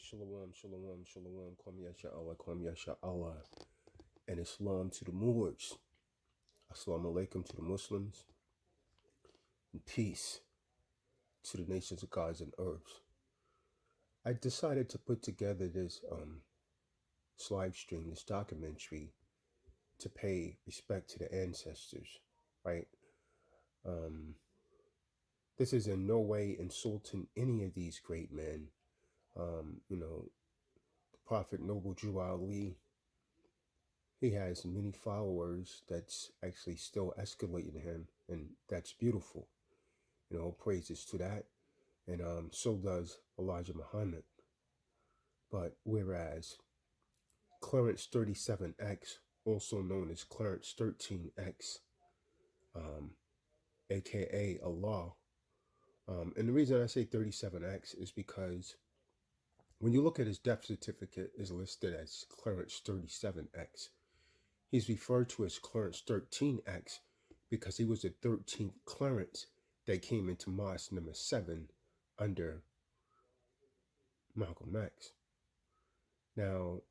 Shalom, shalom, shalom, Kwam Yasha Allah, Kwam Yasha Allah, and Islam to the Moors. Assalamu alaikum to the Muslims, and peace to the nations of gods and earths. I decided to put together this live stream, this documentary, to pay respect to the ancestors, right? This is in no way insulting any of these great men. The Prophet Noble Jew Ali, he has many followers that's actually still escalating him, and that's beautiful. Praises to that. And so does Elijah Muhammad. But whereas Clarence 37X, also known as Clarence 13X, aka Allah, and the reason I say 37X is because when you look at his death certificate, is listed as Clarence 37X. He's referred to as Clarence 13X because he was the 13th Clarence that came into mosque number 7 under Malcolm X. Now,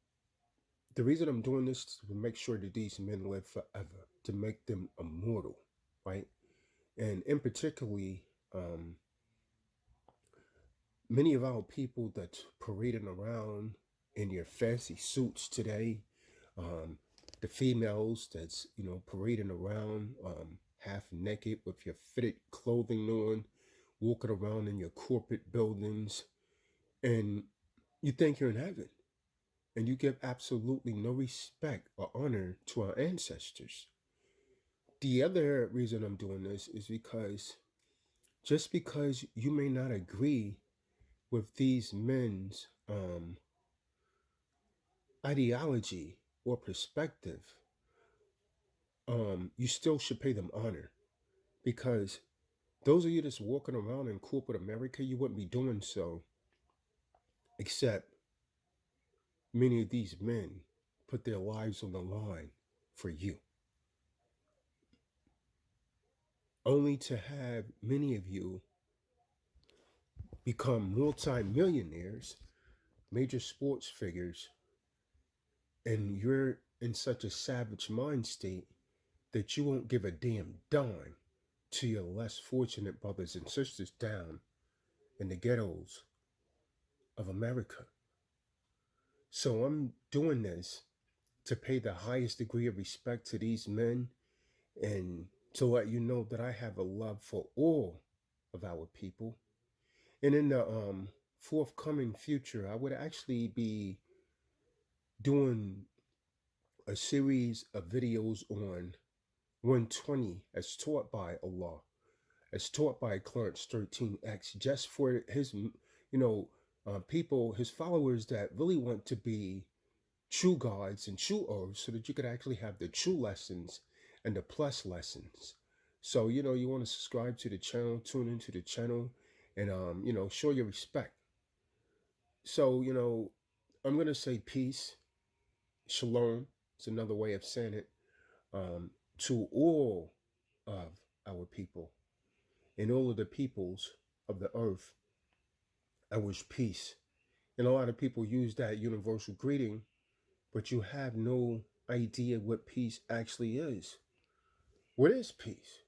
the reason I'm doing this is to make sure that these men live forever, to make them immortal, right? And in particularly, many of our people that's parading around in their fancy suits today, the females that's, parading around half naked with your fitted clothing on, walking around in your corporate buildings, and you think you're in heaven, and you give absolutely no respect or honor to our ancestors. The other reason I'm doing this is because just because you may not agree with these men's ideology or perspective, you still should pay them honor, because those of you that's walking around in corporate America, you wouldn't be doing so except many of these men put their lives on the line for you, only to have many of you become multi-millionaires, major sports figures, and you're in such a savage mind state that you won't give a damn dime to your less fortunate brothers and sisters down in the ghettos of America. So I'm doing this to pay the highest degree of respect to these men and to let you know that I have a love for all of our people. And in the forthcoming future, I would actually be doing a series of videos on 120 as taught by Allah, as taught by Clarence 13X, just for his, people, his followers that really want to be true gods and true oaths, so that you could actually have the true lessons and the plus lessons. So, you want to subscribe to the channel, tune into the channel, and, show your respect. So, I'm going to say peace, shalom. It's another way of saying it, to all of our people and all of the peoples of the earth. I wish peace. And a lot of people use that universal greeting, but you have no idea what peace actually is. What is peace?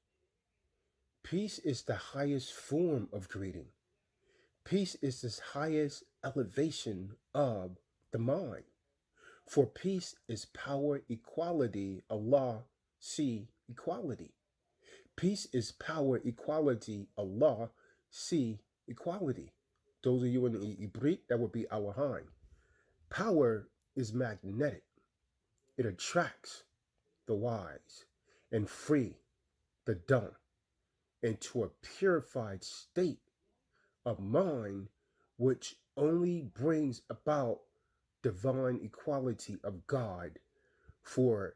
Peace is the highest form of greeting. Peace is the highest elevation of the mind. For peace is power, equality. Allah, see equality. Peace is power, equality. Allah, see equality. Those of you in the Ibrit, that would be our Hain. Power is magnetic. It attracts the wise and free the dumb into a purified state of mind, which only brings about divine equality of God, for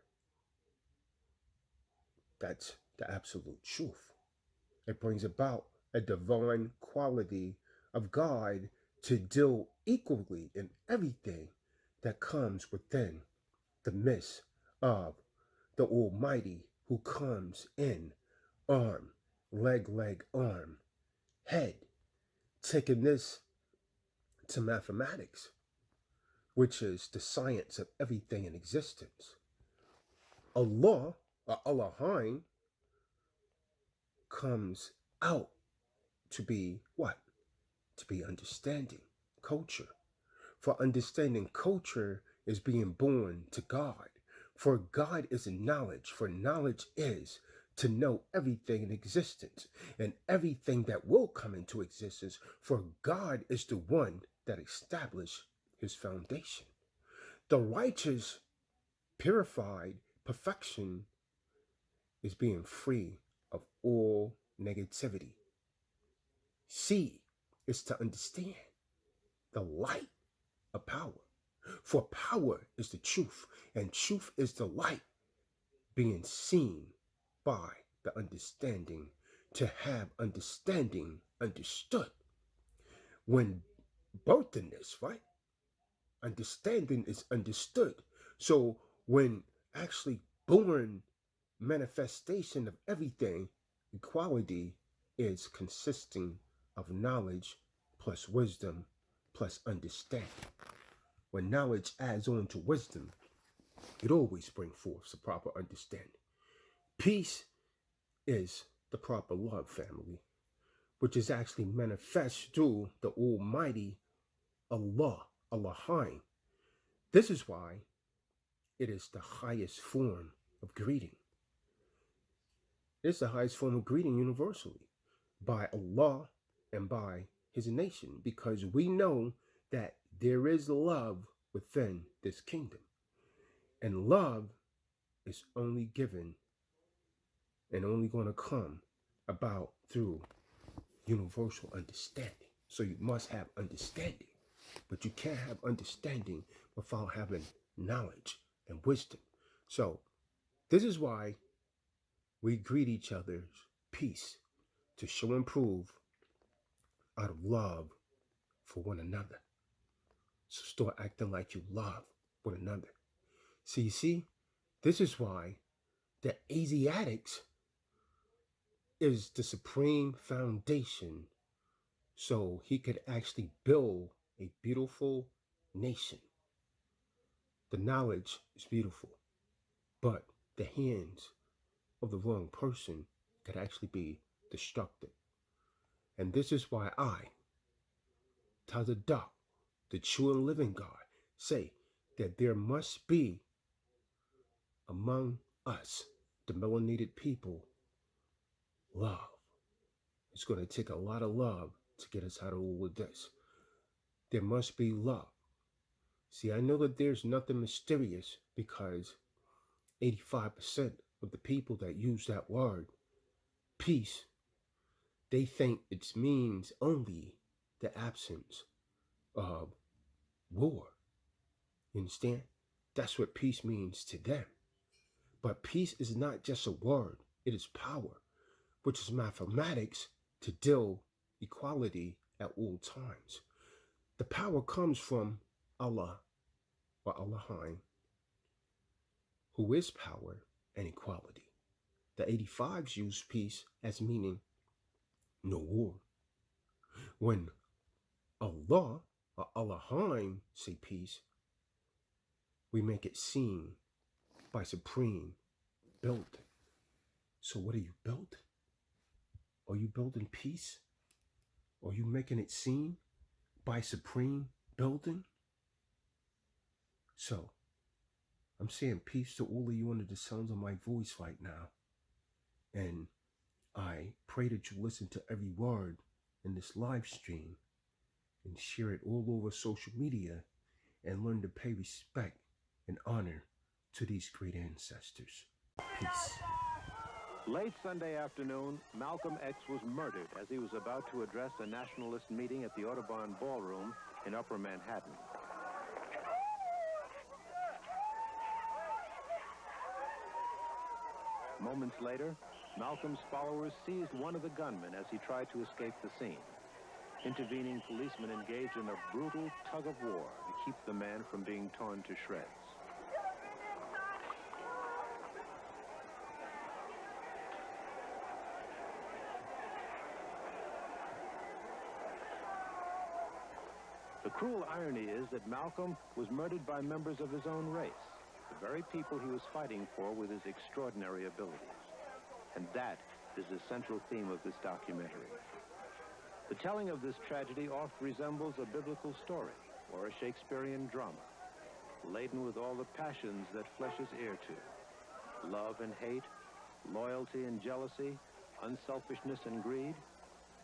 that's the absolute truth. It brings about a divine quality of God to deal equally in everything that comes within the midst of the Almighty, who comes in arm, leg, arm, head, taking this to mathematics, which is the science of everything in existence. Allah, or Elohim, comes out to be what? To be understanding culture. For understanding culture is being born to God. For God is knowledge. For knowledge is to know everything in existence and everything that will come into existence. For God is the one that established his foundation. The righteous, purified perfection is being free of all negativity. C is to understand the light of power. For power is the truth, and truth is the light being seen by the understanding, to have understanding understood. When birthing this, right? Understanding is understood. So when actually born manifestation of everything, equality is consisting of knowledge plus wisdom plus understanding. When knowledge adds on to wisdom, it always brings forth the proper understanding. Peace is the proper love, family, which is actually manifest through the Almighty Allah, Elohim. This is why it is the highest form of greeting. It's the highest form of greeting universally by Allah and by his nation, because we know that there is love within this kingdom. And love is only given and only going to come about through universal understanding. So you must have understanding, but you can't have understanding without having knowledge and wisdom. So this is why we greet each other's peace, to show and prove out of love for one another. So start acting like you love one another. So you see, this is why the Asiatics is the supreme foundation, so he could actually build a beautiful nation. The knowledge is beautiful, but the hands of the wrong person could actually be destructive. And this is why I, Tazadaq, the true and living God, say that there must be among us, the melanated people, love. It's going to take a lot of love to get us out of all of this. There must be love. See, I know that there's nothing mysterious, because 85% of the people that use that word, peace, they think it means only the absence of war. You understand? That's what peace means to them. But peace is not just a word, it is power, which is mathematics to deal equality at all times. The power comes from Allah, or Elohim, who is power and equality. The 85s use peace as meaning no war. When Allah or Elohim say peace, we make it seen by supreme building. So what are you building? Are you building peace? Are you making it seen by supreme building? So I'm saying peace to all of you under the sounds of my voice right now. And I pray that you listen to every word in this live stream and share it all over social media, and learn to pay respect and honor to these great ancestors. Peace. Late Sunday afternoon, Malcolm X was murdered as he was about to address a nationalist meeting at the Audubon Ballroom in Upper Manhattan. Moments later, Malcolm's followers seized one of the gunmen as he tried to escape the scene. Intervening policemen engaged in a brutal tug-of-war to keep the man from being torn to shreds. The cruel irony is that Malcolm was murdered by members of his own race, the very people he was fighting for with his extraordinary abilities. And that is the central theme of this documentary. The telling of this tragedy oft resembles a biblical story or a Shakespearean drama, laden with all the passions that flesh is heir to. Love and hate, loyalty and jealousy, unselfishness and greed,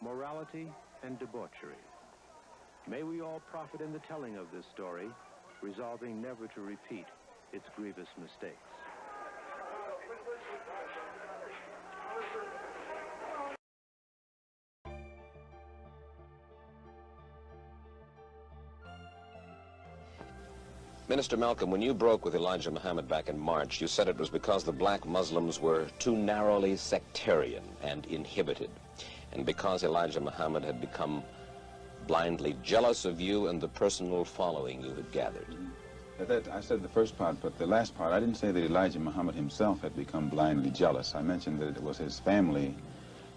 morality and debauchery. May we all profit in the telling of this story, resolving never to repeat its grievous mistakes. Minister Malcolm, when you broke with Elijah Muhammad back in March, you said it was because the black Muslims were too narrowly sectarian and inhibited, and because Elijah Muhammad had become blindly jealous of you and the personal following you had gathered. I said the first part, but the last part, I didn't say that Elijah Muhammad himself had become blindly jealous. I mentioned that it was his family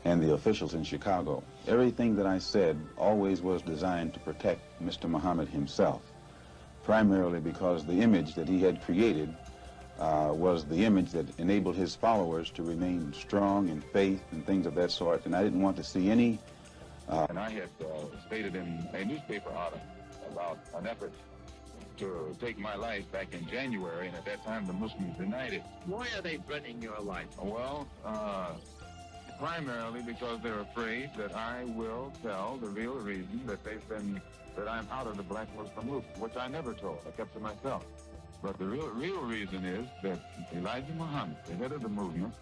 and the officials in Chicago. Everything that I said always was designed to protect Mr. Muhammad himself, primarily because the image that he had created was the image that enabled his followers to remain strong in faith and things of that sort, and I didn't want to see any... And I had stated in a newspaper article about an effort to take my life back in January, and at that time the Muslims denied it. Why are they threatening your life? Well, primarily because they're afraid that I will tell the real reason that that I'm out of the black Muslim movement, which I never told. I kept to myself. But the real reason is that Elijah Muhammad, the head of the movement,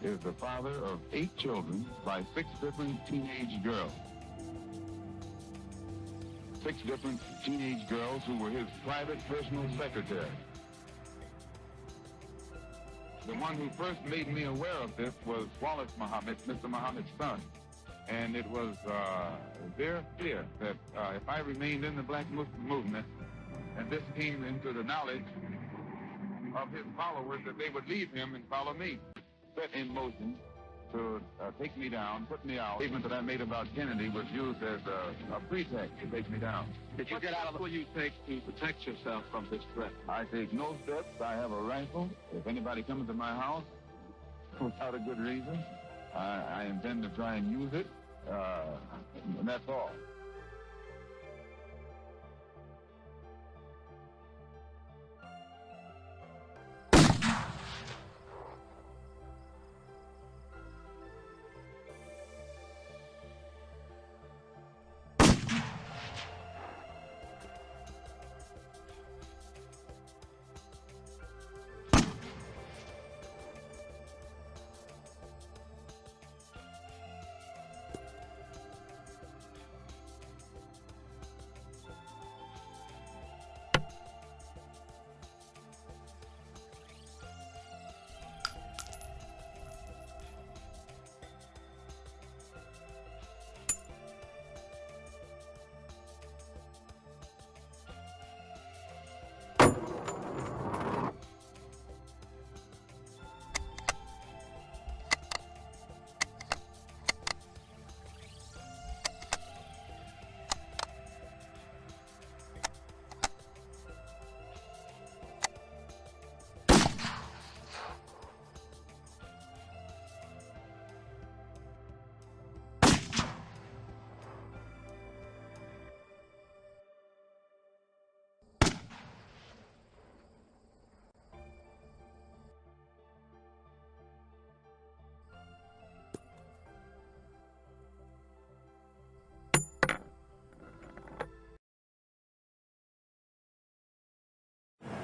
is the father of 8 children by 6 different teenage girls. 6 different teenage girls who were his private personal secretary. The one who first made me aware of this was Wallace Muhammad, Mr. Muhammad's son. And it was very clear that if I remained in the black Muslim movement, and this came into the knowledge of his followers, that they would leave him and follow me. Set in motion to take me down, put me out. The statement that I made about Kennedy was used as a pretext to take me down. Did you get out of the... What will you take to protect yourself from this threat? I take no steps. I have a rifle. If anybody comes to my house without a good reason, I intend to try and use it, and that's all.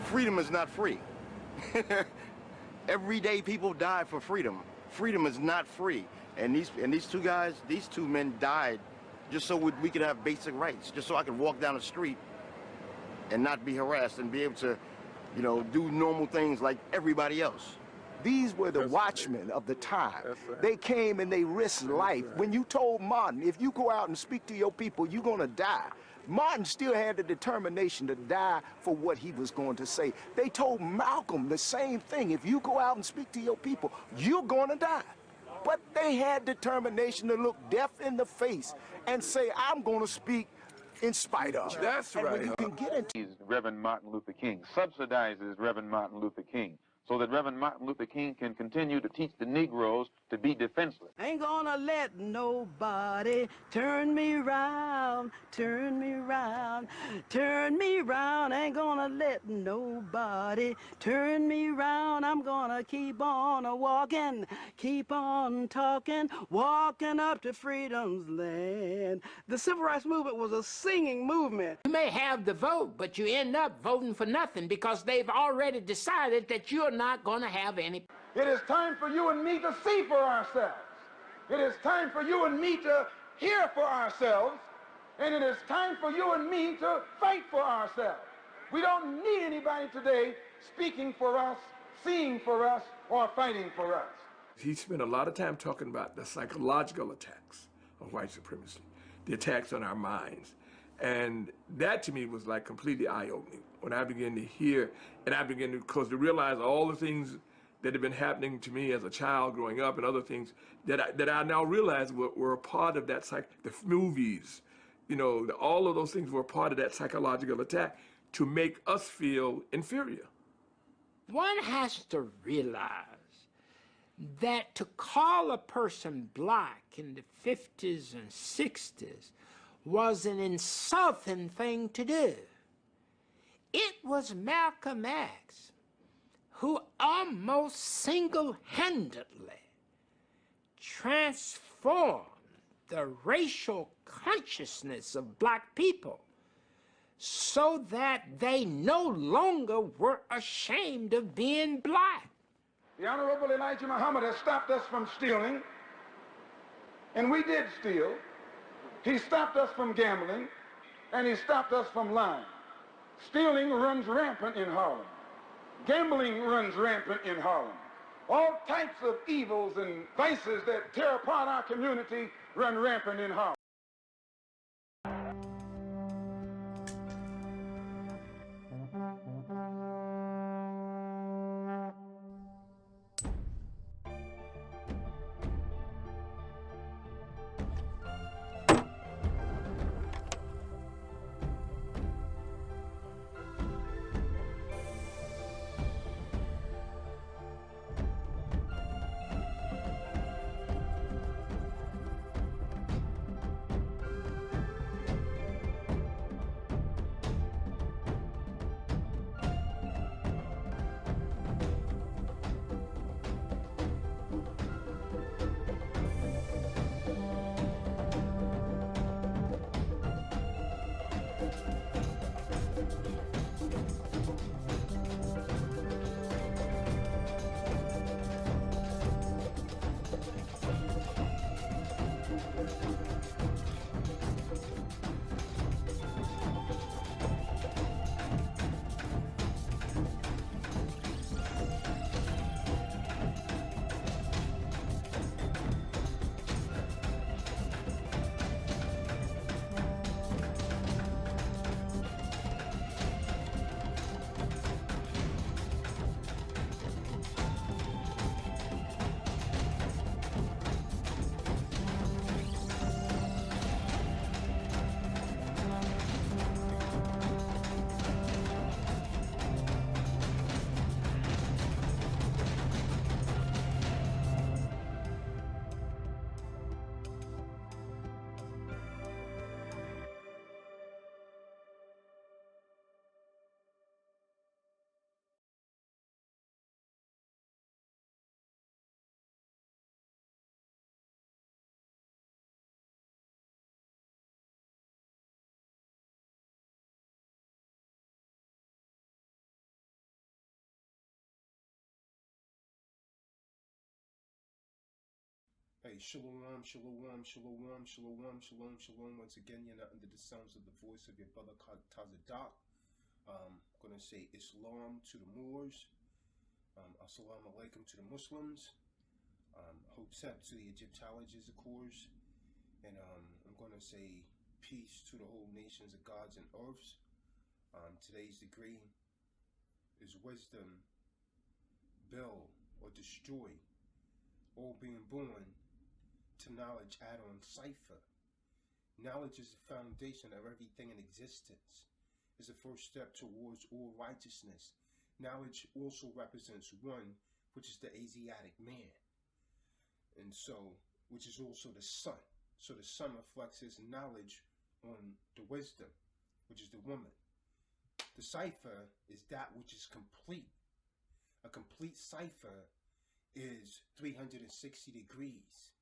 Freedom is not free. Every day people die for freedom. Freedom is not free. And these two men died just so we could have basic rights, just so I could walk down the street and not be harassed and be able to, you know, do normal things like everybody else. These were the watchmen of the time. They came and they risked life. When you told Martin, if you go out and speak to your people, you're gonna die. Martin still had the determination to die for what he was going to say. They told Malcolm the same thing. If you go out and speak to your people, you're going to die. But they had determination to look death in the face and say, I'm going to speak in spite of. That's and right. when you can get into Reverend Martin Luther King, subsidizes Reverend Martin Luther King, so that Reverend Martin Luther King can continue to teach the Negroes to be defenseless. Ain't gonna let nobody turn me round, turn me round, turn me round. Ain't gonna let nobody turn me round. I'm gonna keep on walking, keep on talking, walking up to freedom's land. The civil rights movement was a singing movement. You may have the vote, but you end up voting for nothing because they've already decided that you're not going to have any. It is time for you and me to see for ourselves. It is time for you and me to hear for ourselves. And it is time for you and me to fight for ourselves. We don't need anybody today speaking for us, seeing for us, or fighting for us. He spent a lot of time talking about the psychological attacks of white supremacy, the attacks on our minds. And that to me was like completely eye-opening when I began to hear, and I began to, to realize all the things that had been happening to me as a child growing up and other things that I now realize were a part of that, the movies, you know, all of those things were a part of that psychological attack to make us feel inferior. One has to realize that to call a person black in the 50s and 60s was an insulting thing to do. It was Malcolm X who almost single-handedly transformed the racial consciousness of black people so that they no longer were ashamed of being black. The Honorable Elijah Muhammad has stopped us from stealing, and we did steal. He stopped us from gambling, and he stopped us from lying. Stealing runs rampant in Harlem. Gambling runs rampant in Harlem. All types of evils and vices that tear apart our community run rampant in Harlem. Hey, shalom, shalom, shalom, shalom, shalom, shalom. Once again, you're not under the sounds of the voice of your brother Tazadaq. I'm going to say Islam to the Moors, Assalamu alaikum to the Muslims, Hotep to the Egyptologists, of course, and I'm going to say peace to the whole nations of gods and earths. Today's degree is wisdom, build or destroy, all being born to knowledge add-on cipher. Knowledge is the foundation of everything in existence. It's the first step towards all righteousness. Knowledge also represents one, which is the Asiatic man. And so, which is also the sun. So the sun reflects his knowledge on the wisdom, which is the woman. The cipher is that which is complete. A complete cipher is 360 degrees.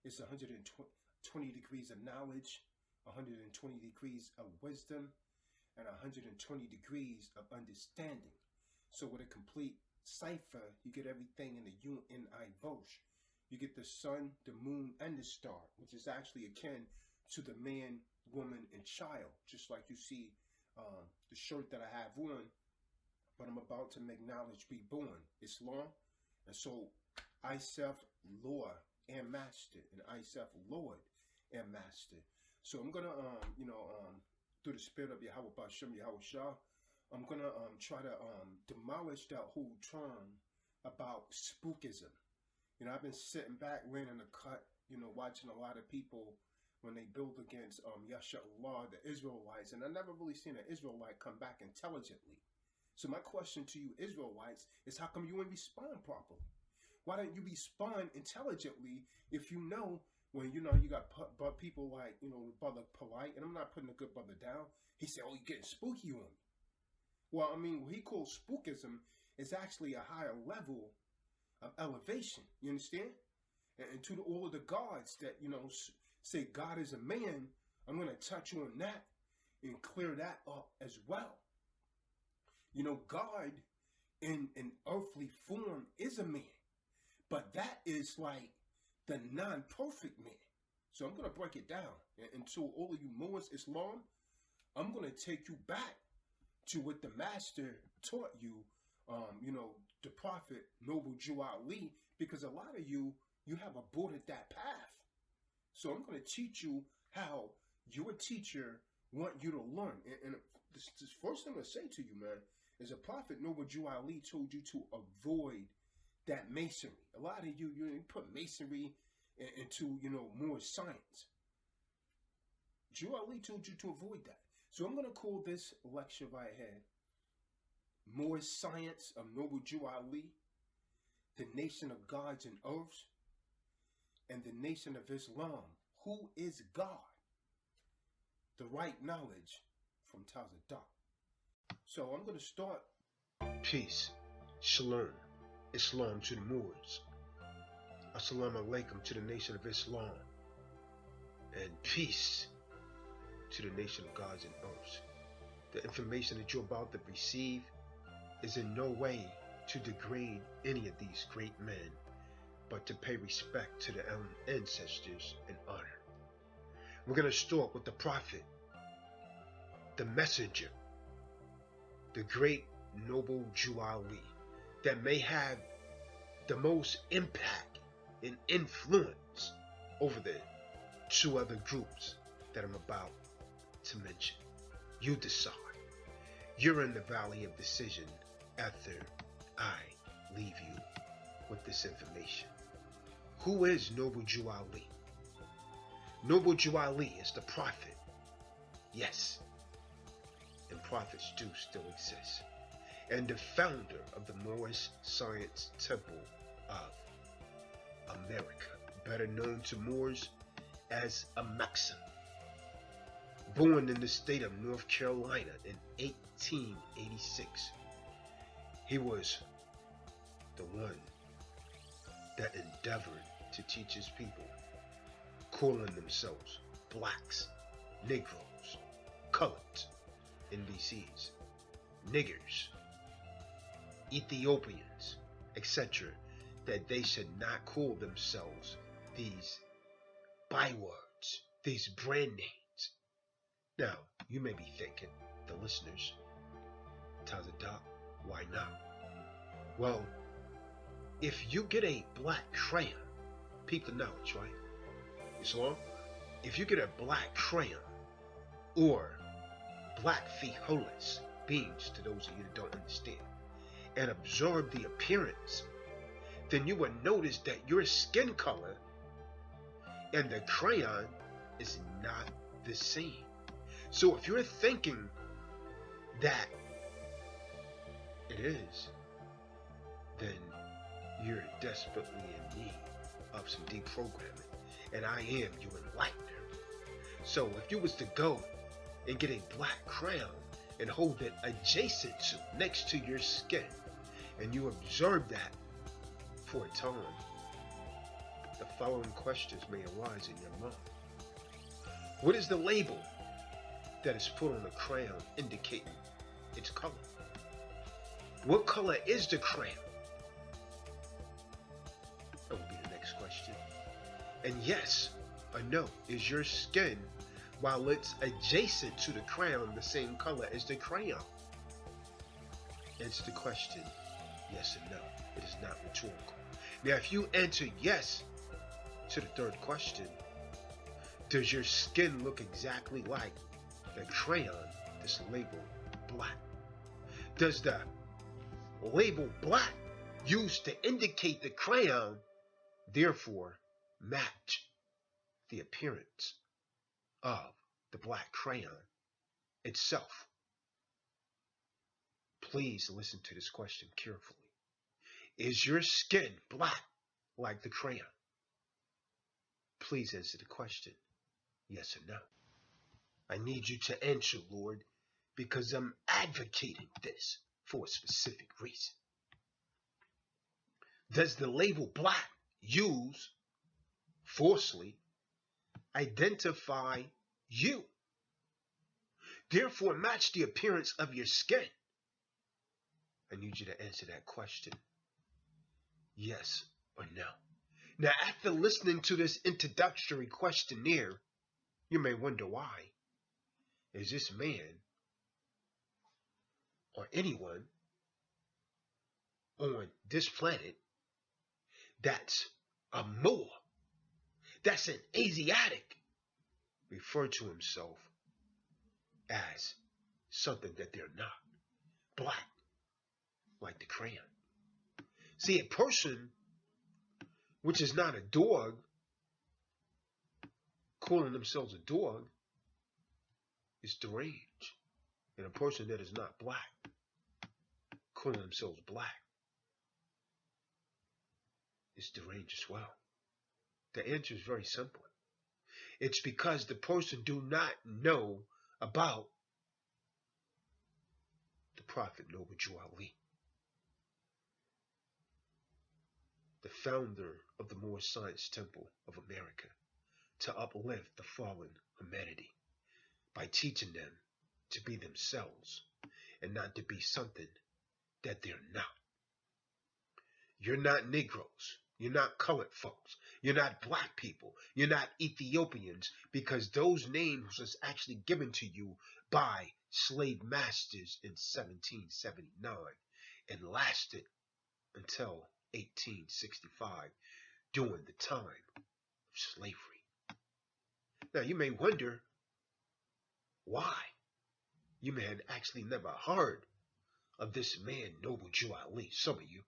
It's 120 degrees of knowledge, 120 degrees of wisdom, and 120 degrees of understanding. So with a complete cipher, you get everything in the UNI Vosh. You get the sun, the moon, and the star, which is actually akin to the man, woman, and child, just like you see the shirt that I have on, but I'm about to make knowledge be born. Islam. And so I self Lord and master, and I self Lord and master. So I'm gonna through the spirit of Yahweh Bashem Yahweh Shah, I'm gonna try to demolish that whole term about spookism. You know, I've been sitting back, laying the cut, you know, watching a lot of people when they build against Yasha Allah, the Israelites, and I never really seen an Israelite come back intelligently. So my question to you Israelites is, how come you wouldn't respond properly? Why don't you respond intelligently if you know when, you know, you got people like, you know, Brother Polite, and I'm not putting a good brother down, he said, oh, you're getting spooky on me. Well, I mean, what he calls spookism is actually a higher level of elevation, you understand? And to all of the gods that, you know, say God is a man, I'm going to touch on that and clear that up as well. You know, God in an earthly form is a man, but that is like the non-perfect man. So I'm going to break it down. And to all of you Moors, Islam, I'm going to take you back to what the master taught you, you know, the prophet, Noble Jew Ali, because a lot of you have aborted that path. So I'm going to teach you how your teacher want you to learn. And this first thing I'm going to say to you, man, is a prophet, Noble Jew Ali, told you to avoid that masonry. A lot of you put masonry into, you know, more science. Jew Ali told you to avoid that. So I'm going to call this lecture right here, More Science of Noble Jew Ali, the Nation of Gods and Earths, and the Nation of Islam. Who is God? The right knowledge from Tazadaq. So I'm going to start. Peace, Shalom, Islam to the Moors. Assalamu alaikum to the Nation of Islam. And peace to the Nation of Gods and Earths. The information that you're about to receive is in no way to degrade any of these great men, but to pay respect to their own ancestors and honor. We're going to start with the prophet, the messenger, the great Noble Jew Ali, that may have the most impact and influence over the two other groups that I'm about to mention. You decide. You're in the valley of decision after I leave you with this information. Who is Noble Jew Ali? Noble Jew Ali is the prophet. Yes, and prophets do still exist. And the founder of the Moorish Science Temple of America, better known to Moors as a Maxim. Born in the state of North Carolina in 1886, he was the one that endeavored to teach his people, calling themselves blacks, Negroes, coloreds, NBCs, niggers, Ethiopians, etc., that they should not call themselves these bywords, these brand names. Now, you may be thinking, the listeners, Tazadaq, why not? Well, if you get a black crayon, peep the knowledge, right? Islam? If you get a black crayon or black frijoles, beans to those of you that don't understand, and observe the appearance, then you will notice that your skin color and the crayon is not this scene. So if you're thinking that it is, then you're desperately in need of some deprogramming, and I am your enlightener. So if you was to go and get a black crown and hold it adjacent to, next to your skin, and you observe that for a time, the following questions may arise in your mind. What is the label that is put on the crown indicating its color? What color is the crown? That would be the next question. And yes or no, is your skin, while it's adjacent to the crown, the same color as the crown? Answer the question, yes or no. It is not rhetorical. Now, if you answer yes to the third question, does your skin look exactly like the crayon that's labeled black? Does the label black used to indicate the crayon therefore match the appearance of the black crayon itself? Please listen to this question carefully. Is your skin black like the crayon? Please answer the question, yes or no. I need you to answer, Lord, because I'm advocating this for a specific reason. Does the label black use falsely identify you, therefore match the appearance of your skin? I need you to answer that question, yes or no. Now, after listening to this introductory questionnaire, you may wonder why. Is this man or anyone on this planet that's a Moor, that's an Asiatic, refer to himself as something that they're not? Black, like the crayon. See, a person which is not a dog, calling themselves a dog, is deranged. And a person that is not black, calling themselves black, is deranged as well. The answer is very simple. It's because the person do not know about the Prophet Noble Jew Ali, the founder of the Moor Science Temple of America, to uplift the fallen humanity by teaching them to be themselves and not to be something that they're not. You're not Negroes. You're not colored folks. You're not black people. You're not Ethiopians, because those names was actually given to you by slave masters in 1779 and lasted until 1865 during the time of slavery. Now, you may wonder why. You may have actually never heard of this man, Noble Jew Ali, some of you.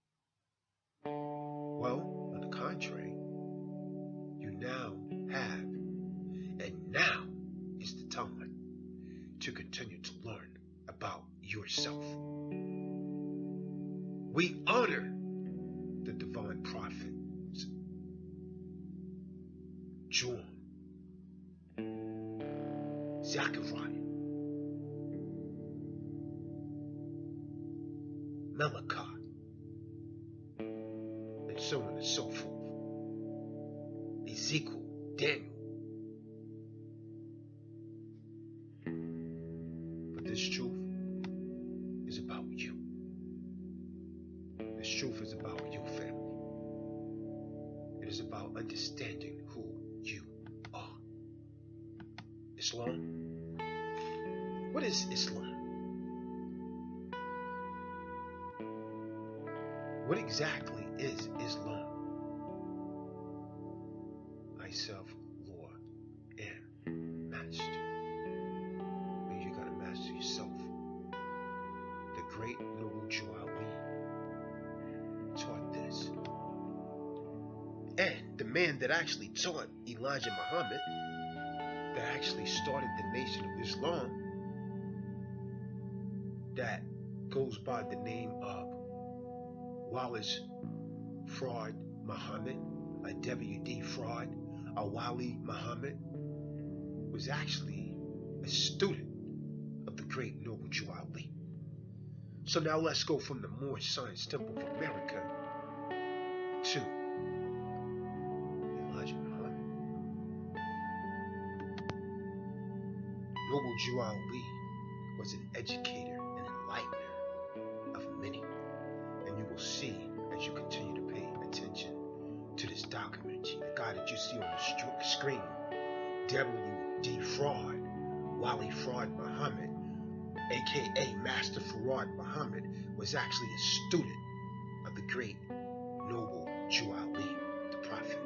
Well, on the contrary, you now have, and now is the time to continue to learn about yourself. We honor the divine prophets, John, Zechariah, Malachi, and so on and so forth. Ezekiel, Daniel. But this truth is about you. This truth is about you, family. It is about understanding who you are. Islam? What is Islam? What exactly is Islam? I self, Lord, am master. Means you gotta master yourself. The great Noble Jew Ali taught this. And the man that actually taught Elijah Muhammad that that actually started the Nation of Islam that goes by the name of Wallace Fraud Muhammad, a W.D. Fraud, a Wali Muhammad, was actually a student of the great noble Jew Ali. So now let's go from the Moorish Science Temple of America to Elijah Muhammad. Noble Jew Ali was an educator and enlightener of many, and you will see as you continue to pay attention to this documentary, the guy that you see on the screen, W.D. Fraud, Wali Fraud Muhammad, aka Master Farad Muhammad, was actually a student of the great noble Jew Ali, the Prophet.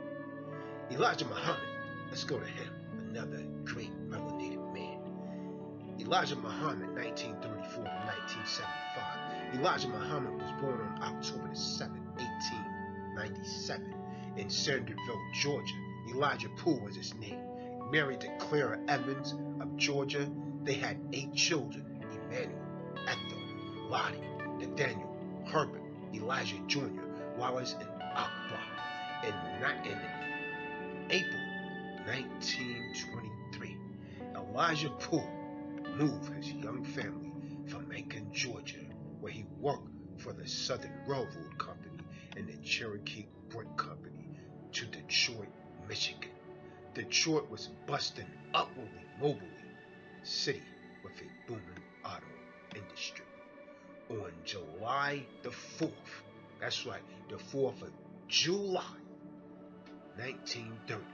Elijah Muhammad, let's go to him, another great melanated man. Elijah Muhammad, 1934 to 1975. Elijah Muhammad was born on October 7, 1897 in Sanderville, Georgia. Elijah Poole was his name. Married to Clara Evans of Georgia. They had 8 children: Emmanuel, Ethel, Lottie, Nathaniel, Herbert, Elijah Jr., Wallace, and Akbar. In April 1923, Elijah Poole moved his young family from Macon, Georgia, where he worked for the Southern Railroad Company and the Cherokee Brick Company, to Detroit, Michigan. Detroit was busting upwardly, mobily, city with a booming auto industry. On July the 4th, that's right, the 4th of July, 1930,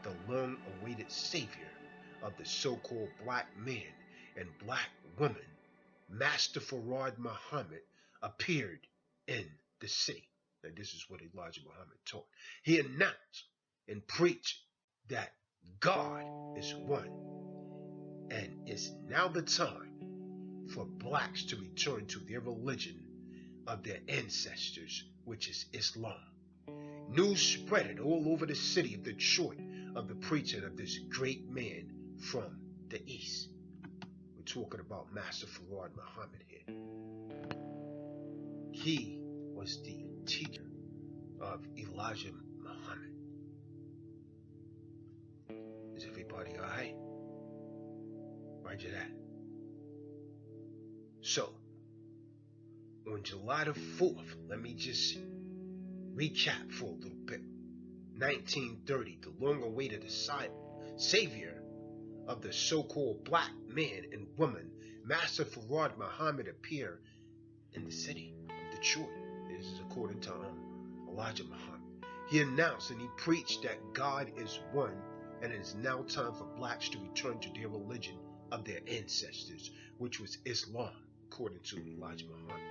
the long-awaited savior of the so-called black man and black woman, Master Farad Muhammad, appeared in the city. And this is what Elijah Muhammad taught. He announced and preached that God is one, and it's now the time for blacks to return to their religion of their ancestors, which is Islam. News spread all over the city of Detroit of the preaching of this great man from the East. We're talking about Master Farad Muhammad here. He was the teacher of Elijah Muhammad. Is everybody all right? Roger that. So, on July the 4th, let me just recap for a little bit. 1930, the long-awaited savior of the so-called black man and woman, Master Farad Muhammad, appeared in the city of Detroit. This is according to Elijah Muhammad. He announced and he preached that God is one, and it is now time for blacks to return to their religion of their ancestors, which was Islam, according to Elijah Muhammad.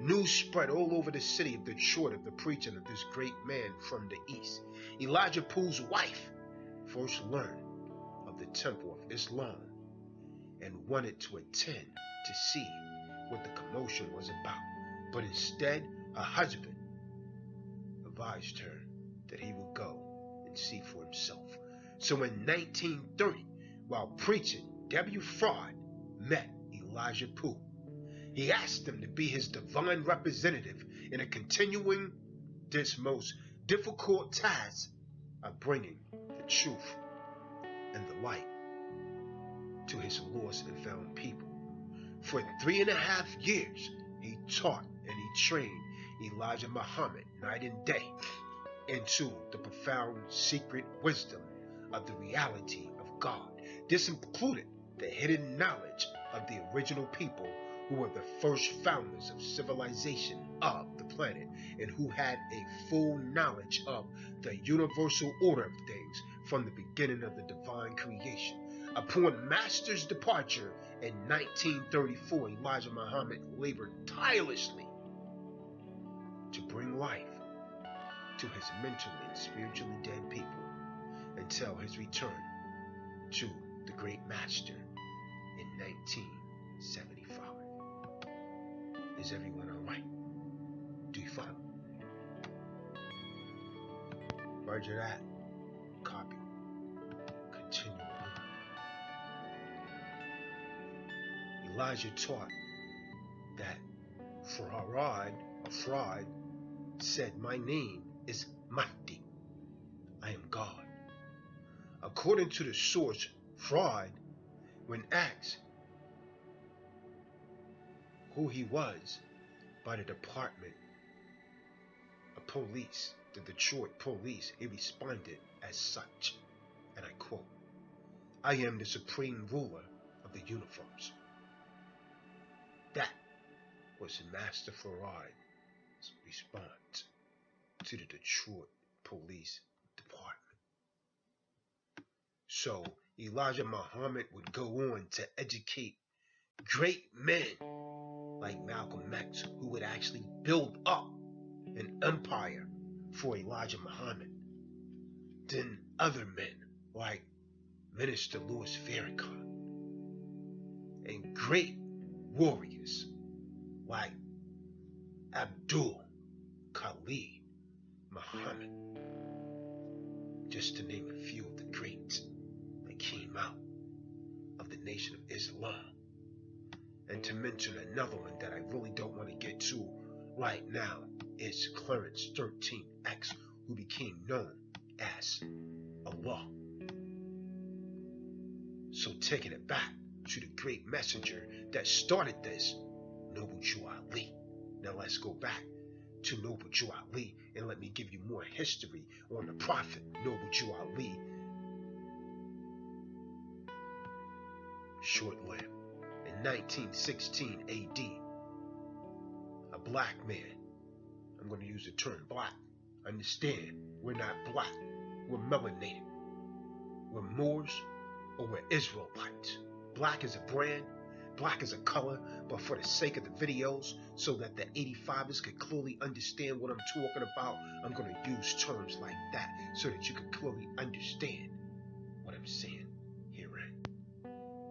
News spread all over the city of Detroit of the preaching of this great man from the East. Elijah Poole's wife first learned of the Temple of Islam and wanted to attend to see what the commotion was about. But instead, her husband advised her that he would go and see for himself. So in 1930, while preaching, W. Fraud met Elijah Poole. He asked him to be his divine representative in a continuing this most difficult task of bringing the truth and the light to his lost and found people. For 3.5 years, he taught and he trained Elijah Muhammad night and day into the profound secret wisdom of the reality of God. This included the hidden knowledge of the original people who were the first founders of civilization of the planet and who had a full knowledge of the universal order of things from the beginning of the divine creation. Upon Master's departure in 1934, Elijah Muhammad labored tirelessly to bring life to his mentally and spiritually dead people until his return to the great Master in 1975. Is everyone all right? Do you follow? Roger that. Copy. Continue on. Elijah taught that Farad, a fraud, said, "My name is Mahdi. I am God." According to the source, Fraud, when asked who he was by the Department of Police, the Detroit Police, he responded as such, and I quote, "I am the supreme ruler of the universe." That was Master Farad's response to the Detroit Police Department. So Elijah Muhammad would go on to educate great men like Malcolm X, who would actually build up an empire for Elijah Muhammad. Then other men like Minister Louis Farrakhan and great warriors like Abdul Khalid Muhammad, just to name a few of the greats that came out of the Nation of Islam. And to mention another one that I really don't want to get to right now is Clarence 13X, who became known as Allah. So taking it back to the great messenger that started this, Noble Jew Ali. Now let's go back to Noble Jew Ali and let me give you more history on the Prophet Noble Jew Ali. Short-lived. In 1916 AD, a black man, I'm going to use the term black, understand, we're not black, we're melanated, we're Moors or we're Israelites. Black is a brand, black is a color, but for the sake of the videos, so that the 85ers could clearly understand what I'm talking about, I'm going to use terms like that so that you can clearly understand what I'm saying herein.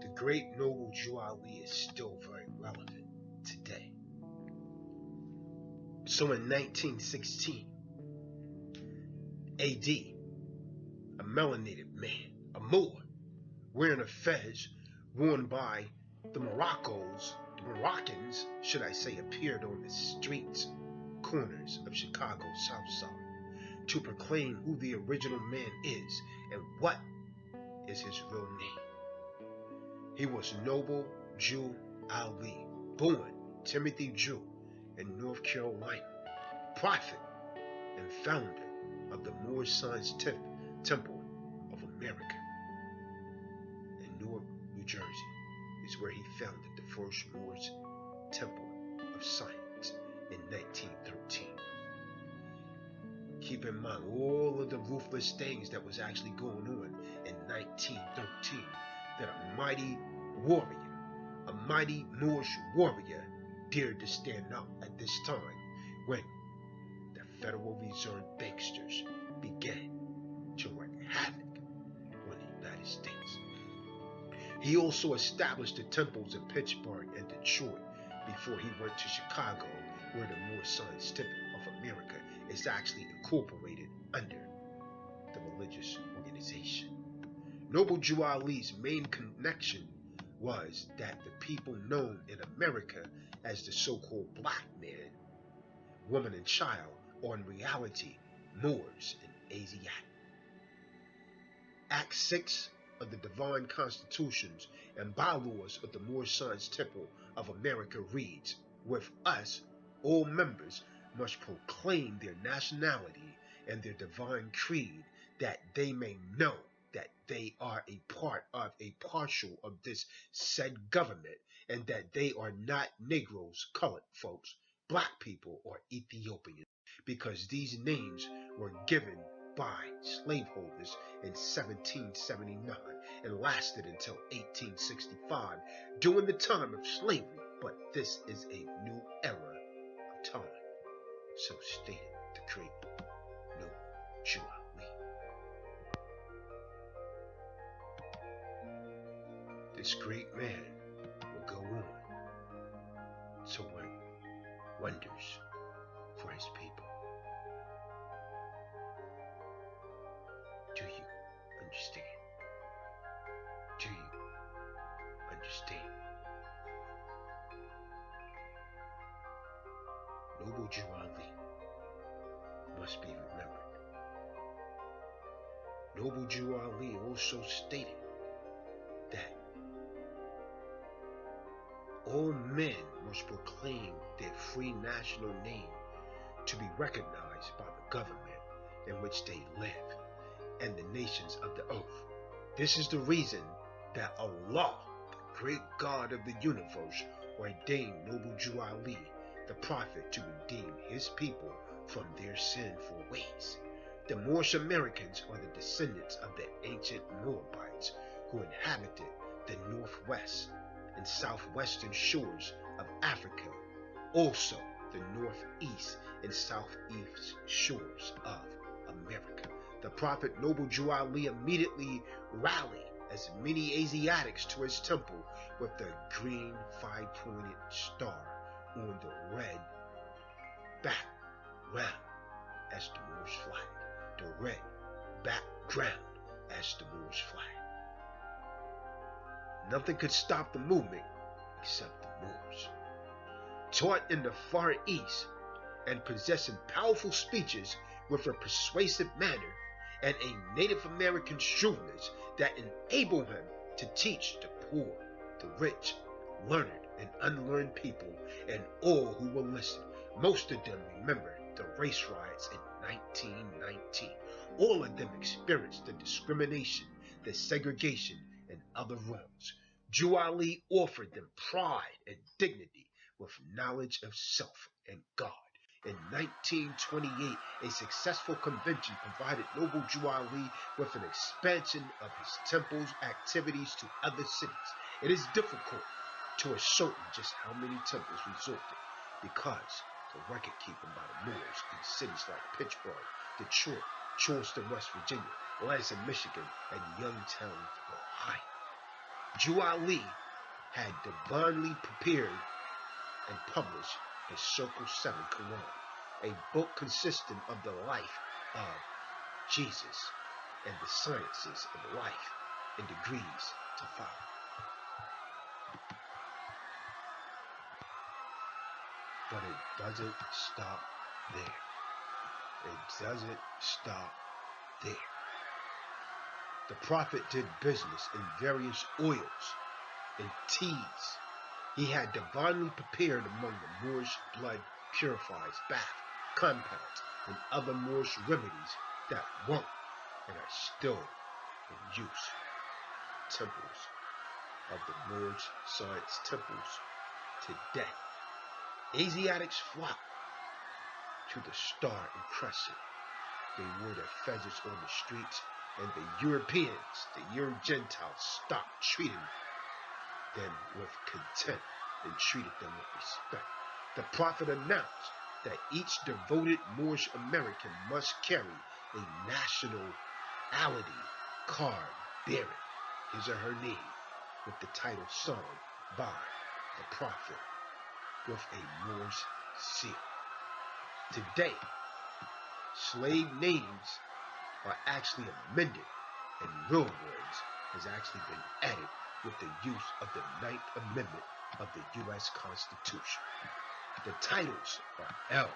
The great Noble Jew Ali is still very relevant today. So in 1916 AD, a melanated man, a Moor, wearing a fez worn by the Moroccans, should I say, appeared on the streets, corners of Chicago's South Side to proclaim who the original man is and what is his real name. He was Noble Jew Ali, born Timothy Jew in North Carolina, prophet and founder of the Moor Science Temple of America. In Newark, New Jersey is where he founded the first Moor's Temple of Science in 1913. Keep in mind all of the ruthless things that was actually going on in 1913, that a mighty warrior, a mighty Moorish warrior dared to stand up at this time when the Federal Reserve banksters began to wreak havoc on the United States. He also established the temples in Pittsburgh and Detroit before he went to Chicago, where the Moor Science Temple of America is actually incorporated under the religious organization. Noble Jew Ali's main connection was that the people known in America as the so-called black man, woman, and child are in reality Moors and Asiatic. Act 6 of the Divine Constitutions and bylaws of the Moor Science Temple of America reads, "With us, all members must proclaim their nationality and their divine creed, that they may know that they are a part of a partial of this said government, and that they are not Negroes, colored folks, black people, or Ethiopians, because these names were given by slaveholders in 1779 and lasted until 1865 during the time of slavery, but this is a new era of time." So stated the great Noble Jew Ali. This great man will go on to work wonders for his people. Do you understand? Do you understand? Jew Ali must be remembered. Noble Jew Ali also stated that all men must proclaim their free national name to be recognized by the government in which they live and the nations of the earth. This is the reason that Allah, the great God of the universe, ordained Noble Jew Ali, the prophet, to redeem his people from their sinful ways. The Moorish Americans are the descendants of the ancient Moabites who inhabited the northwest and southwestern shores of Africa, also the northeast and southeast shores of America. The prophet Noble Jew Ali immediately rallied as many Asiatics to his temple with the green five-pointed star on the red background as the Moorish flag. The red background as the Moorish flag. Nothing could stop the movement except the Moors. Taught in the Far East and possessing powerful speeches with a persuasive manner and a Native American shrewdness that enabled him to teach the poor, the rich, learned and unlearned people, and all who will listen. Most of them remember the race riots in 1919. All of them experienced the discrimination, the segregation, and other wrongs. Jew Ali offered them pride and dignity with knowledge of self and God. In 1928, a successful convention provided Noble Jew Ali with an expansion of his temple's activities to other cities. It is difficult to ascertain just how many temples resulted, because the record keeping by the Moors in cities like Pittsburgh, Detroit, Charleston, West Virginia, Lansing, Michigan, and Youngstown, Ohio. Jew Ali had divinely prepared and published the Circle 7 Quran, a book consisting of the life of Jesus and the sciences of life and degrees to follow. But it doesn't stop there. It doesn't stop there. The prophet did business in various oils and teas. He had divinely prepared among the Moorish blood purifies, bath, compounds, and other Moorish remedies that work and are still in use. Temples of the Moorish science temples today. Asiatics flock to the star and crescent. They wore their feathers on the streets, and the Europeans, the Gentiles, stopped treating them with contempt and treated them with respect. The prophet announced that each devoted Moorish American must carry a nationality card bearing his or her name with the title signed by the prophet with a Moorish seal. Today, slave names are actually amended, and real words has actually been added with the use of the 9th Amendment of the U.S. Constitution. The titles are El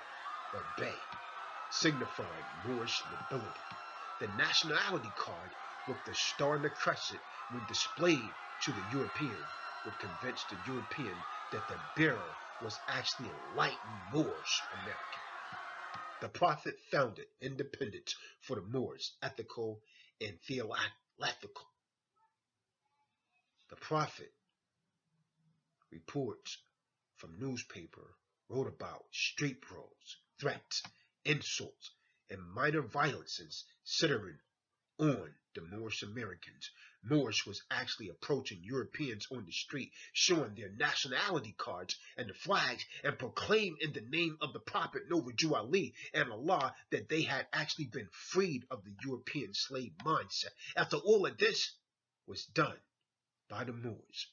or Bey, signifying Moorish nobility. The nationality card with the star and the crescent, when displayed to the European, would convince the European that the bearer was actually a enlightened Moorish American. The prophet founded independence for the Moors, ethical and theological. The prophet reports from newspaper wrote about street brawls, threats, insults, and minor violences centering on the Moorish Americans. Moorish was actually approaching Europeans on the street, showing their nationality cards and the flags, and proclaimed in the name of the prophet Noble Jew Ali and Allah that they had actually been freed of the European slave mindset. After all of this was done by the Moors,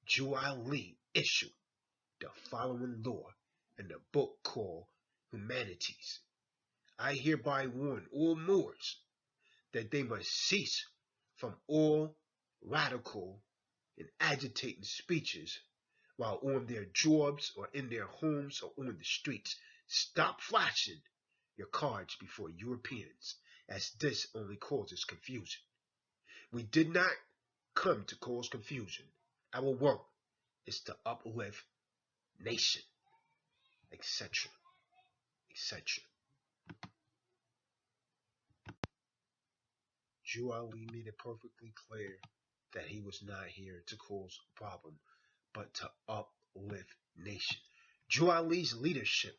Jew Ali issued the following law in the book called Humanities. I hereby warn all Moors that they must cease from all radical and agitating speeches while on their jobs or in their homes or on the streets. Stop flashing your cards before Europeans, as this only causes confusion. We did not come to cause confusion. Our work is to uplift nation, etc., etc. Jew Ali made it perfectly clear that he was not here to cause a problem, but to uplift nation. Jew Ali's leadership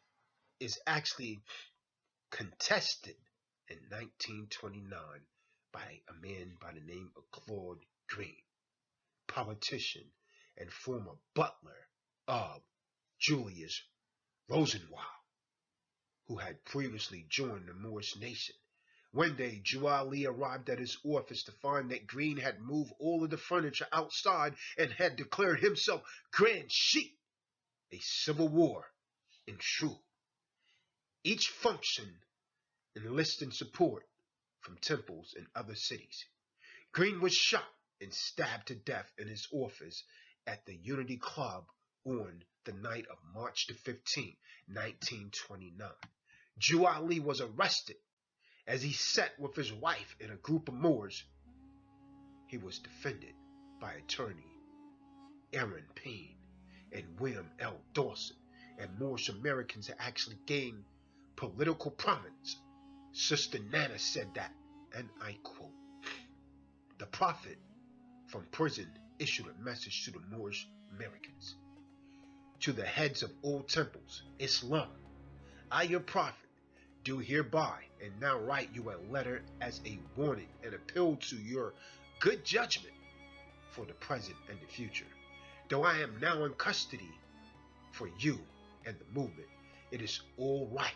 is actually contested in 1929 by a man by the name of Claude Green, politician and former butler of Julius Rosenwald, who had previously joined the Moorish nation. One day, Jew Ali arrived at his office to find that Green had moved all of the furniture outside and had declared himself Grand Sheik. A civil war ensued. Each function enlisting support from temples in other cities. Green was shot and stabbed to death in his office at the Unity Club on the night of March the 15th, 1929. Jew Ali was arrested as he sat with his wife in a group of Moors. He was defended by attorney Aaron Payne and William L. Dawson, and Moorish Americans actually gained political prominence. Sister Nana said that, and I quote, "The prophet from prison issued a message to the Moorish Americans, to the heads of all temples, Islam, I, your prophet, do hereby and now write you a letter as a warning and appeal to your good judgment for the present and the future. Though I am now in custody for you and the movement, it is all right,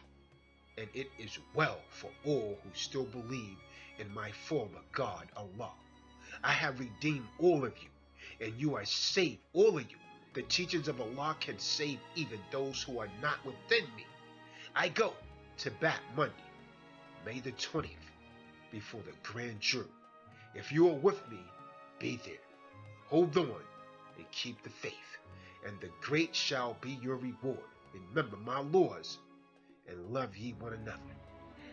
and it is well for all who still believe in my former God, Allah. I have redeemed all of you, and you are saved, all of you. The teachings of Allah can save even those who are not within me. I go to bat Monday, May the 20th, before the grand jury. If you are with me, be there. Hold on and keep the faith, and the great shall be your reward. Remember my laws, and love ye one another.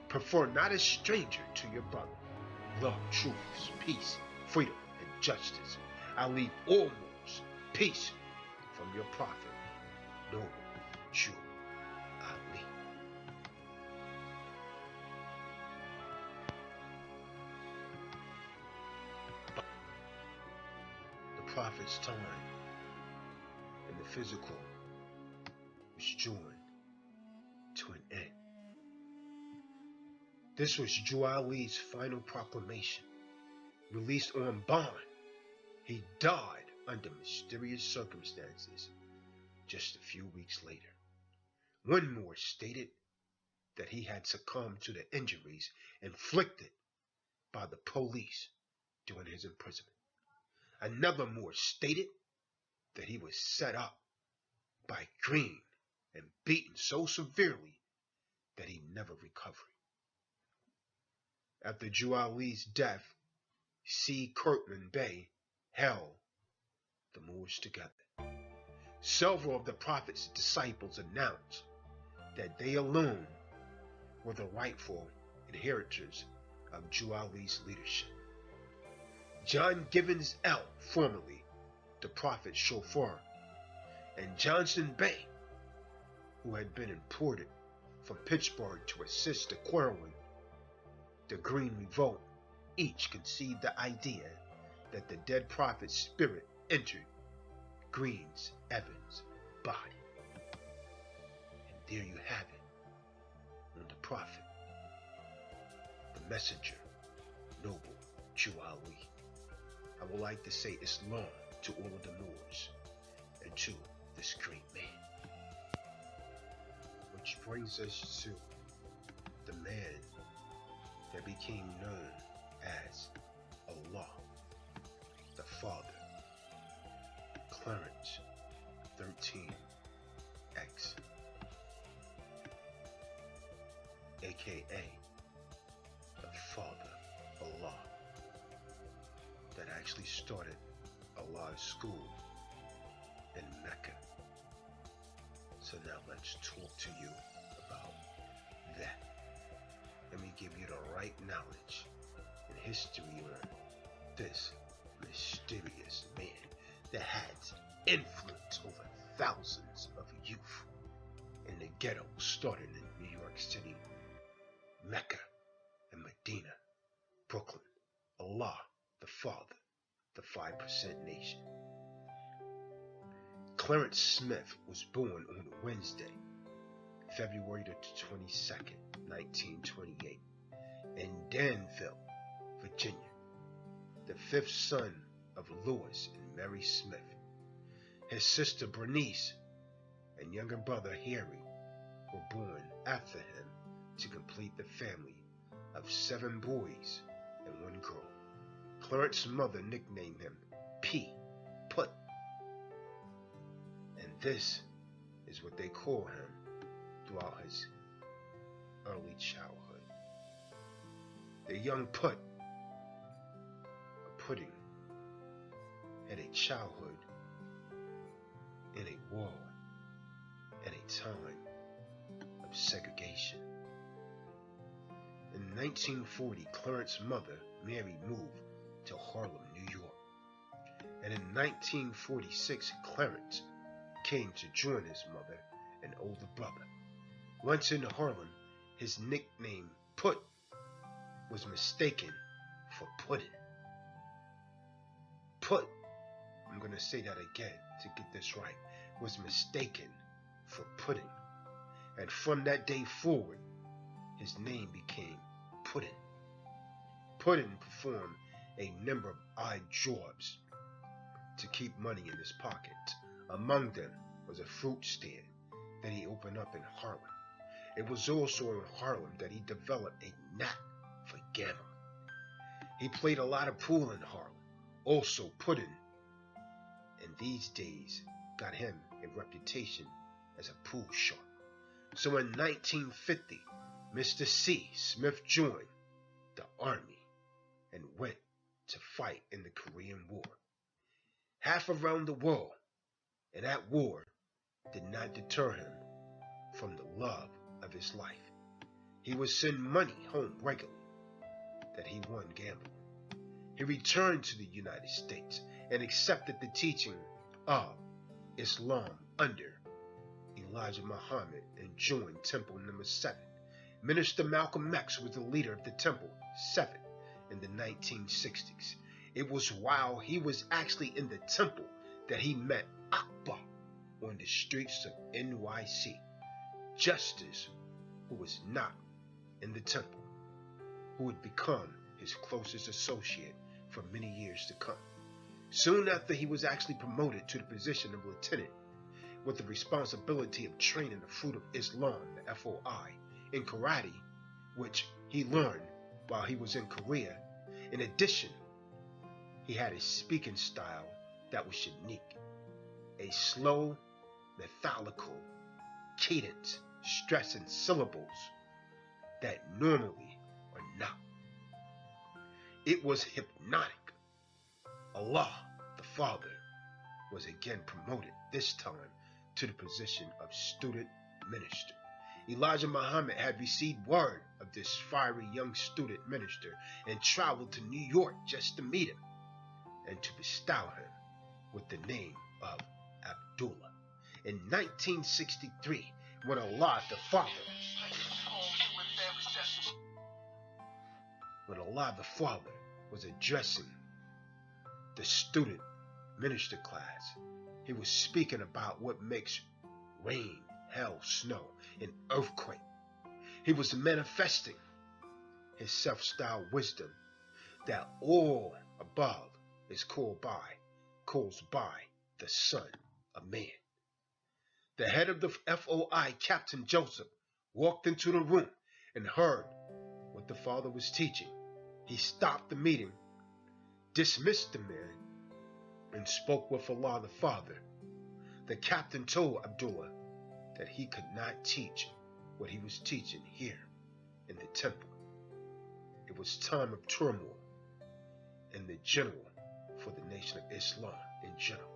Prefer not a stranger to your brother. Love, truth, peace, freedom, and justice. I leave all Moors. Peace from your prophet, noble Jew Ali." The prophet's time in the physical was joined to an end. This was Jew Ali's final proclamation. Released on bond, he died under mysterious circumstances just a few weeks later. One Moor stated that he had succumbed to the injuries inflicted by the police during his imprisonment. Another Moor stated that he was set up by Green and beaten so severely that he never recovered. After Jew Ali's death, C. Kirtland Bey held the Moors together. Several of the prophet's disciples announced that they alone were the rightful inheritors of Jew Ali's leadership. John Givens L., formerly the prophet's chauffeur, and Johnson Bey, who had been imported from Pittsburgh to assist the quelling the Green Revolt, each conceived the idea that the dead prophet's spirit entered Green's Evans' body. And there you have it, on the prophet, the messenger, noble Jew Ali. I would like to say Islam to all of the Moors and to this great man. Which brings us to the man that became known as Allah, the Father, Clarence 13X, aka the Father Allah, that actually started Allah's school in Mecca. So now let's talk to you about give you the right knowledge and history on this mysterious man that has influence over thousands of youth in the ghetto, starting in New York City, Mecca, and Medina, Brooklyn. Allah, the Father, the 5% Nation. Clarence Smith was born on Wednesday, February the 22nd, 1928, in Danville, Virginia, the fifth son of Lewis and Mary Smith. His sister Bernice and younger brother Harry were born after him to complete the family of 7 boys and 1 girl. Clarence's mother nicknamed him P. Put, and this is what they call him throughout his early childhood. The young Put, a pudding, had a childhood in a world at a time of segregation. In 1940, Clarence's mother, Mary, moved to Harlem, New York. And in 1946, Clarence came to join his mother and older brother. Once in Harlem, his nickname, Put, was mistaken for Puddin'. Put, I'm going to say that again to get this right, was mistaken for Pudding. And from that day forward, his name became Puddin'. Puddin' performed a number of odd jobs to keep money in his pocket. Among them was a fruit stand that he opened up in Harlem. It was also in Harlem that he developed a knack for gambling. He played a lot of pool in Harlem. Also, Puddin' in these days got him a reputation as a pool shark. So in 1950, Mr. C. Smith joined the army and went to fight in the Korean War. Half around the world, and that war did not deter him from the love of his life. He would send money home regularly that he won gambling. He returned to the United States and accepted the teaching of Islam under Elijah Muhammad and joined Temple number 7. Minister Malcolm X was the leader of the Temple 7 in the 1960s. It was while he was actually in the temple that he met Akbar on the streets of NYC, Justice, who was not in the temple, who would become his closest associate for many years to come. Soon after, he was actually promoted to the position of lieutenant with the responsibility of training the fruit of Islam, the FOI, in karate, which he learned while he was in Korea. In addition, he had a speaking style that was unique, a slow, methodical cadence, stressing syllables that normally are not. It was hypnotic. Allah, the Father, was again promoted, this time to the position of student minister. Elijah Muhammad had received word of this fiery young student minister and traveled to New York just to meet him and to bestow him with the name of Abdullah. In 1963, when Allah the Father was addressing the student minister class, he was speaking about what makes rain, hail, snow, and earthquake. He was manifesting his self-styled wisdom that all above is caused by the Son of Man. The head of the FOI, Captain Joseph, walked into the room and heard what the Father was teaching. He stopped the meeting, dismissed the man, and spoke with Allah the Father. The captain told Abdullah that he could not teach what he was teaching here in the temple. It was time of turmoil in the general for the Nation of Islam in general.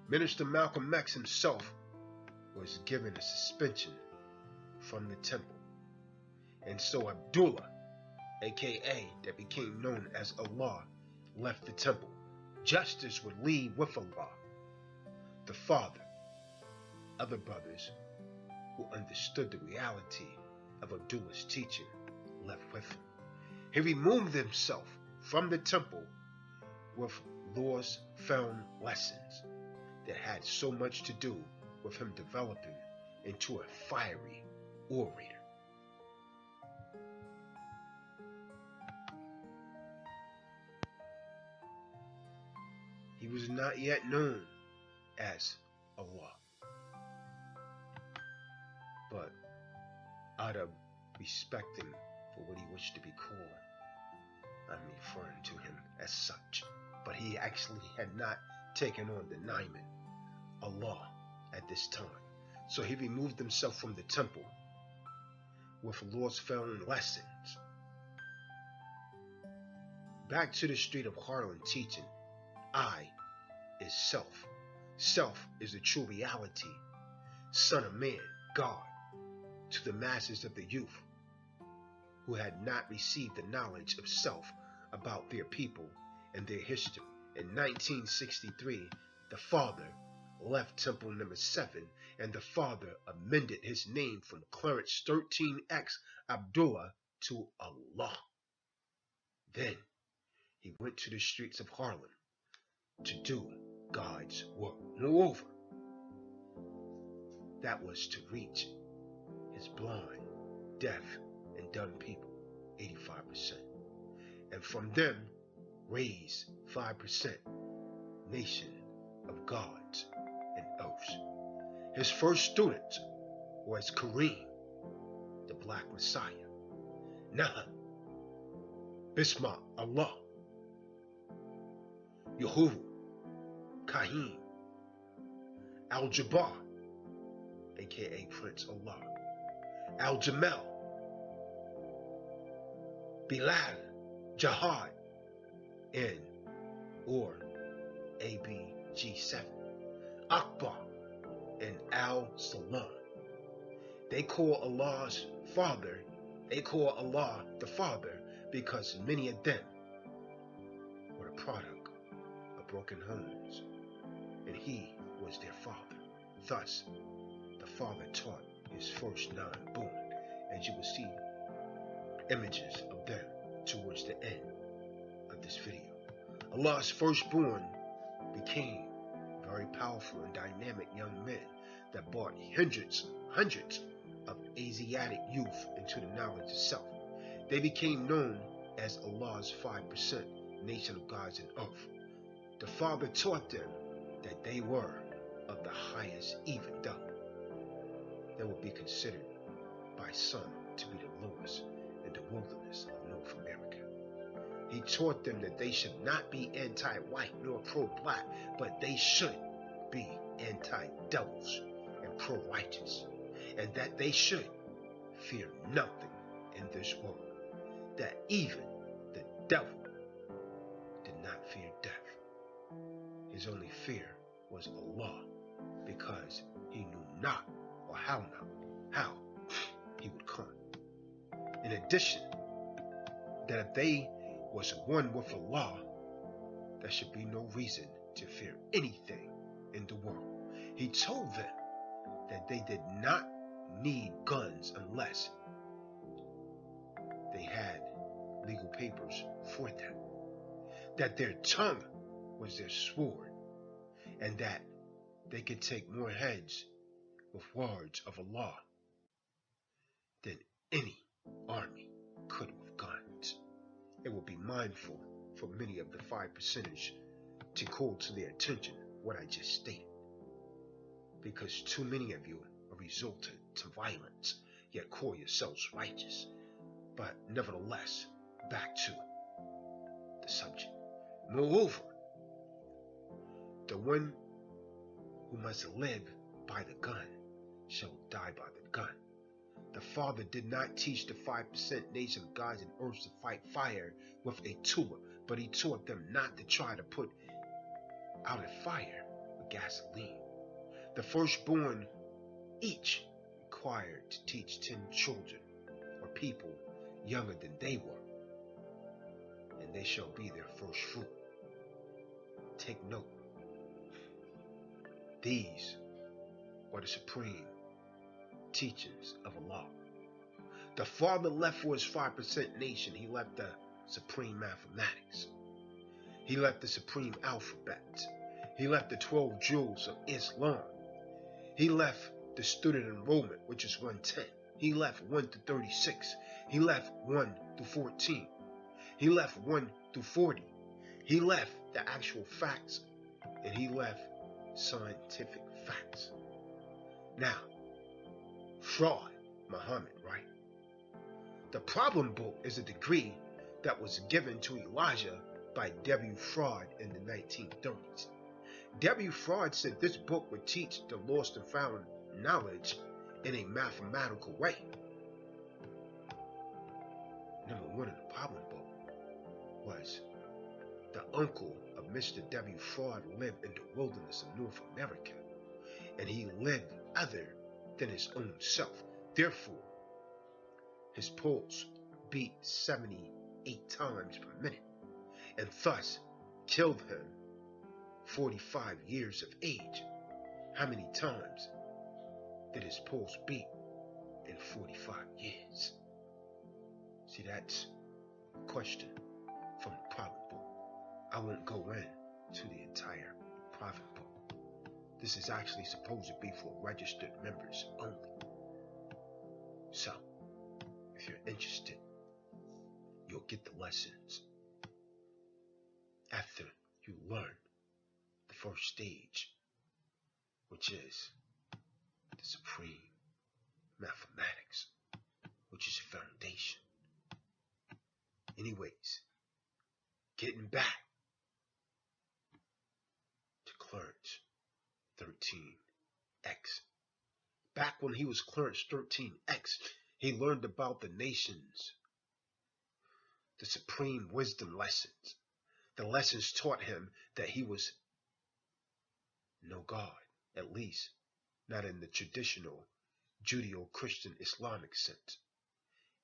Minister Malcolm X himself was given a suspension from the temple. And so Abdullah, aka that became known as Allah, left the temple. Justice would leave with Allah. The father, other brothers who understood the reality of Abdullah's teaching, left with him. He removed himself from the temple with laws found lessons that had so much to do with him developing into a fiery orator. He was not yet known as Allah, but out of respecting for what he wished to be called, I'm referring to him as such. But he actually had not taken on the Naaman, Allah, at this time. So he removed himself from the temple with laws found lessons. Back to the street of Harlem teaching, I is self. Self is the true reality. Son of man, God, to the masses of the youth who had not received the knowledge of self about their people and their history. In 1963, the father left temple number 7, and the father amended his name from Clarence 13X Abdullah to Allah. Then he went to the streets of Harlem to do God's work. Moreover, that was to reach his blind, deaf, and dumb people, 85%. And from them, raise 5% nation of gods and oaths. His first student was Kareem, the Black Messiah. Naha, Bismillah, Allah, Yahuwah, Kahim, Al-Jabbar, aka Prince Allah, Al-Jamal, Bilal, Jihad, and or ABG7, Akbar, and Al-Salam. They call Allah's Father, they call Allah the Father because many of them were the product of broken homes, and he was their father. Thus, the father taught his first non-born, as you will see images of them towards the end of this video. Allah's firstborn became very powerful and dynamic young men that brought hundreds of Asiatic youth into the knowledge of self. They became known as Allah's 5% nation of gods and earth. The father taught them that they were of the highest, even though they would be considered by some to be the lowest in the wilderness of North America. He taught them that they should not be anti-white nor pro-black, but they should be anti-devils and pro-righteous, and that they should fear nothing in this world, that even the devil did not fear death. His only fear was Allah, because he knew not, or how he would come. In addition, that if they was one with Allah, there should be no reason to fear anything in the world. He told them that they did not need guns unless they had legal papers for them, that their tongue was their sword, and that they could take more heads with words of Allah than any army could with guns. It will be mindful for many of the 5%ers to call to their attention what I just stated, because too many of you are resorted to violence, yet call yourselves righteous. But nevertheless, back to the subject. Moreover, the one who must live by the gun shall die by the gun. The Father did not teach the 5% nation of gods and earths to fight fire with a tool, but he taught them not to try to put out a fire with gasoline. The firstborn each required to teach 10 children or people younger than they were, and they shall be their first fruit. Take note. These are the supreme teachings of Allah. The Father left for his 5% nation, he left the supreme mathematics. He left the supreme alphabet. He left the 12 jewels of Islam. He left the student enrollment, which is 110. He left 1 to 36. He left 1 to 14. He left 1 to 40. He left the actual facts, and he left scientific facts. Now, fraud, Muhammad, right? The problem book is a degree that was given to Elijah by W. Fraud in the 1930s. W. Fraud said this book would teach the lost and found knowledge in a mathematical way. Number one in the problem book was the uncle of Mr. W. Fraud lived in the wilderness of North America, and he lived other than his own self. Therefore, his pulse beat 78 times per minute, and thus killed him 45 years of age. How many times did his pulse beat in 45 years? See, that's a question from the Prophet book. I won't go into the entire Prophet book. This is actually supposed to be for registered members only. So, if you're interested, you'll get the lessons after you learn the first stage, which is the supreme mathematics, which is the foundation. Anyways, getting back to Clarence 13X. Back when he was Clarence 13X, he learned about the nations, the supreme wisdom lessons. The lessons taught him that he was no God, at least not in the traditional Judeo-Christian Islamic sense,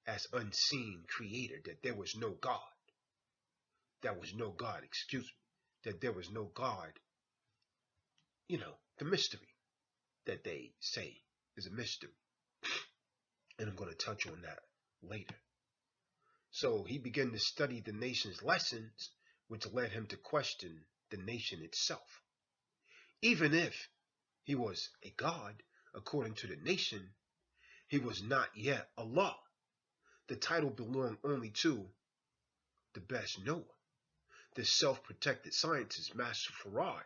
as unseen creator, that there was no God. That was no God, excuse me, that there was no God, the mystery that they say is a mystery. And I'm going to touch on that later. So he began to study the nation's lessons, which led him to question the nation itself. Even if he was a God, according to the nation, he was not yet Allah. The title belonged only to the best knower, the self-protected scientist, Master Farad,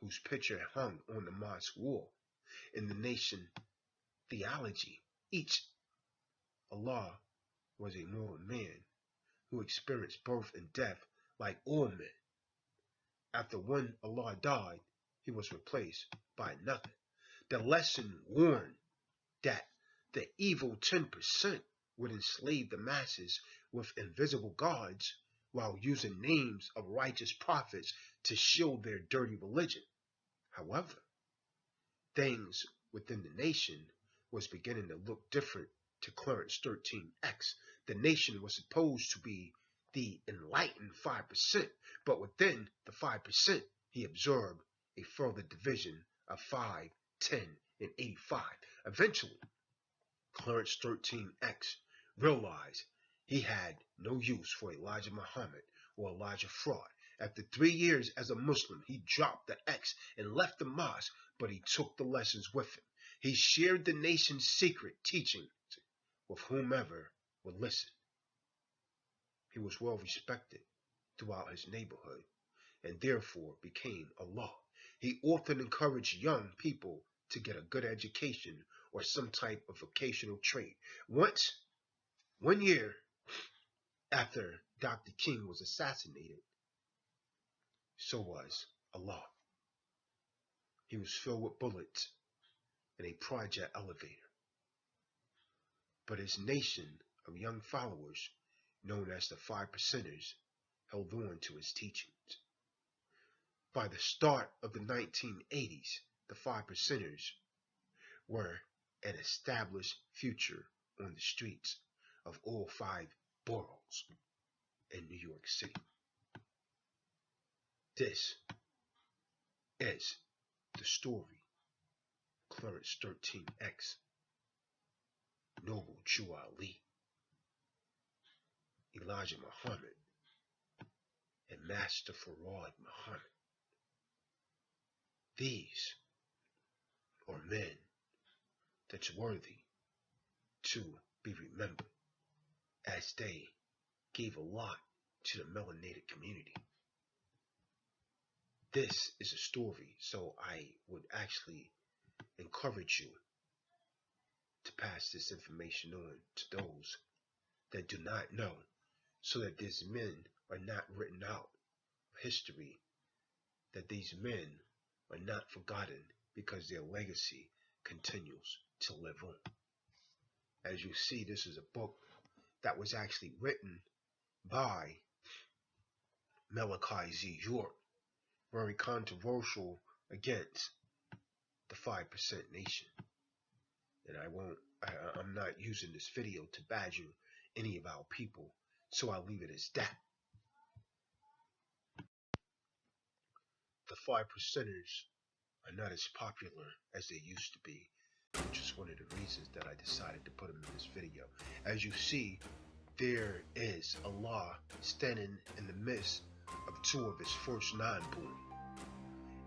whose picture hung on the mosque wall. In the nation theology, each Allah was a mortal man who experienced birth and death like all men. After one Allah died, he was replaced by another. The lesson warned that the evil 10% would enslave the masses with invisible gods while using names of righteous prophets to shield their dirty religion. However, things within the nation was beginning to look different to Clarence 13X. The nation was supposed to be the enlightened 5%, but within the 5%, he observed a further division of 5, 10, and 85. Eventually, Clarence 13X realized he had no use for Elijah Muhammad or Elijah Fraud. After 3 years as a Muslim, he dropped the X and left the mosque, but he took the lessons with him. He shared the nation's secret teaching with whomever would listen. He was well respected throughout his neighborhood and therefore became Allah. He often encouraged young people to get a good education or some type of vocational trade. One year after Dr. King was assassinated, so was Allah. He was filled with bullets in a project elevator. But his nation of young followers, known as the 5%ers, held on to his teachings. By the start of the 1980s, the 5%ers were an established future on the streets of all 5 boroughs in New York City. This is the story of Clarence 13X, Noble Jew Ali, Elijah Muhammad, and Master Farad Muhammad. These are men that's worthy to be remembered, as they gave a lot to the melanated community. This is a story, so I would actually encourage you to pass this information on to those that do not know, so that these men are not written out of history, that these men are not forgotten, because their legacy continues to live on. As you see, this is a book that was actually written by Malachi Z. York, very controversial against the 5% nation. And I'm not using this video to badger any of our people, so I'll leave it as that. The 5%ers are not as popular as they used to be, which is one of the reasons that I decided to put them in this video. As you see, there is Allah standing in the midst of 2 of his first 9 born.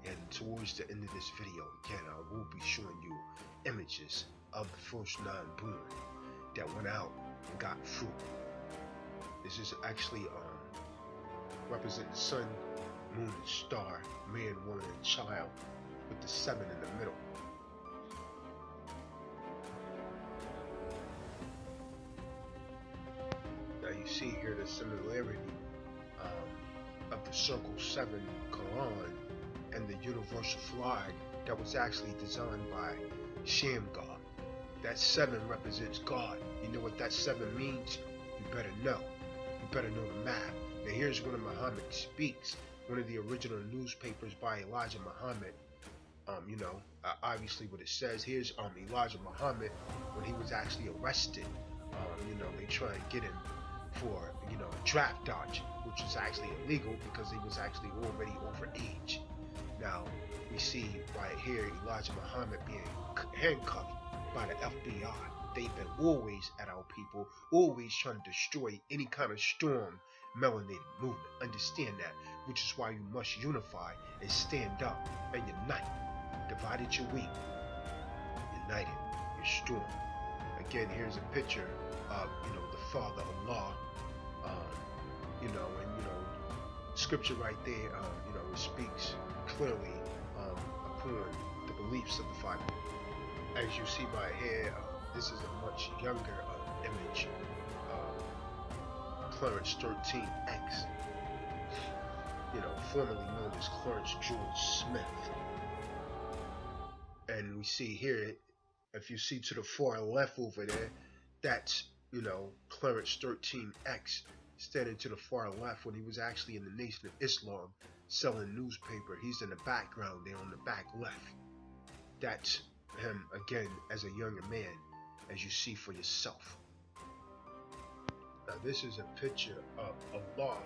And towards the end of this video, again, I will be showing you images of the first 9 born that went out and got fruit. This is actually represent the sun, moon, and star, man, woman, and child, with the 7 in the middle. Now you see here the similarity of the circle 7 Quran and the universal flag that was actually designed by Shamgar. That 7 represents God. You know what that 7 means? You better know. You better know the math. Now here's one of Muhammad Speaks, one of the original newspapers by Elijah Muhammad. Obviously what it says, here's Elijah Muhammad when he was actually arrested. They try and get him for, a draft dodge, which is actually illegal because he was actually already over age. Now, we see right here Elijah Muhammad being handcuffed by the FBI. They've been always at our people, always trying to destroy any kind of strong melanated movement. Understand that, which is why you must unify and stand up and unite. Divided you're weak, united you're strong. Again, here's a picture of, the Father Allah, scripture right there, it speaks clearly upon the beliefs of the 5. As you see right here, this is a much younger image of Clarence 13X, formerly known as Clarence George Smith. And we see here, if you see to the far left over there, that's, Clarence 13X standing to the far left when he was actually in the Nation of Islam selling newspaper. He's in the background there on the back left. That's him again as a younger man, as you see for yourself. Now this is a picture of Allah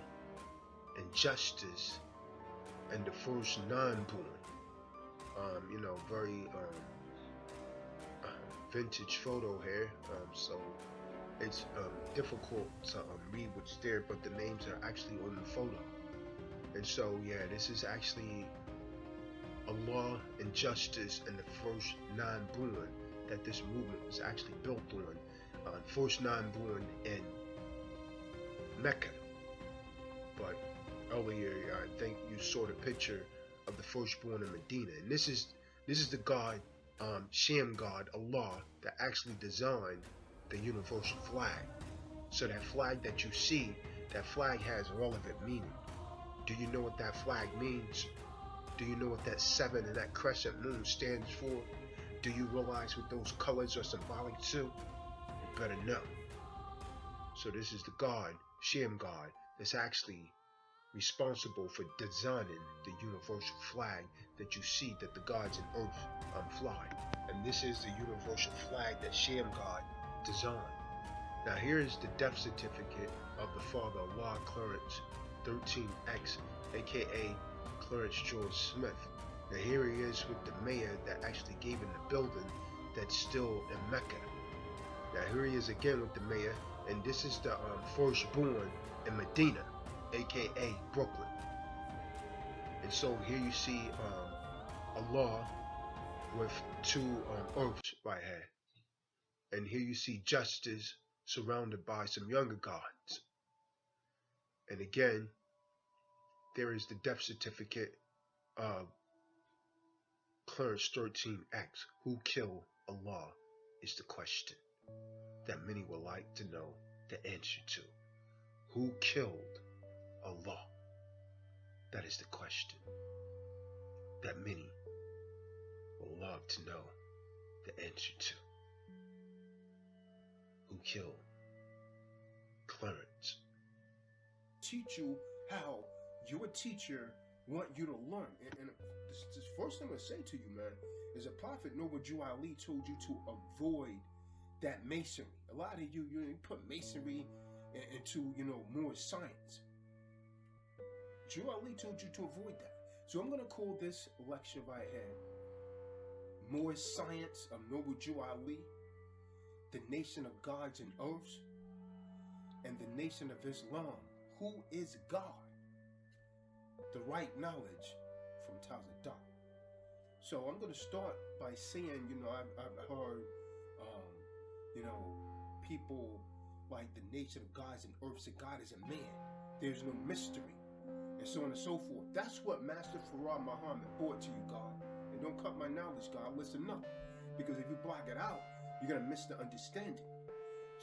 and justice and the first 9 born. Very vintage photo here, so it's difficult to read what's there, but the names are actually on the photo. And so yeah, this is actually Allah and justice and the first 9 born that this movement was actually built on. First 9 born in Mecca, but earlier I think you saw the picture of the firstborn in Medina, and this is the God, Shamgar, Allah, that actually designed the universal flag. So that flag that you see, that flag has relevant meaning. Do you know what that flag means? Do you know what that 7 and that crescent moon stands for? Do you realize what those colors are symbolic to? You better know. So this is the God, Shamgar, that's actually responsible for designing the universal flag that you see that the gods in earth fly. And this is the universal flag that Shamgar designed. Now here is the death certificate of the father of law, Clarence 13X, aka Clarence George Smith. Now here he is with the mayor that actually gave him the building that's still in Mecca. Now here he is again with the mayor, and this is the firstborn in Medina, aka Brooklyn. And so here you see Allah with two earths right here. And here you see justice surrounded by some younger gods. And again, there is the death certificate of Clarence 13X. Who killed Allah is the question that many would like to know the answer to. Who killed Allah? That is the question that many would love to know the answer to. Who killed Clarence? Teach you how your teacher want you to learn. And this first thing I'm going to say to you, man, is a prophet, Noble Jew Ali, told you to avoid that masonry. A lot of you put masonry into, more science. Jew Ali told you to avoid that. So I'm going to call this lecture right here, More Science of Noble Jew Ali, the Nation of Gods and Earths, and the Nation of Islam. Who is God? The right knowledge from Tazadaq. So I'm going to start by saying, I've heard, people like the Nation of Gods and Earths, that God is a man. There's no mystery, and so on and so forth. That's what Master Farah Muhammad brought to you, God. And don't cut my knowledge, God. Listen up, because if you block it out, you're going to miss the understanding.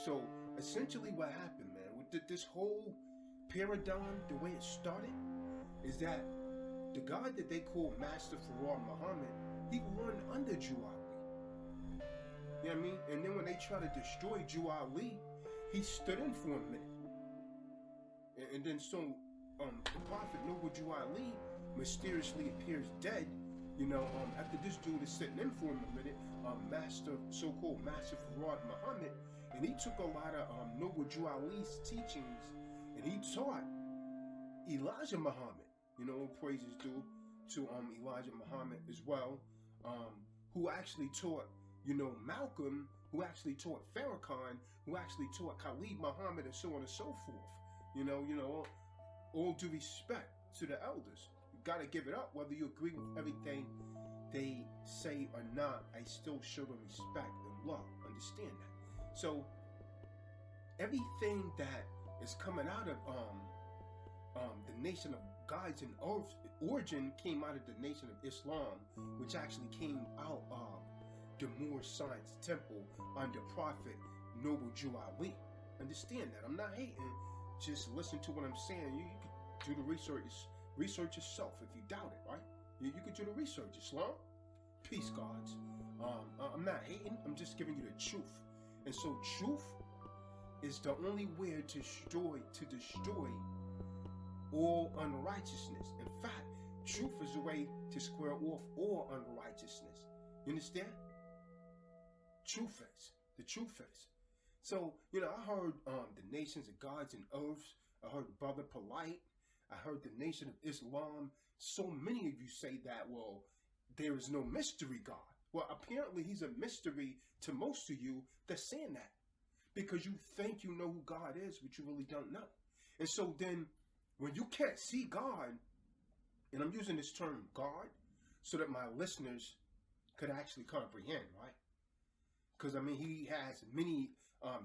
So essentially what happened, man, with this whole paradigm, the way it started, is that the God that they call Master Farah Muhammad, he learned under Jew Ali. You know what I mean? And then when they try to destroy Jew Ali, he stood in for a minute. And then so the prophet Noble Jew Ali mysteriously appears dead. After this dude is sitting in for him a minute, so-called Master Farad Muhammad, and he took a lot of Noble Jew Ali's teachings, and he taught Elijah Muhammad, praises due to Elijah Muhammad as well, who actually taught, Malcolm, who actually taught Farrakhan, who actually taught Khalid Muhammad, and so on and so forth. All due respect to the elders. You gotta give it up, whether you agree with everything they say or not. I still show them respect and love. Understand that. So everything that is coming out of the Nation of Gods and Earths origin came out of the Nation of Islam, which actually came out of the Moor Science Temple under Prophet Noble Jew Ali. Understand that. I'm not hating. Just listen to what I'm saying. You can do the research yourself if you doubt it, right? You can do the research. Islam, peace, gods. I'm not hating. I'm just giving you the truth. And so truth is the only way to destroy all unrighteousness. In fact, truth is the way to square off all unrighteousness. You understand? The truth is. So, I heard the Nations of Gods and Earths. I heard Brother Polite. I heard the Nation of Islam. So many of you say that, well, there is no mystery God. Well, apparently he's a mystery to most of you that's saying that, because you think you know who God is, but you really don't know. And so then when you can't see God, and I'm using this term God so that my listeners could actually comprehend, right? Because, he has many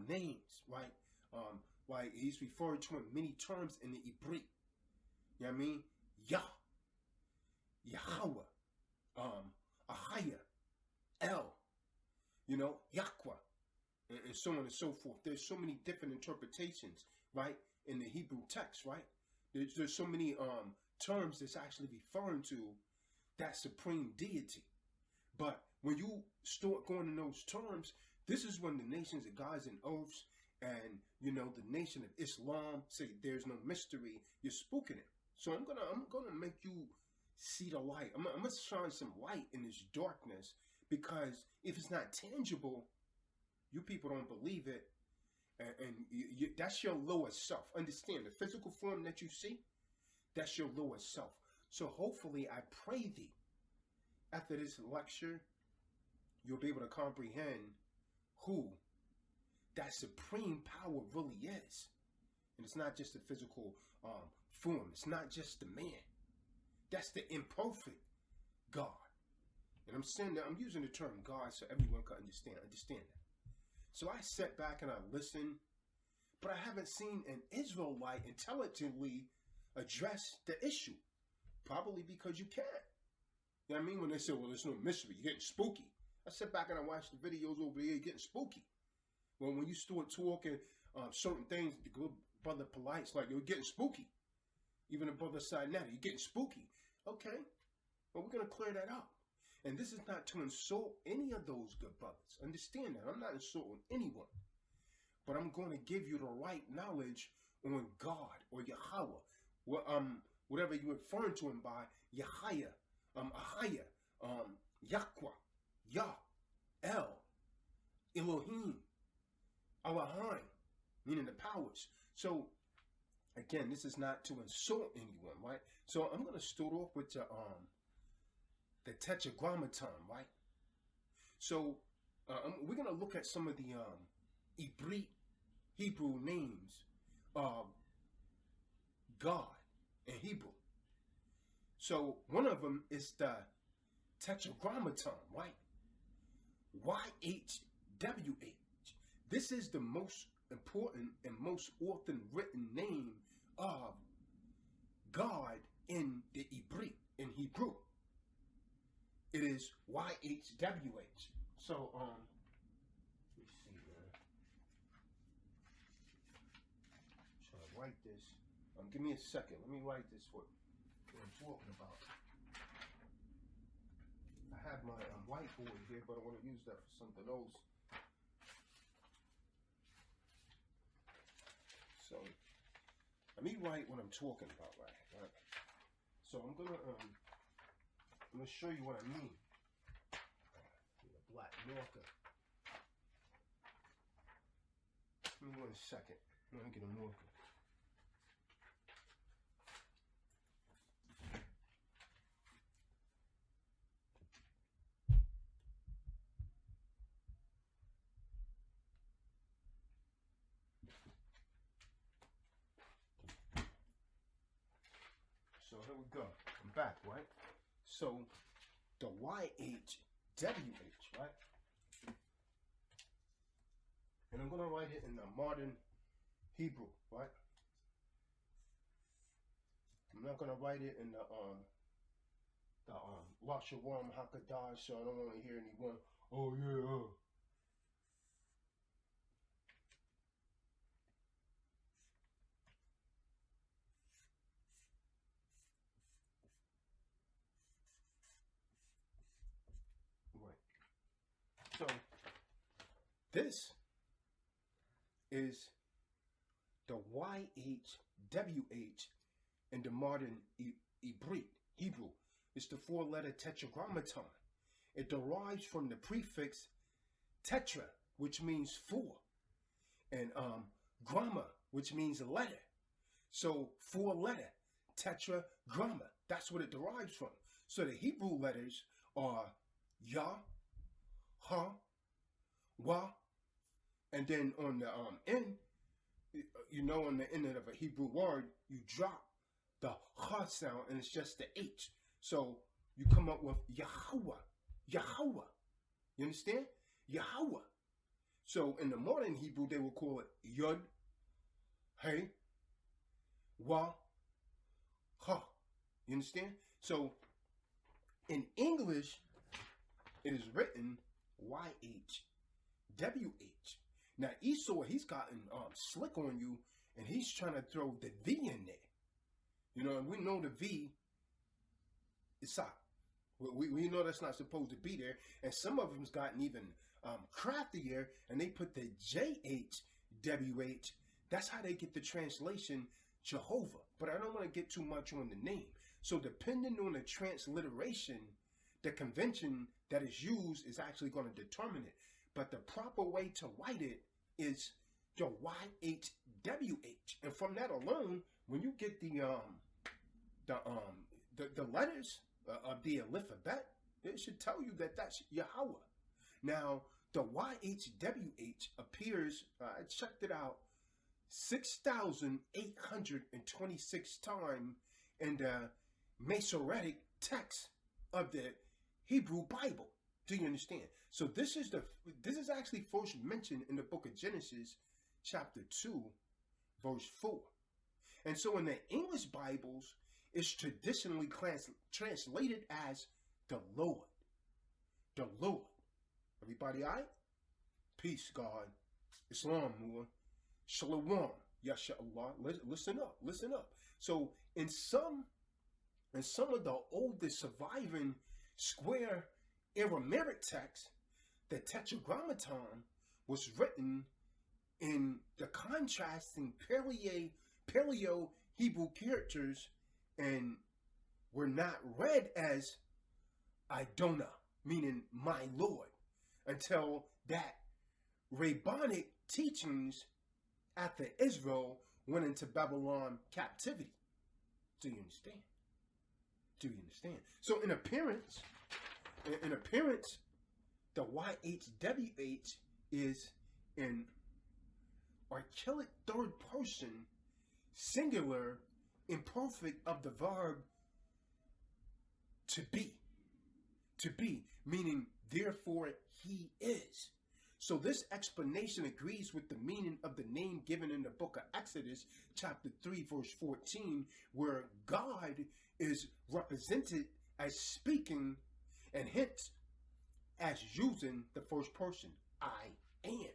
names, right? Like he's referred to in many terms in the Hebrew. You know what I mean? Yah, Yahweh, Ahaya, El, Yahweh, and so on and so forth. There's so many different interpretations, right, in the Hebrew text, right? There's so many terms that's actually referring to that supreme deity. But when you start going in those terms, this is when the Nations of Gods and Earths and, the Nation of Islam say there's no mystery. You're spooking it. So I'm gonna make you see the light. I'm gonna shine some light in this darkness, because if it's not tangible, you people don't believe it, And that's your lower self. Understand, the physical form that you see, that's your lower self. So hopefully I pray thee, after this lecture, you'll be able to comprehend who that supreme power really is. And it's not just the physical form. It's not just the man. That's the imperfect God. And I'm saying that I'm using the term God so everyone can understand that. So I sat back and I listened, but I haven't seen an Israelite intelligently address the issue. Probably because you can't. You know what I mean? When they say, well, there's no mystery, you're getting spooky. I sit back and I watch the videos over here, you're getting spooky. Well, when you start talking certain things, the good brother Polite's like, you're getting spooky. Even the brother Sinetta, you're getting spooky. Okay, well, we're going to clear that up. And this is not to insult any of those good brothers. Understand that. I'm not insulting anyone. But I'm going to give you the right knowledge on God or Yahweh. Whatever you're referring to him by, Yahaya, Ahaya, Yahweh, Yah, El, Elohim, Elohim, meaning the powers. So, again, this is not to insult anyone, right? So I'm going to start off with the Tetragrammaton, right? So we're going to look at some of the Hebrew names of God in Hebrew. So one of them is the Tetragrammaton, right? YHWH. This is the most important and most often written name of God in the Hebrew. It is YHWH. So let me see here. Try to write this. Give me a second. Let me write this what I'm talking about. I have my whiteboard here, but I want to use that for something else. So let me write what I'm talking about, right? So I'm gonna show you what I mean. A black marker. Give me 1 second. I'm gonna get a marker. So here we go. I'm back, right? So the YHWH, right? And I'm gonna write it in the modern Hebrew, right? I'm not gonna write it in the Lashawarm Hakadash, so I don't want to hear anyone. Oh yeah. Right. So this is the YHWH in the modern Hebrew. It's the 4-letter Tetragrammaton. It derives from the prefix tetra, which means 4, and gramma, which means letter. So 4-letter tetragramma. That's what it derives from. So the Hebrew letters are Yah, Ha, Wa, and then on the end, you know, on the end of a Hebrew word, you drop the Ha sound, and it's just the H. So you come up with Yahweh, Yahweh. You understand? Yahweh. So in the modern Hebrew, they will call it Yod, Hey, Wa, Ha. You understand? So in English, it is written YHWH. Now Esau, he's gotten slick on you, and he's trying to throw the V in there. You know, and we know the V is up. We know that's not supposed to be there, and some of them's gotten even craftier, and they put the JHWH. That's how they get the translation Jehovah. But I don't want to get too much on the name. So depending on the transliteration, the convention that is used is actually going to determine it. But the proper way to write it is your YHWH. And from that alone, when you get the letters of the alphabet, it should tell you that that's Yahweh. Now, the YHWH appears, I checked it out, 6,826 times in the Masoretic text of the Hebrew Bible. Do you understand? So this is actually first mentioned in the book of Genesis, chapter 2, verse 4. And so in the English Bibles, it's traditionally translated as the Lord. The Lord. Everybody all right? Peace, God. Islam, Noah. Shalom. Yasha'Allah. Listen up. Listen up. So in some of the oldest surviving square Aramaic texts, the Tetragrammaton was written in the contrasting Paleo Hebrew characters and were not read as Idona, meaning my Lord, until that rabbinic teachings after Israel went into Babylon captivity. Do you understand? Do you understand? So in appearance, the YHWH is an archaic third person, singular, imperfect of the verb to be. To be, meaning therefore he is. So this explanation agrees with the meaning of the name given in the book of Exodus, chapter 3, verse 14, where God is represented as speaking and hence as using the first person, I am.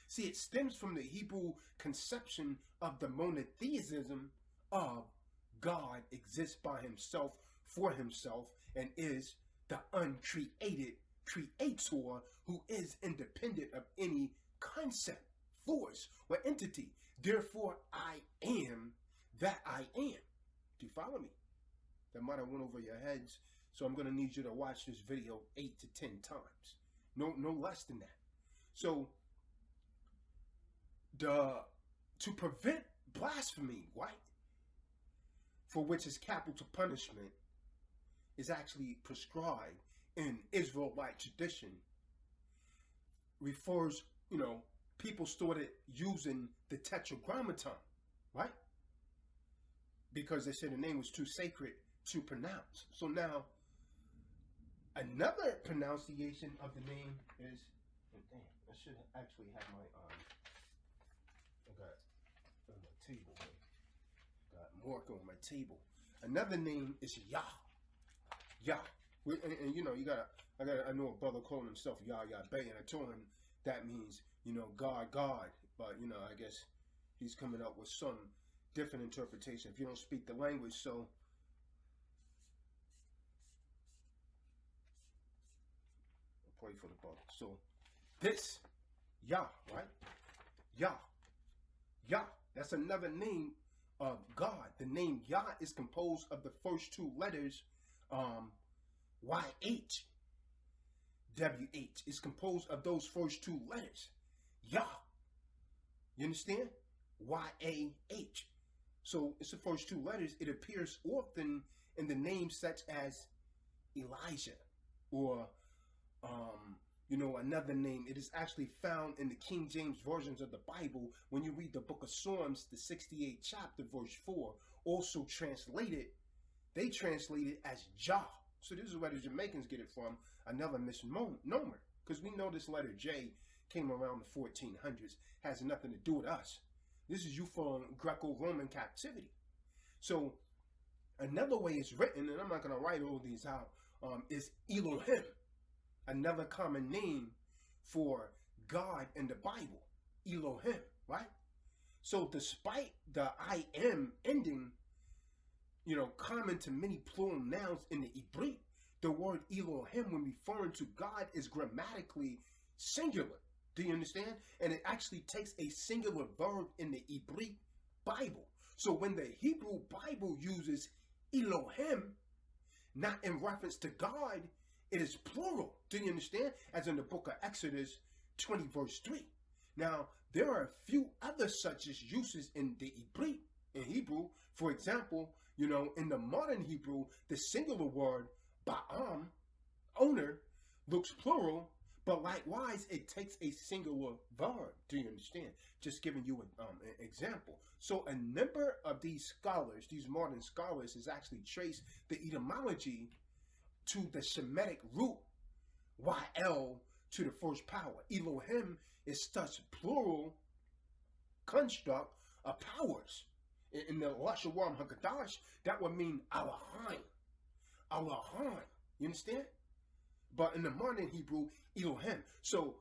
See, it stems from the Hebrew conception of the monotheism of God exists by himself, for himself, and is the uncreated creator who is independent of any concept, force, or entity. Therefore, I am that I am. Do you follow me? That might have went over your heads, so I'm going to need you to watch this video 8 to 10 times. No less than that. So, to prevent blasphemy, right, for which is capital punishment, is actually prescribed in Israelite tradition, refers, people started using the Tetragrammaton, right? Because they said the name was too sacred to pronounce. So now, another pronunciation of the name is, damn, I should actually have my, I got on my table, got mark on my table. Another name is Yah. Yah. And you gotta, I know a brother calling himself Yah Bay, and I told him that means, God, but, I guess he's coming up with some different interpretation if you don't speak the language. So I'll pray for the brother. So this Yah, right? Yah, that's another name of God. The name Yah is composed of the first two letters, YH. WH is composed of those first two letters. Yah. You understand? YAH. So it's the first two letters. It appears often in the names such as Elijah or, another name. It is actually found in the King James versions of the Bible. When you read the book of Psalms, the 68th chapter, verse 4, also they translate it as Jah. So this is where the Jamaicans get it from, another misnomer. Because we know this letter J came around the 1400s, has nothing to do with us. This is you from Greco-Roman captivity. So another way it's written, and I'm not going to write all these out, is Elohim, another common name for God in the Bible. Elohim, right? So despite the I am ending, common to many plural nouns in the Hebrew, the word Elohim, when referring to God, is grammatically singular. Do you understand? And it actually takes a singular verb in the Hebrew Bible. So when the Hebrew Bible uses Elohim, not in reference to God, it is plural. Do you understand? As in the book of Exodus 20 verse 3. Now, there are a few other such as uses in the Ibrit, in Hebrew. For example, in the modern Hebrew, the singular word ba'am, owner, looks plural, but likewise it takes a singular verb. Do you understand? Just giving you an example. So a number of these scholars, these modern scholars, has actually traced the etymology to the Shemitic root YL to the first power. Elohim is such plural construct of powers. In the Lashawarm Haggadah, that would mean Elohim. Elohim. You understand? But in the modern Hebrew, Elohim. So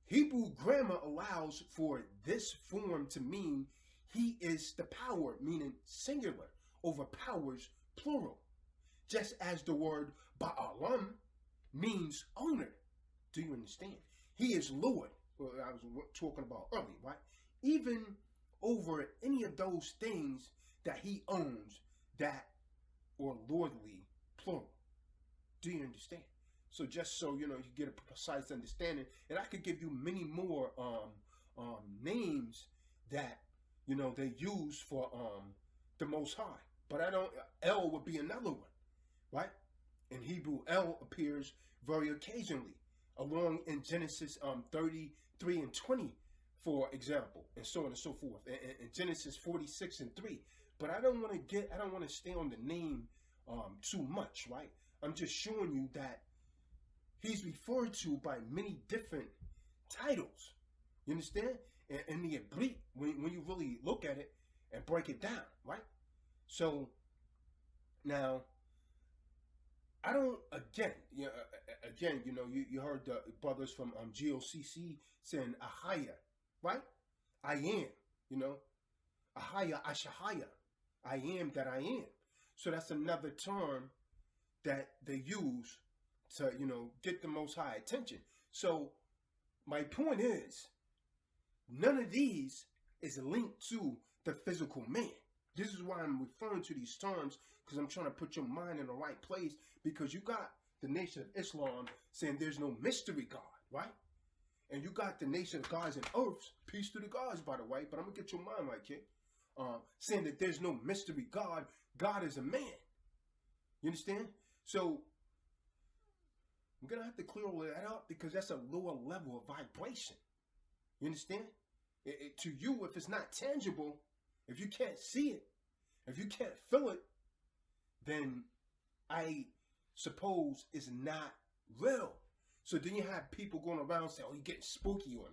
Hebrew grammar allows for this form to mean he is the power, meaning singular, overpowers plural. Just as the word Ba'alam means owner. Do you understand? He is Lord. Well, I was talking about earlier, right? Even over any of those things that he owns, that or lordly, plural. Do you understand? So just so you get a precise understanding, and I could give you many more names that they use for the Most High, but I don't. El would be another one, right? In Hebrew, El appears very occasionally, along in Genesis 33 and 20, for example, and so on and so forth, and Genesis 46 and 3. But I don't want to stay on the name too much, right? I'm just showing you that he's referred to by many different titles. You understand? And the Ibrit, when you really look at it and break it down, right? So now, I don't. You heard the brothers from GOCC saying Ahaya, right? I am. Ahaya Ashahaya. I am that I am. So that's another term that they use to get the Most High attention. So my point is, none of these is linked to the physical man. This is why I'm referring to these terms, because I'm trying to put your mind in the right place, because you got the Nation of Islam saying there's no mystery God, right? And you got the Nation of Gods and Earths, peace to the gods, by the way, but I'm going to get your mind right, kid, saying that there's no mystery God. God is a man. You understand? So I'm going to have to clear all that up, because that's a lower level of vibration. You understand? To you, if it's not tangible, if you can't see it, if you can't feel it, then I suppose it's not real. So then you have people going around saying, oh, you're getting spooky on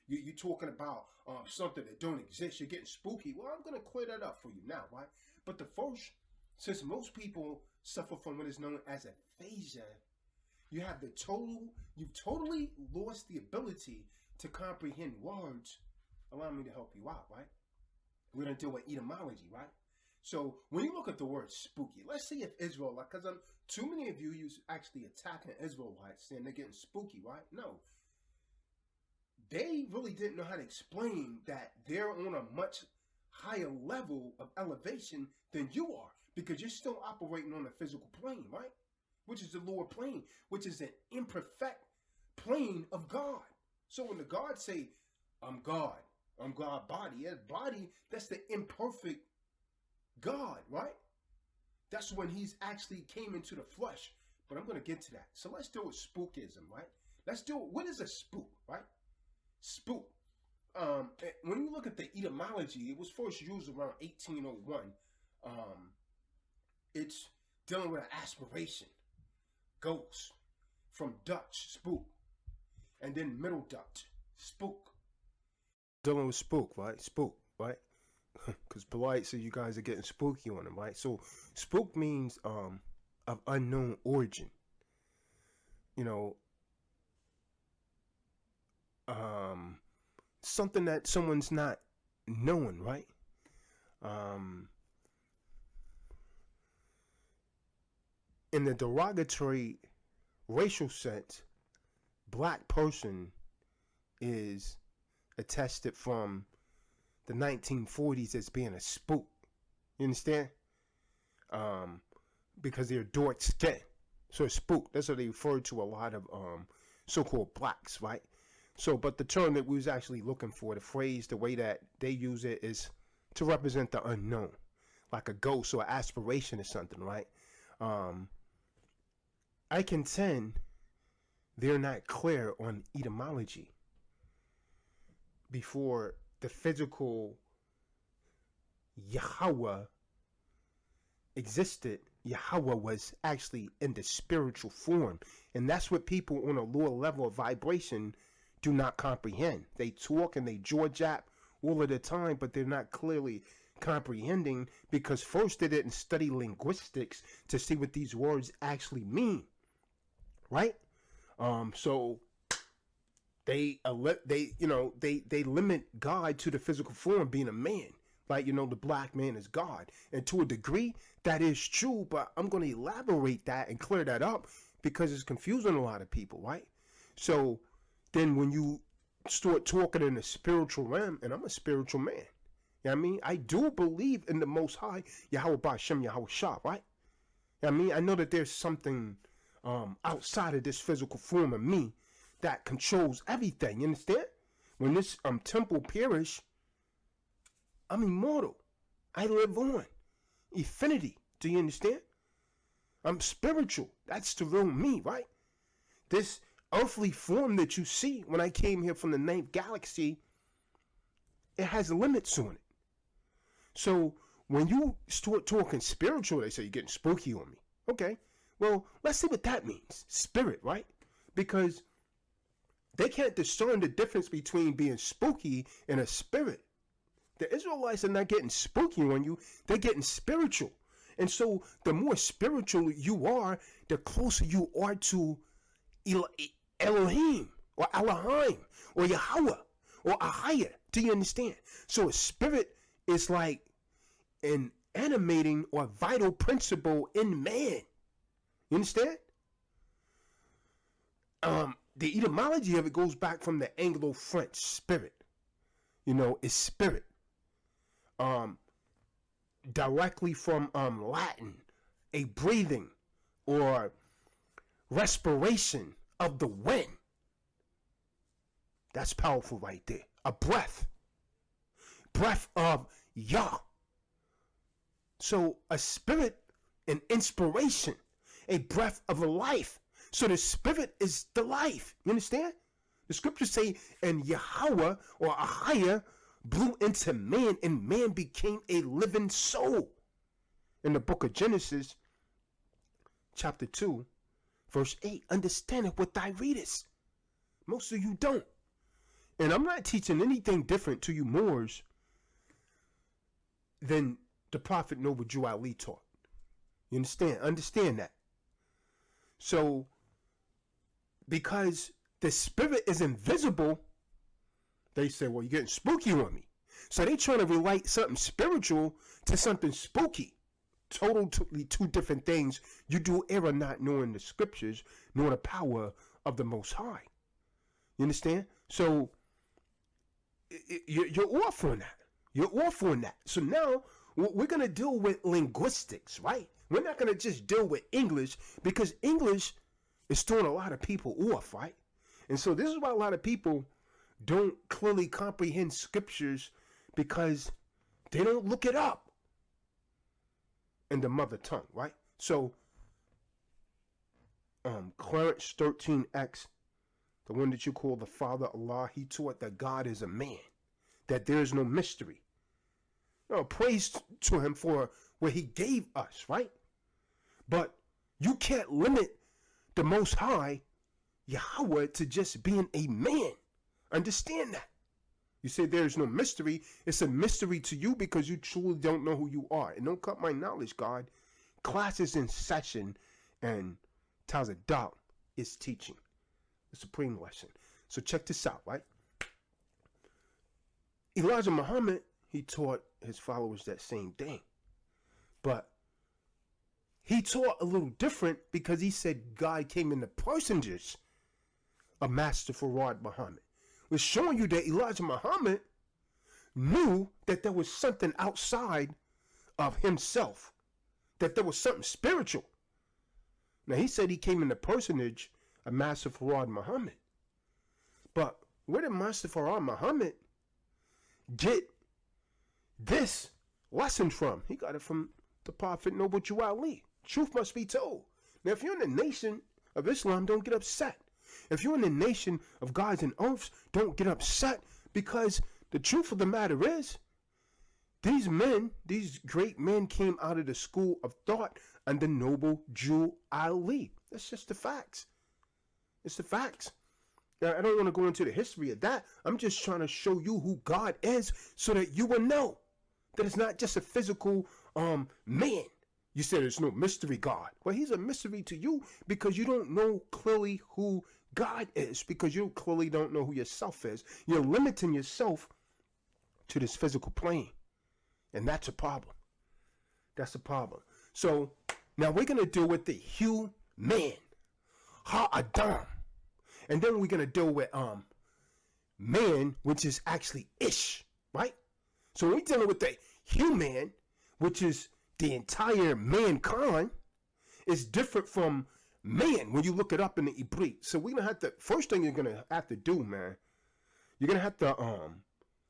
me. You're talking about something that don't exist. You're getting spooky. Well, I'm going to clear that up for you now, right? But the first, since most people suffer from what is known as aphasia, you've totally lost the ability to comprehend words. Allow me to help you out, right? We're going to deal with etymology, right? So when you look at the word spooky, let's see if Israel, because too many of you actually attacking Israelites saying they're getting spooky, right? No. They really didn't know how to explain that they're on a much higher level of elevation than you are, because you're still operating on a physical plane, right? Which is the lower plane, which is an imperfect plane of God. So when the gods say, I'm God body, that's the imperfect God, right? That's when he's actually came into the flesh. But I'm going to get to that. So let's deal with spookism, right? What is a spook, right? Spook. When you look at the etymology, it was first used around 1801. It's dealing with an aspiration, ghost, from Dutch, spook, and then Middle Dutch, spook. Dealing with spook, right? Spook, right? Because polite says you guys are getting spooky on them, right? So spook means of unknown origin. Something that someone's not knowing, right? In the derogatory racial sense, black person is attested from the 1940s as being a spook. You understand? Because they're dark skin. So a spook, that's what they refer to a lot of so-called blacks, right? So, but the term that we was actually looking for, the phrase, the way that they use it is to represent the unknown, like a ghost or aspiration or something, right? I contend they're not clear on etymology before the physical Yahweh existed. Yahweh was actually in the spiritual form, and that's what people on a lower level of vibration do not comprehend. They talk and they jaw jab all of the time, but they're not clearly comprehending because first they didn't study linguistics to see what these words actually mean, right? So they limit God to the physical form, being a man. Like, the black man is God. And to a degree, that is true, but I'm going to elaborate that and clear that up because it's confusing a lot of people, right? So then when you start talking in the spiritual realm, and I'm a spiritual man, you know what I mean? I do believe in the Most High, Yahweh Ba'Shem, Yahweh Shah, right? You know what I mean? I know that there's something outside of this physical form of me that controls everything, you understand? When this temple perish, I'm immortal. I live on. Infinity. Do you understand? I'm spiritual. That's the real me, right? This earthly form that you see when I came here from the 9th galaxy, it has limits on it. So when you start talking spiritual, they say you're getting spooky on me. Okay. Well, let's see what that means. Spirit, right? Because they can't discern the difference between being spooky and a spirit. The Israelites are not getting spooky on you. They're getting spiritual. And so the more spiritual you are, the closer you are to Elohim or Elohim or Yahweh or Ahaya. Do you understand? So a spirit is like an animating or vital principle in man. You understand? The etymology of it goes back from the Anglo-French spirit. It's spirit. Directly from Latin, a breathing or respiration of the wind. That's powerful right there. A breath of Yah. So a spirit, an inspiration, a breath of a life. So the spirit is the life. You understand? The scriptures say, and Yahweh or Ahaya blew into man, and man became a living soul. In the book of Genesis, chapter 2, verse 8, understanding what thou readest. Most of you don't. And I'm not teaching anything different to you Moors than the Prophet Noble Jew Ali taught. You understand? Understand that. So, because the spirit is invisible, they say, well, you're getting spooky on me. So they trying to relate something spiritual to something spooky. Totally two different things. You do error not knowing the scriptures, nor the power of the Most High. You understand? So you're off on that. You're off on that. So now we're going to deal with linguistics, right? We're not going to just deal with English because English is throwing a lot of people off, right? And so this is why a lot of people don't clearly comprehend scriptures because they don't look it up in the mother tongue, right? So, Clarence 13X, the one that you call the Father Allah, he taught that God is a man, that there is no mystery. Praise to him for what he gave us, right? But you can't limit the Most High, Yahweh, to just being a man. Understand that. You say there is no mystery. It's a mystery to you because you truly don't know who you are. And don't cut my knowledge, God. Class is in session and Tazadaq is teaching the supreme lesson. So check this out, right? Elijah Muhammad, he taught his followers that same thing. But he taught a little different because he said God came in the personages of Master Farad Muhammad. Was showing you that Elijah Muhammad knew that there was something outside of himself, that there was something spiritual. Now he said he came in the personage of Master Farad Muhammad. But where did Mustafa Muhammad get this lesson from? He got it from the Prophet Noble Jew Ali. Truth must be told. Now, if you're in the nation of Islam, don't get upset. If you're in the nation of gods and oaths, don't get upset, because the truth of the matter is, these men, these great men, came out of the school of thought under Noble Jew Ali. That's just the facts. It's the facts. Now, I don't want to go into the history of that. I'm just trying to show you who God is so that you will know that it's not just a physical man. You said there's no mystery God. Well, he's a mystery to you because you don't know clearly who God is, because you clearly don't know who yourself is. You're limiting yourself to this physical plane. And that's a problem. That's a problem. So now we're going to deal with the human, Ha-Adam. And then we're going to deal with man, which is actually Ish, right? So we're dealing with the human, which is the entire mankind, is different from man when you look it up in the Hebrew. So we're going to have to, first thing you're going to have to do, man, you're going to have to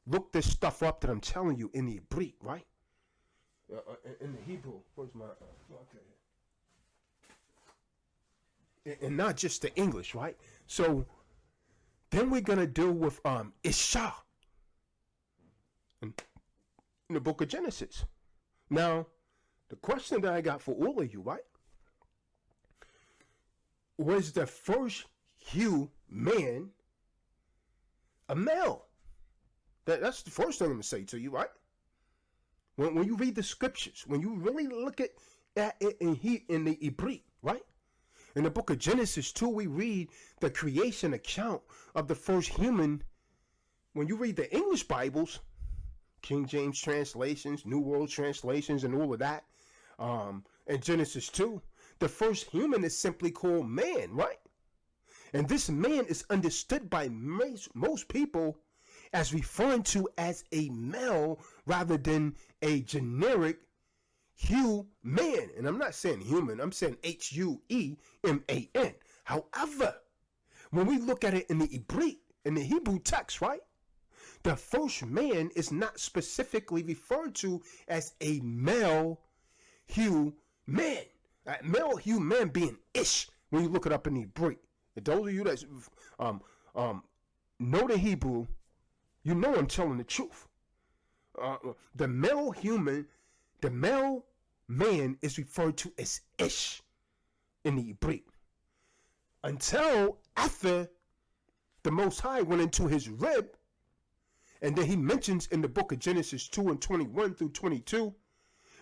look this stuff up that I'm telling you in the Hebrew, right? In the Hebrew. Where's my, okay. And not just the English, right? So then we're going to deal with Isha in the book of Genesis. Now, the question that I got for all of you, right? Was the first human a male? That's the first thing I'm going to say to you, right? When you read the scriptures, when you really look at it in the Hebrew, right? In the book of Genesis 2, we read the creation account of the first human. When you read the English Bibles, King James translations, New World translations, and all of that, in Genesis 2, the first human is simply called man, right? And this man is understood by most people as referring to as a male rather than a generic human. And I'm not saying human, I'm saying Hueman. However, when we look at it in the Hebrew text, right? The first man is not specifically referred to as a male human. Male human being Ish when you look it up in the Hebrew. And those of you that know the Hebrew, you know I'm telling the truth. The male human, the male man is referred to as Ish in the Hebrew. Until after the Most High went into his rib, and then he mentions in the book of Genesis 2 and 21 through 22,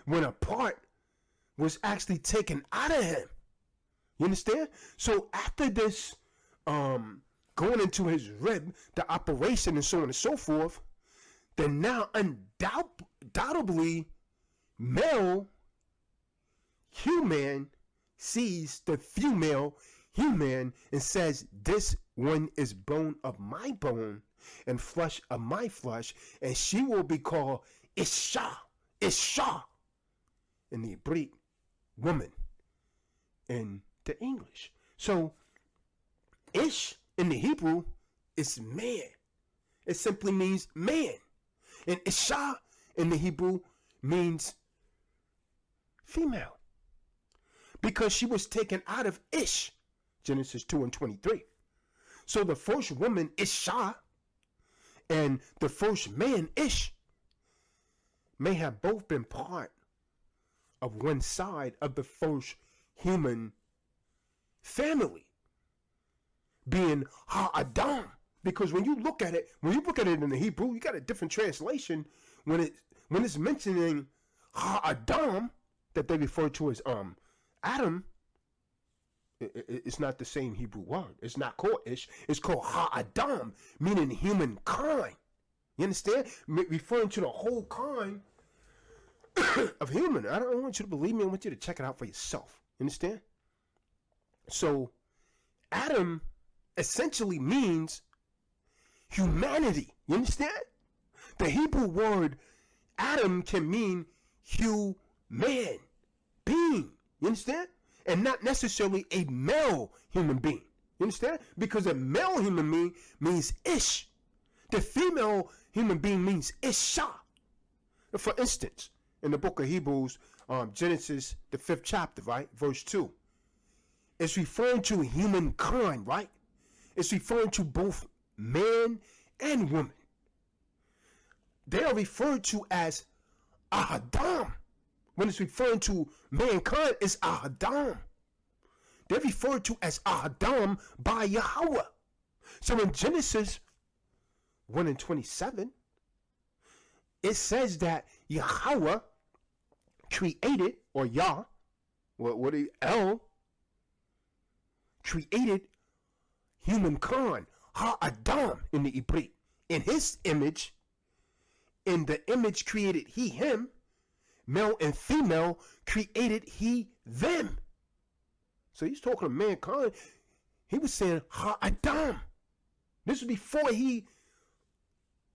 when a part was actually taken out of him. You understand? So after this, going into his rib, the operation and so on and so forth, then now undoubtedly male human sees the female human and says, this one is bone of my bone and flesh of my flesh, and she will be called Isha in the Hebrew, woman in the English. So Ish in the Hebrew is man. It simply means man. And Isha in the Hebrew means female, because she was taken out of Ish, Genesis 2 and 23. So the first woman, Isha, and the first man, Ish, may have both been part of one side of the first human family, being Ha-Adam. Because when you look at it in the Hebrew, you got a different translation when it's mentioning Ha-Adam, that they refer to as Adam. It's not the same Hebrew word. It's not called Ish. It's called Ha-Adam, meaning humankind. You understand? Referring to the whole kind of human. I don't want you to believe me. I want you to check it out for yourself. You understand? So Adam essentially means humanity. You understand? The Hebrew word Adam can mean human being. You understand? And not necessarily a male human being. You understand? Because a male human being means Ish. The female human being means Isha. For instance, in the book of Hebrews, Genesis, the 5th chapter, right, verse 2, it's referring to humankind, right? It's referring to both man and woman. They are referred to as Adam. When it's referring to mankind, it's Adam. They're referred to as Adam by Yahweh. So in Genesis 1:27, it says that Yahweh created, or Yah, El, created humankind, Ha-Adam in the Hebrew. In his image, in the image created he, him, male and female created he, them. So he's talking to mankind. He was saying Ha-Adam. This was before he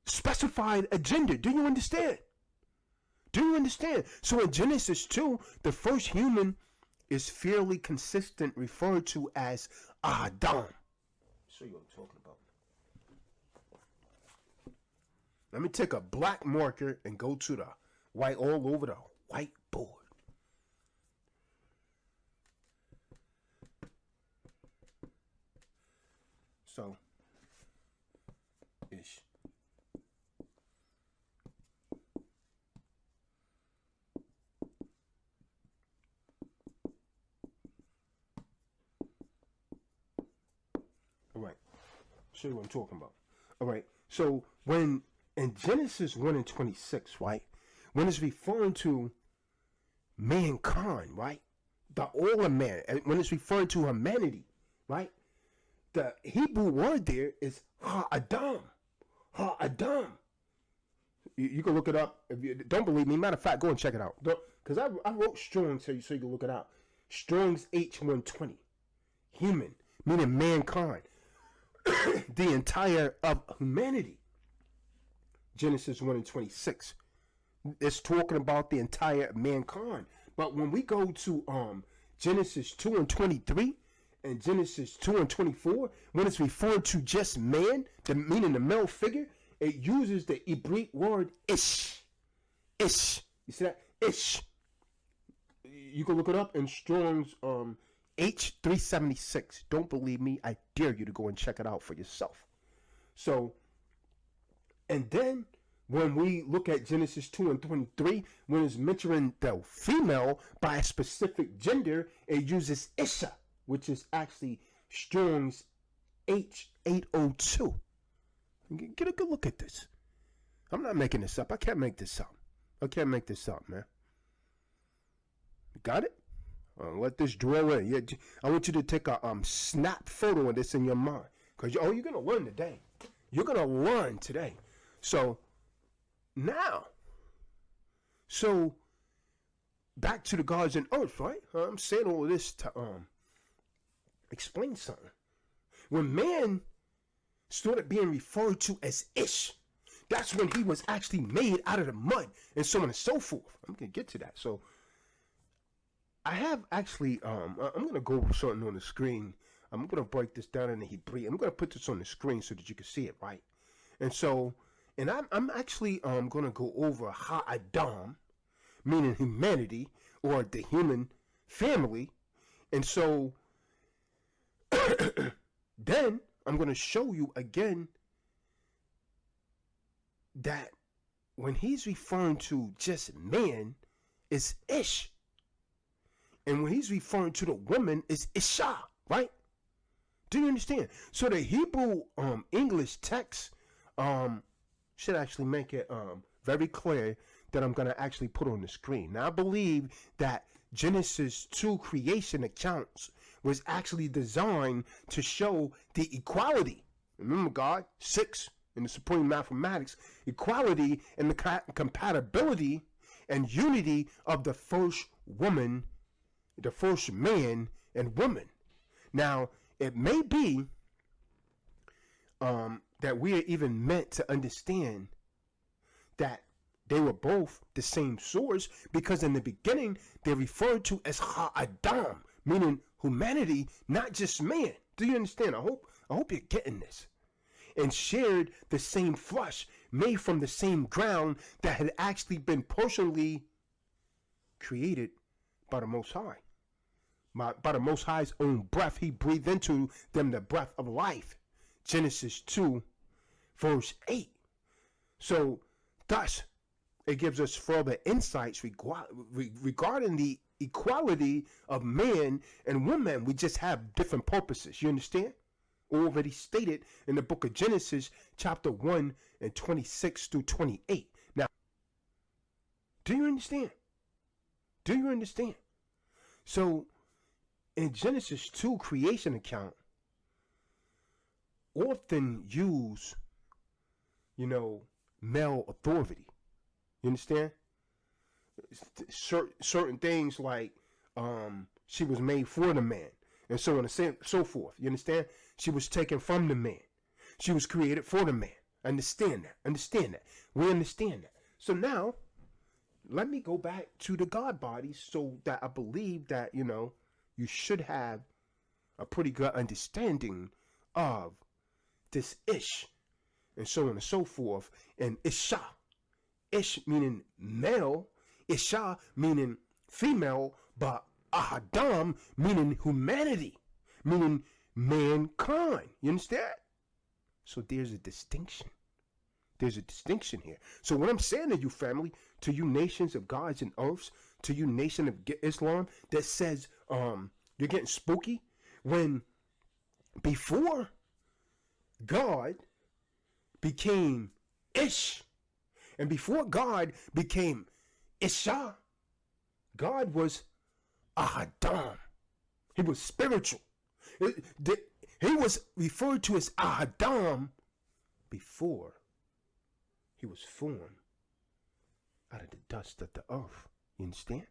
specified a gender. Do you understand? Do you understand? So in Genesis 2, the first human is fairly consistent, referred to as Adam. Show you what I'm talking about. Let me take a black marker and go to the white, all over the whiteboard. So, ish. All right. Show you what I'm talking about. All right. So when in Genesis 1:26, right, when it's referring to mankind, right, the all of man, when it's referring to humanity, right, the Hebrew word there is Ha-Adam. Ha-Adam. You can look it up. If you don't believe me, matter of fact, go and check it out. Because I wrote Strong's so you can look it out. Strong's H120. Human, meaning mankind. The entire of humanity. Genesis 1:26. It's talking about the entire mankind. But when we go to Genesis 2:23 and Genesis 2:24, when it's referring to just man, meaning the male figure, it uses the Hebrew word ish. Ish. You see that? Ish. You can look it up in Strong's H376. Don't believe me? I dare you to go and check it out for yourself. So, and then when we look at Genesis 2:23, when it's mentioning the female by a specific gender, it uses Isha, which is actually Strong's H802. Get a good look at this. I'm not making this up. I can't make this up. I can't make this up, man. Got it? Let this draw in. Yeah, I want you to take a snap photo of this in your mind. Because you're going to learn today. You're going to learn today. So, now. So, back to the gods and earth, right? I'm saying all of this to explain something. When man started being referred to as Ish, that's when he was actually made out of the mud and so on and so forth. I'm going to get to that. So, I have actually, I'm going to go over something on the screen. I'm going to break this down in the Hebrew. I'm going to put this on the screen so that you can see it, right? And so, and I'm actually going to go over Ha-Adam, meaning humanity, or the human family. And so, then I'm going to show you again that when he's referring to just man, it's Ish. And when he's referring to the woman, it's Isha, right? Do you understand? So the Hebrew English text should actually make it very clear that I'm going to actually put on the screen. Now, I believe that Genesis 2 creation accounts was actually designed to show the equality. Remember God, 6 in the supreme mathematics, equality and the compatibility and unity of the first woman, the first man and woman. Now, it may be that we are even meant to understand that they were both the same source, because in the beginning they're referred to as Ha-Adam, meaning humanity, not just man. Do you understand? I hope you're getting this. and shared the same flesh made from the same ground that had actually been personally created by the Most High. By the Most High's own breath, he breathed into them the breath of life. Genesis 2, verse 8. So, thus, it gives us further insights regarding the equality of man and woman. We just have different purposes. You understand? Already stated in the book of Genesis, chapter 1 and 26 through 28. Now, do you understand? Do you understand? So, in Genesis 2 creation account, often use, male authority. You understand? Certain things like she was made for the man, and so on and so forth. You understand? She was taken from the man. She was created for the man. Understand that. Understand that. We understand that. So now, let me go back to the God bodies so that I believe that, you should have a pretty good understanding of this Ish, and so on and so forth, and Isha. Ish meaning male, Isha meaning female, but Ahadam meaning humanity, meaning mankind. You understand? So there's a distinction. There's a distinction here. So what I'm saying to you, family, to you nations of gods and earths, to you nation of Islam that says you're getting spooky, when before God became Ish, and before God became Isha, God was Ahadam. He was spiritual. He was referred to as Ahadam before he was formed out of the dust of the earth. You understand?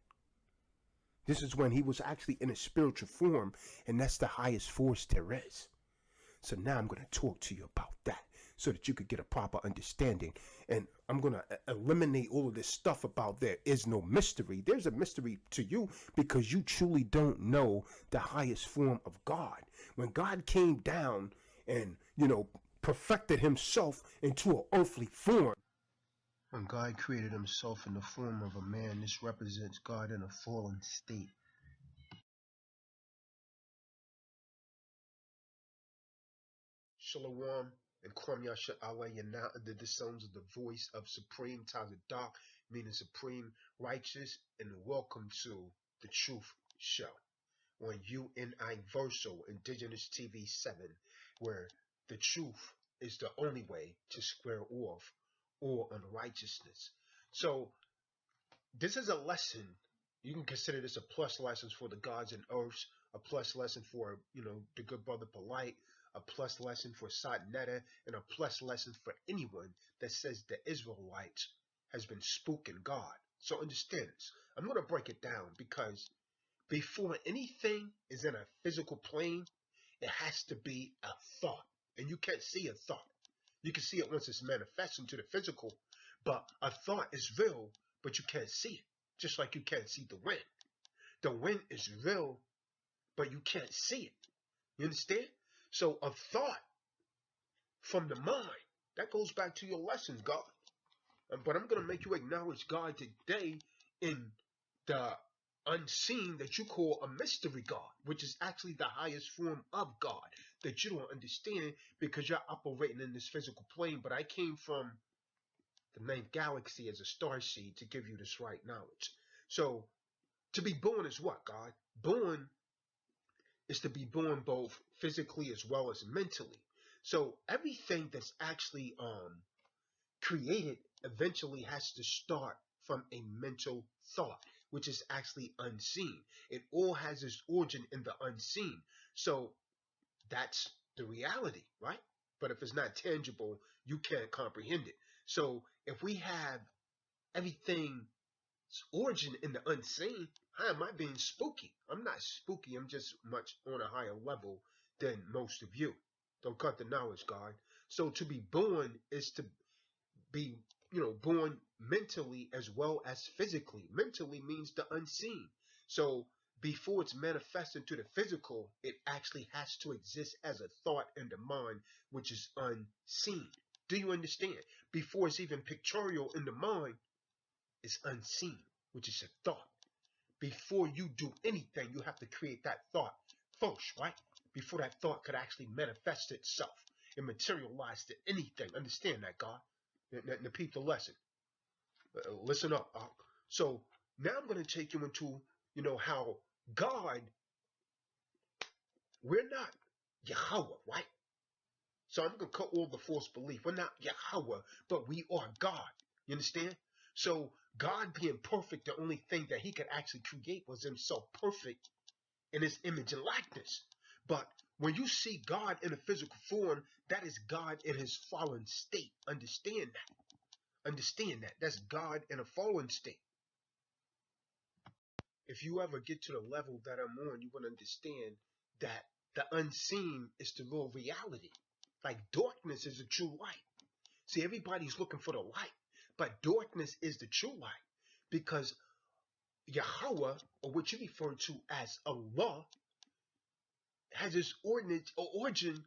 This is when he was actually in a spiritual form, and that's the highest force there is. So now I'm going to talk to you about that so that you could get a proper understanding. And I'm going to eliminate all of this stuff about there is no mystery. There's a mystery to you because you truly don't know the highest form of God. When God came down and, perfected himself into an earthly form. When God created himself in the form of a man, this represents God in a fallen state. Shalom and Kwam Yasha Allah, you're now under the sounds of the voice of Supreme Tazadaq, meaning Supreme Righteous, and welcome to the Truth Show on UNI VERSAL Indigenous TV 7, where the truth is the only way to square off all unrighteousness. So this is a lesson. You can consider this a plus lesson for the gods and earths, a plus lesson for, the good brother Polite, a plus lesson for Satnetta, and a plus lesson for anyone that says the Israelites has been spooking God. So understand this. I'm going to break it down because before anything is in a physical plane, it has to be a thought. And you can't see a thought. You can see it once it's manifest into the physical, but a thought is real, but you can't see it. Just like you can't see the wind. The wind is real, but you can't see it. You understand? So a thought from the mind, that goes back to your lessons, God. But I'm going to make you acknowledge God today in the unseen that you call a mystery God, which is actually the highest form of God that you don't understand because you're operating in this physical plane. But I came from the ninth galaxy as a starseed to give you this right knowledge. So to be born is what, God? Born is to be born both physically as well as mentally. So everything that's actually created eventually has to start from a mental thought, which is actually unseen. It all has its origin in the unseen. So that's the reality, right? But if it's not tangible, you can't comprehend it. So if we have everything's origin in the unseen, how am I being spooky? I'm not spooky. I'm just much on a higher level than most of you. Don't cut the knowledge, God. So to be born is to be, born mentally as well as physically. Mentally means the unseen. So before it's manifested to the physical, it actually has to exist as a thought in the mind, which is unseen. Do you understand? Before it's even pictorial in the mind, it's unseen, which is a thought. Before you do anything, you have to create that thought first, right? Before that thought could actually manifest itself and materialize to anything. Understand that, God? Repeat the lesson. Listen up. So now I'm going to take you into, how God, we're not Yahweh, right? So I'm going to cut all the false belief. We're not Yahweh, but we are God. You understand? So God being perfect, the only thing that he could actually create was himself perfect in his image and likeness. But when you see God in a physical form, that is God in his fallen state. Understand that. Understand that. That's God in a fallen state. If you ever get to the level that I'm on, you will understand that the unseen is the real reality. Like darkness is the true light. See, everybody's looking for the light, but darkness is the true light, because Yahweh, or what you refer to as Allah, has its origin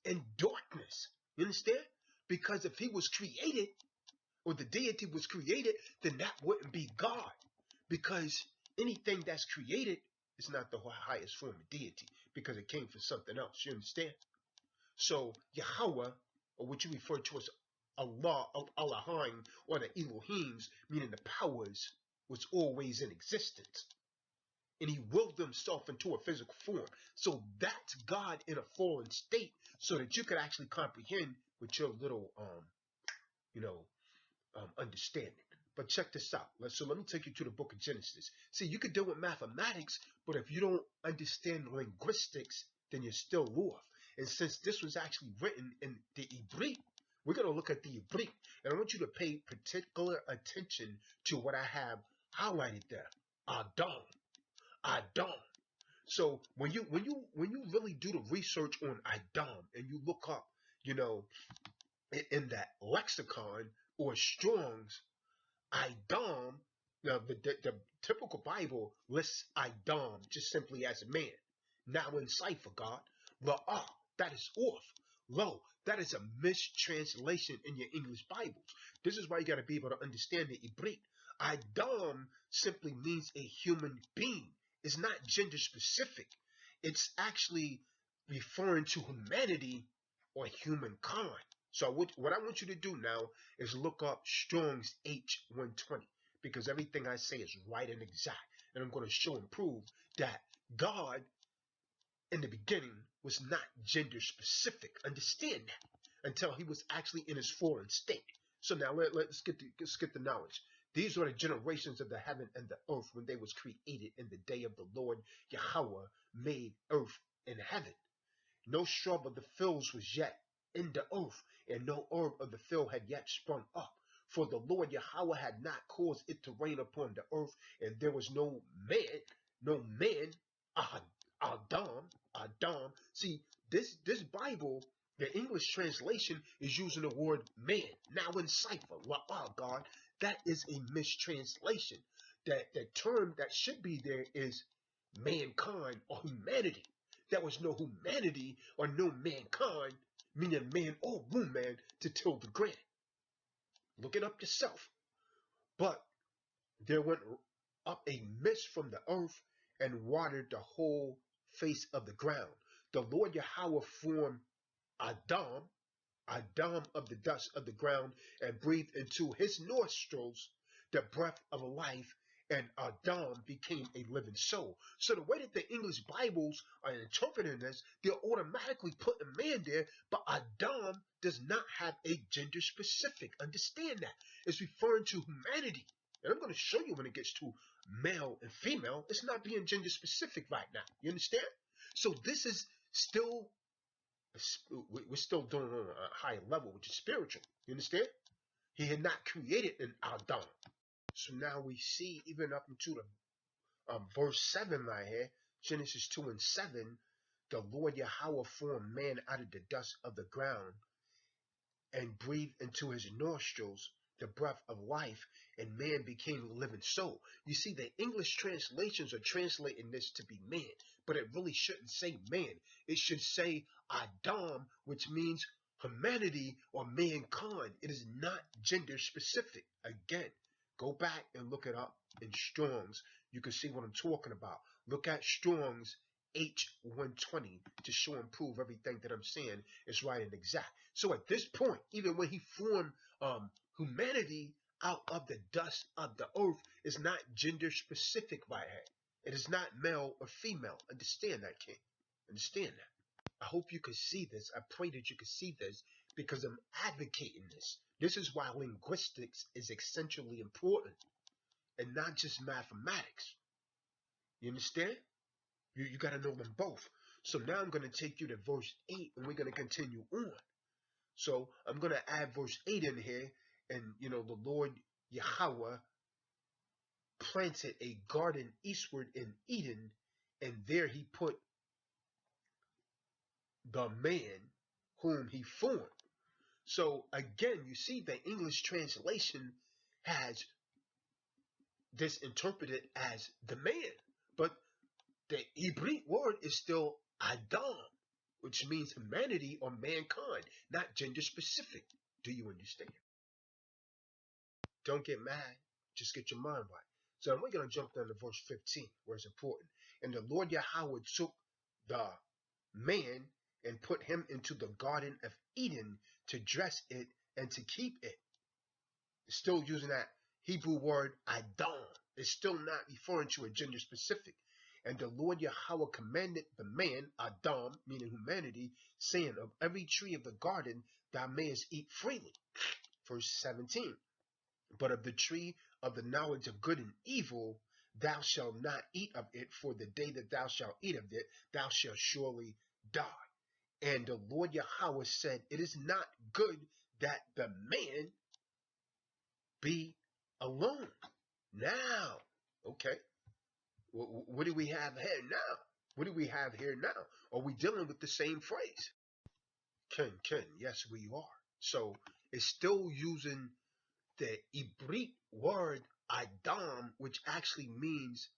in darkness. You understand? Because if he was created, or the deity was created, then that wouldn't be God. Because anything that's created is not the highest form of deity, because it came from something else. You understand? So Yahweh, or what you refer to as Allah, Elohim, or the Elohims, meaning the powers, was always in existence. And he willed himself into a physical form. So that's God in a fallen state, so that you could actually comprehend with your little, understanding. But check this out. So let me take you to the book of Genesis. See, you could deal with mathematics, but if you don't understand linguistics, then you're still off. And since this was actually written in the Hebrew, we're going to look at the Hebrew. And I want you to pay particular attention to what I have highlighted there. Adam. Adam. So when you really do the research on Adam and you look up, in that lexicon or Strong's, Adam, now the typical Bible lists Adam just simply as a man. Now in cipher, God, La'ah, that is off. Lo, that is a mistranslation in your English Bibles. This is why you got to be able to understand the Hebrew. Adam simply means a human being. It's not gender specific. It's actually referring to humanity or humankind. So what I want you to do now is look up Strong's H120, because everything I say is right and exact. And I'm going to show and prove that God in the beginning was not gender specific. Understand that, until he was actually in his fallen state. So now let's get the knowledge. These are the generations of the heaven and the earth when they was created in the day of the Lord Yahweh made earth and heaven. No shrub of the fields was yet in the earth, and no herb of the field had yet sprung up. For the Lord Yahweh had not caused it to rain upon the earth, and there was no man, Adam. See, this Bible, the English translation is using the word man. Now in cipher, God, that is a mistranslation. The term that should be there is mankind or humanity. There was no humanity or no mankind, meaning man or woman, to till the ground. Look it up yourself. But there went up a mist from the earth and watered the whole face of the ground. The Lord Yahweh formed Adam of the dust of the ground, and breathed into his nostrils the breath of life, and Adam became a living soul. So the way that the English Bibles are interpreting this, they're automatically putting man there, but Adam does not have a gender specific. Understand that. It's referring to humanity. And I'm going to show you when it gets to male and female, it's not being gender specific right now. You understand? So this is still, we're still doing on a higher level, which is spiritual. You understand? He had not created an Adam. So now we see, even up into the verse 7 right here, Genesis 2 and 7, the Lord Yahweh formed man out of the dust of the ground and breathed into his nostrils the breath of life, and man became a living soul. You see, the English translations are translating this to be man, but it really shouldn't say man. It should say Adam, which means humanity or mankind. It is not gender specific. Again, go back and look it up in Strong's. You can see what I'm talking about. Look at Strong's H120 to show and prove everything that I'm saying is right and exact. So at this point, even when he formed humanity out of the dust of the earth, is not gender specific by it. It is not male or female. Understand that, King. Understand that. I hope you can see this. I pray that you can see this because I'm advocating this. This is why linguistics is essentially important and not just mathematics. You understand? You got to know them both. So now I'm going to take you to verse 8 and we're going to continue on. So I'm going to add verse 8 in here. And, you know, the Lord Yahweh planted a garden eastward in Eden, and there he put the man whom he formed. So again, you see the English translation has this interpreted as the man, but the Hebrew word is still Adam, which means humanity or mankind, not gender specific. Do you understand? Don't get mad. Just get your mind right. So we're going to jump down to verse 15, where it's important. And the Lord Yahweh took the man and put him into the Garden of Eden to dress it and to keep it. It's still using that Hebrew word Adam. It's still not referring to a gender specific. And the Lord Yahweh commanded the man, Adam, meaning humanity, saying, of every tree of the garden thou mayest eat freely. Verse 17. But of the tree of the knowledge of good and evil, thou shalt not eat of it, for the day that thou shalt eat of it, thou shalt surely die. And the Lord Yahweh said, it is not good that the man be alone. Now, okay, what do we have here now? What do we have here now? Are we dealing with the same phrase? Ken, yes, we are. So it's still using the Hebrew word Adam, which actually means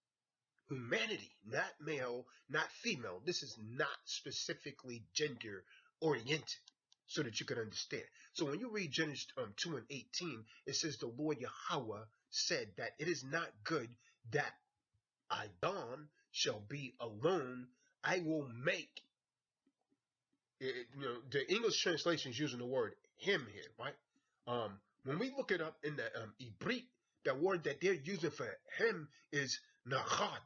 humanity, not male, not female. This is not specifically gender oriented, so that you can understand. So when you read Genesis 2 and 18, it says the Lord Yahweh said that it is not good that Adam shall be alone. I will make, the English translation is using the word him here, right? When we look it up in the Hebrew, the word that they're using for him is nahad.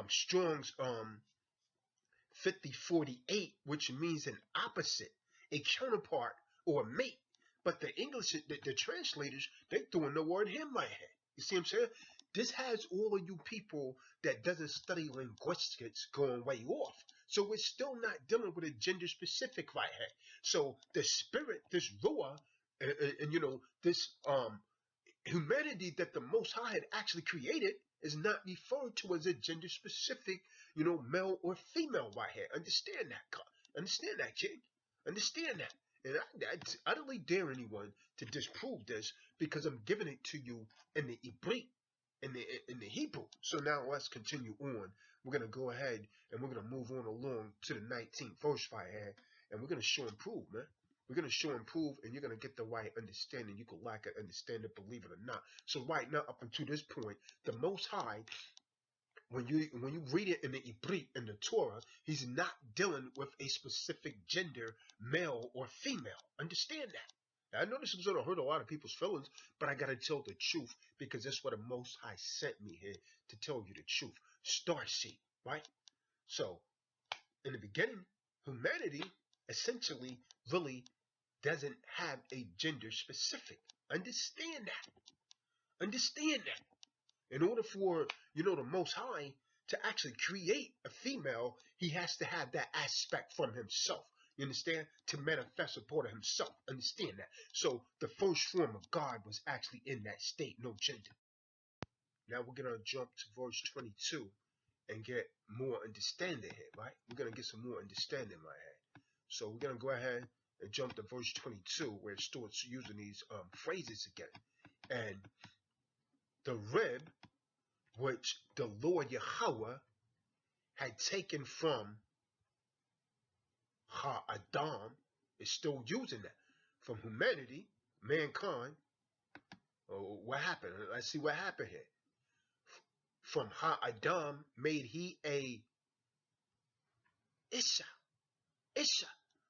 Strong's 5048, which means an opposite, a counterpart, or a mate. But the English, the translators, they throwing the word him right here. You see what I'm saying? This has all of you people that doesn't study linguistics going way off. So we're still not dealing with a gender specific right here. So the spirit, this ruah, and this humanity that the Most High had actually created is not referred to as a gender specific, male or female right here. Understand that, understand that, King. Understand that. And I utterly dare anyone to disprove this because I'm giving it to you in the Hebrew, in the Hebrew. So now let's continue on. We're going to go ahead and we're going to move on along to the 19th verse right here. And we're going to show and prove, man. We're going to show and prove, and you're going to get the right understanding. You could lack an understanding, believe it or not. So right now, up until this point, the Most High, when you read it in the Hebrew, in the Torah, he's not dealing with a specific gender, male or female. Understand that. Now, I know this is going to hurt a lot of people's feelings, but I got to tell the truth because that's what the Most High sent me here to tell you the truth. Starseed, right? So, in the beginning, humanity essentially really doesn't have a gender specific. Understand that. Understand that. In order for, the Most High to actually create a female, he has to have that aspect from himself. You understand? To manifest a part of himself. Understand that. So the first form of God was actually in that state, no gender. Now we're going to jump to verse 22 and get more understanding here, right? We're going to get some more understanding right here. So we're going to go ahead and jump to verse 22 where it starts using these phrases again. And the rib which the Lord Yahweh had taken from Ha-Adam is still using that. From humanity, mankind. Oh, what happened? Let's see what happened here. From Ha-Adam made he a Isha. Isha.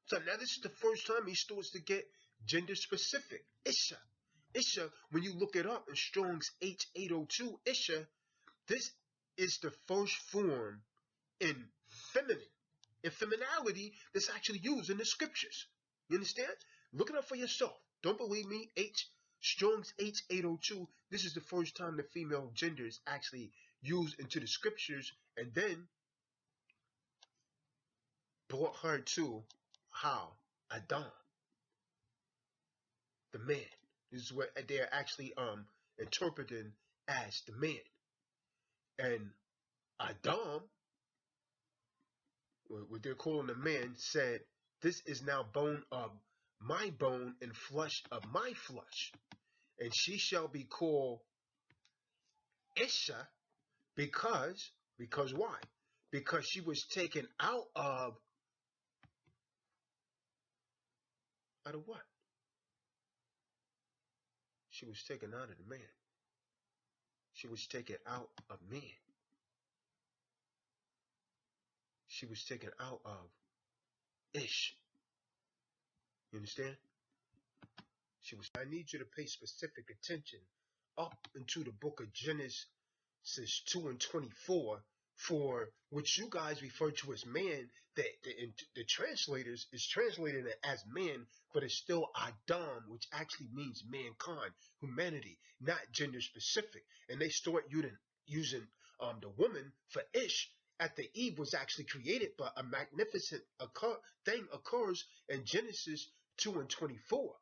So now this is the first time he starts to get gender specific. Isha. Isha, when you look it up in Strong's H802, Isha, this is the first form in feminine. In femininity that's actually used in the scriptures. You understand? Look it up for yourself. Don't believe me? Strong's H802. This is the first time the female gender is actually used into the scriptures, and then brought her to Adam, the man. This is what they're actually interpreting as the man. And Adam, what they're calling the man, said, "This is now bone of my bone and flesh of my flesh, and she shall be called Isha, because why? Because she was taken out of what? She was taken out of the man. She was taken out of man. She was taken out of Ish. You understand? I need you to pay specific attention up into the book of Genesis 2 and 24, for which you guys refer to as man, that the translators is translating it as man, but it's still Adam, which actually means mankind, humanity, not gender specific. And they start using the woman for Ish after Eve was actually created, but a magnificent thing occurs in Genesis 2 and 24.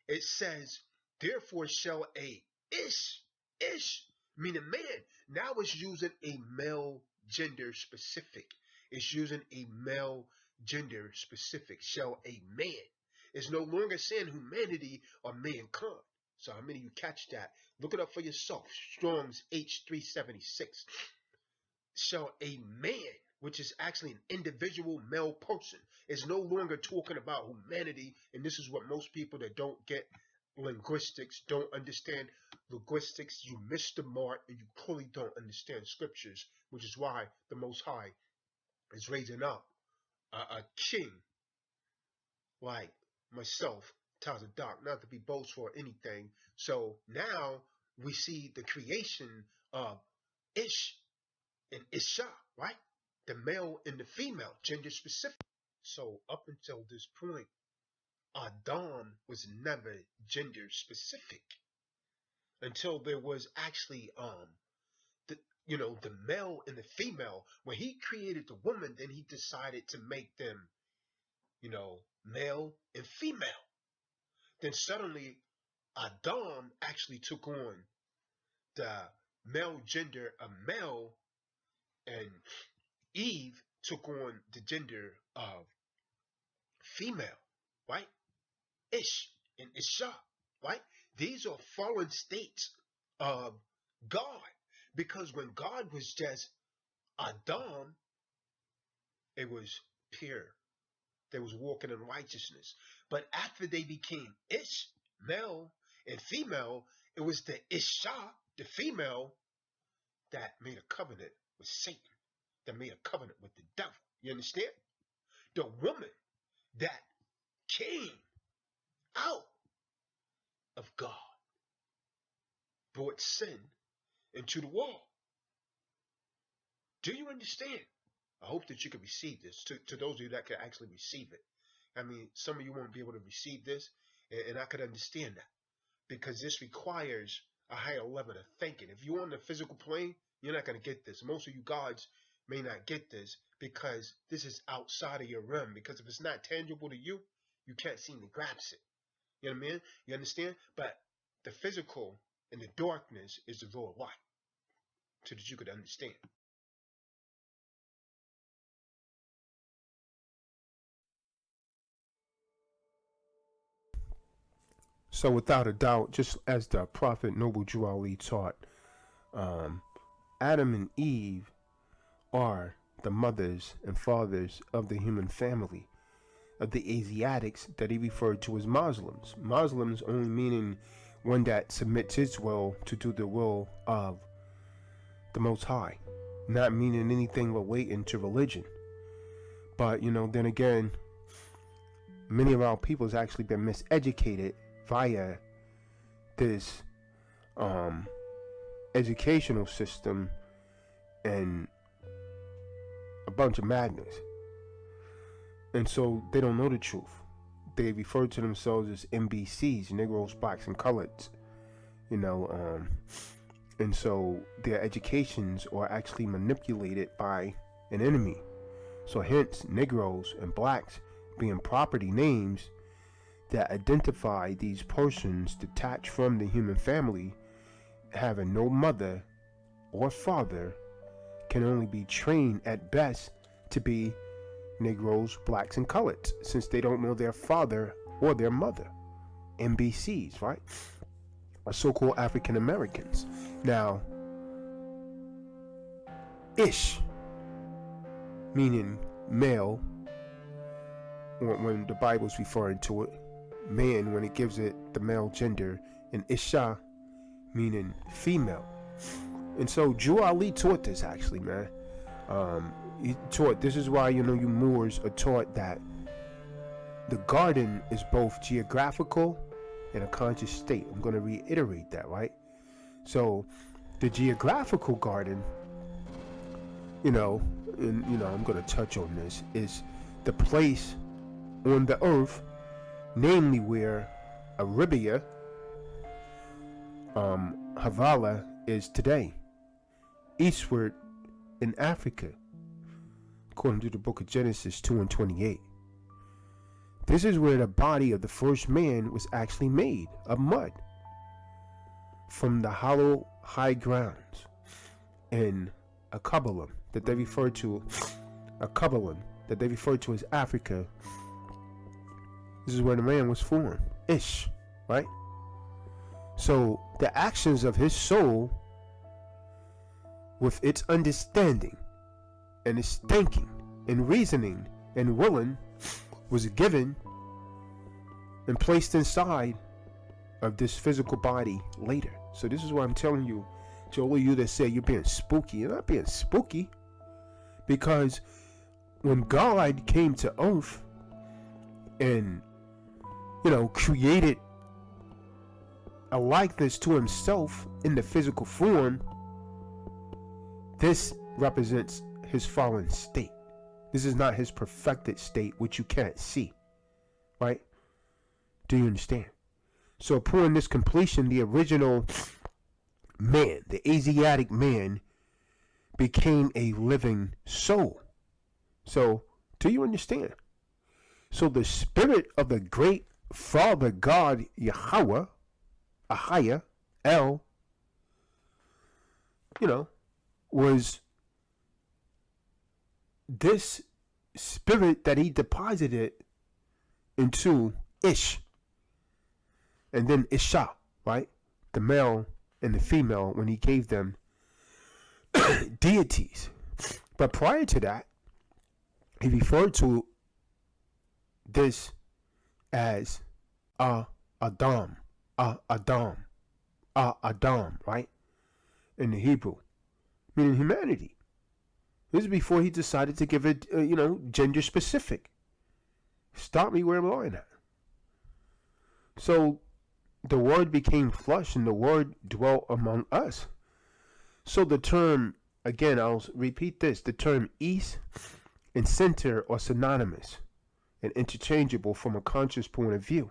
It says, therefore shall a Ish, meaning man, now it's using a male gender specific. It's using a male gender specific. Shall a man. It's no longer saying humanity or mankind. So how many of you catch that? Look it up for yourself. Strong's H376. Shall a man, which is actually an individual male person, is no longer talking about humanity. And this is what most people that don't get linguistics, don't understand linguistics, you miss the mark, and you clearly don't understand scriptures, which is why the Most High is raising up a king like myself, Tazadaq, not to be boastful or anything. So now we see the creation of Ish and Isha, right? The male and the female, gender specific. So up until this point, Adam was never gender specific until there was actually the male and the female. When he created the woman, then he decided to make them male and female. Then suddenly Adam actually took on the male gender of male, and Eve took on the gender of female, right? Ish and Isha, right? These are fallen states of God, because when God was just Adam, it was pure. They was walking in righteousness. But after they became Ish, male and female, it was the Isha, the female, that made a covenant with Satan, that made a covenant with the devil. You understand? The woman that came out of God brought sin into the world. Do you understand? I hope that you can receive this. To those of you that can actually receive it. I mean, some of you won't be able to receive this, and I could understand that, because this requires a higher level of thinking. If you're on the physical plane, you're not going to get this. Most of you gods may not get this, because this is outside of your realm. Because if it's not tangible to you, you can't seem to grasp it. You know what I mean? You understand? But the physical and the darkness is the real light, so that you could understand. So without a doubt, just as the Prophet Noble Drew Ali taught, Adam and Eve are the mothers and fathers of the human family, of the Asiatics that he referred to as Muslims. Muslims only meaning one that submits his will to do the will of the Most High, not meaning anything relating to religion. But, then again, many of our people has actually been miseducated via this educational system and a bunch of madness. And so they don't know the truth. They refer to themselves as NBCs, Negroes, Blacks, and Coloreds. And so their educations are actually manipulated by an enemy. So hence, Negroes and Blacks being property names that identify these persons detached from the human family, having no mother or father, can only be trained at best to be Negroes, Blacks, and Coloreds, since they don't know their father or their mother. NBCs, right? Or so-called African Americans. Now, Ish, meaning male, when the Bible's referring to it, man when it gives it the male gender, and Isha, meaning female. And so Drew Ali taught this, actually, man. He taught, this is why, you Moors are taught that the garden is both geographical and a conscious state. I'm going to reiterate that, right? So the geographical garden, I'm going to touch on this, is the place on the earth, namely where Arabia, Havala, is today, eastward in Africa, according to the book of Genesis 2:28. This is where the body of the first man was actually made of mud from the hollow high grounds in a Kabbalah that they refer to, as Africa. This is where the man was formed, Ish, right? So the actions of his soul, with its understanding and its thinking and reasoning and willing, was given and placed inside of this physical body later. So this is why I'm telling you, to all of you that say you're being spooky, you're not being spooky, because when God came to earth and created a likeness to himself in the physical form, this represents his fallen state. This is not his perfected state, which you can't see, right? Do you understand? So upon this completion, the original man, the Asiatic man, became a living soul. So do you understand? So the spirit of the great Father God Yahweh, Ahaya, El, was this spirit that he deposited into Ish, and then Isha, right? The male and the female, when he gave them deities. But prior to that, he referred to this as Adam, right? In the Hebrew, meaning humanity. This is before he decided to give it, gender specific. Stop me where I'm lying at. So the word became flesh and the word dwelt among us. So the term, again, I'll repeat this, the term east and center are synonymous and interchangeable from a conscious point of view.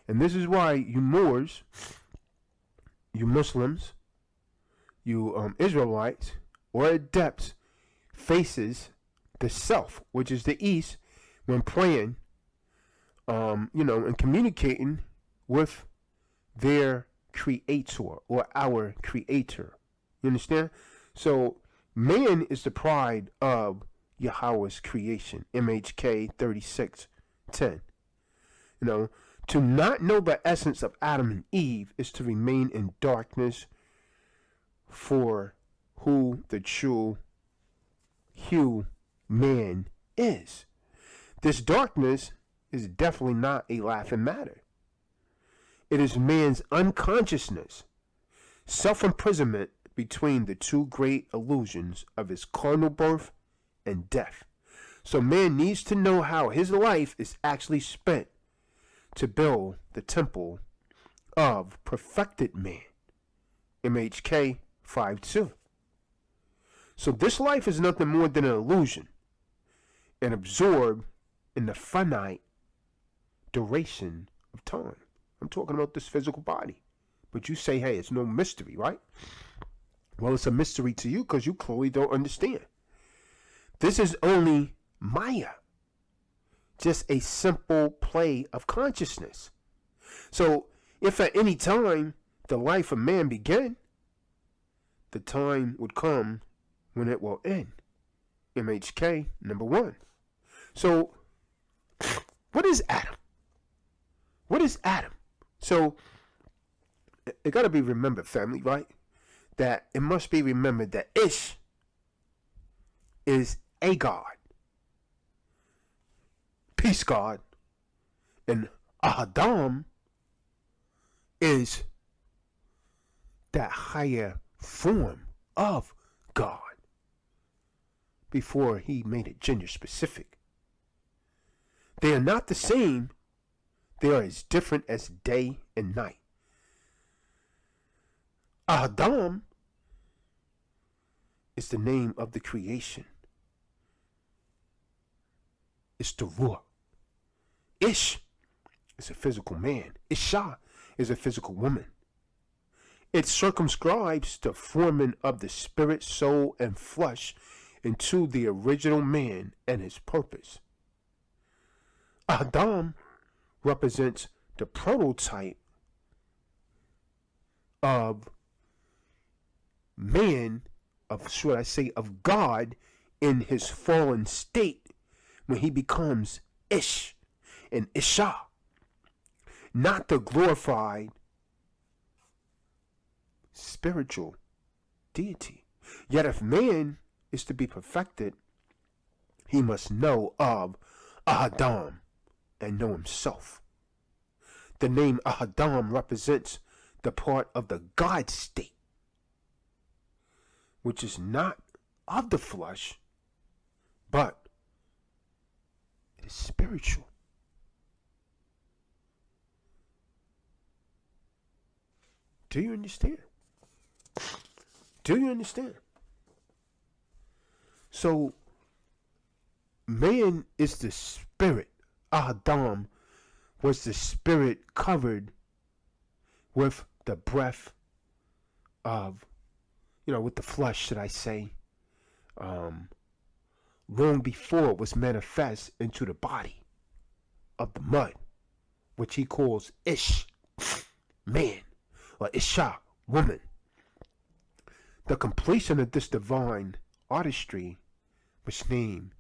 And this is why you Moors, you Muslims, you Israelites, or adepts, faces the self, which is the east, when praying, and communicating with their creator or our creator. You understand? So man is the pride of Yahweh's creation. MHK 36:10. To not know the essence of Adam and Eve is to remain in darkness for who the true hue man is. This darkness is definitely not a laughing matter. It is man's unconsciousness, self-imprisonment between the two great illusions of his carnal birth and death. So man needs to know how his life is actually spent to build the temple of perfected man. MHK 5.2. So this life is nothing more than an illusion and absorbed in the finite duration of time. I'm talking about this physical body. But you say, hey, it's no mystery, right? Well, it's a mystery to you because you clearly don't understand. This is only Maya. Just a simple play of consciousness. So if at any time the life of man began, the time would come when it will end. MHK number 1. So what is Adam? What is Adam? So it got to be remembered, family, right? That it must be remembered that Ish is a god, peace god, and Adam is that higher form of God before he made it gender specific. They are not the same. They are as different as day and night. Adam is the name of the creation. It's the Ruach. Ish is a physical man. Isha is a physical woman. It circumscribes the forming of the spirit, soul, and flesh into the original man and his purpose. Adam represents the prototype of man, of God in his fallen state when he becomes Ish and Isha, not the glorified spiritual deity. Yet if man is to be perfected, he must know of Adam and know himself. The name Adam represents the part of the God state, which is not of the flesh, but it is spiritual. Do you understand? Do you understand? So, man is the spirit. Adam was the spirit covered with the breath of, with the flesh, should I say, long before it was manifest into the body of the mud, which he calls Ish, man, or Isha, woman. The completion of this divine artistry was named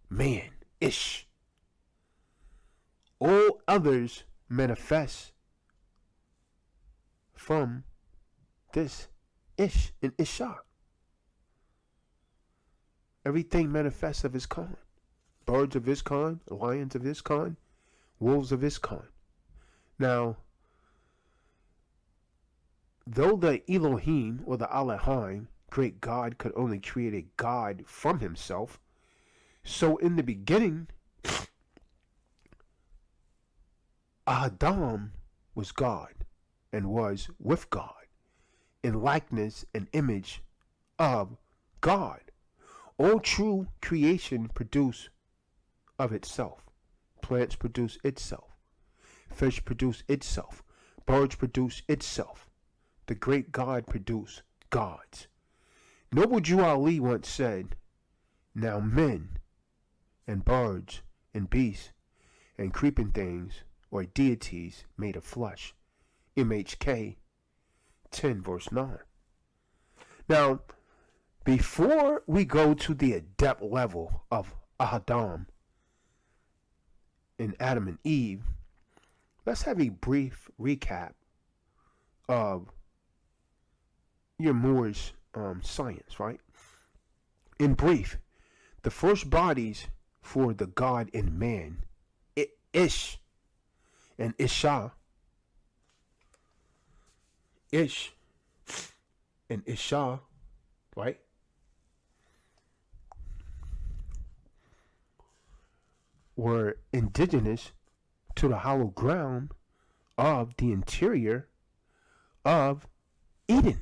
man, Ish. All others manifest from this Ish and Isha. Everything manifests of his kind. Birds of his kind, lions of his kind, wolves of his kind. Now, though the Elohim or the Elohim, great God, could only create a God from himself, so in the beginning, Adam was God and was with God in likeness and image of God. All true creation produce of itself. Plants produce itself. Fish produce itself. Birds produce itself. The great God produced gods. Noble Jew Ali once said, now men and birds and beasts and creeping things or deities made of flesh. MHK 10 verse 9. Now, before we go to the adept level of Adam and Adam and Eve, let's have a brief recap of your Moore's science, right? In brief, the first bodies for the God in man, Ish and Isha, Ish and Isha, right? Were indigenous to the hollow ground of the interior of Eden.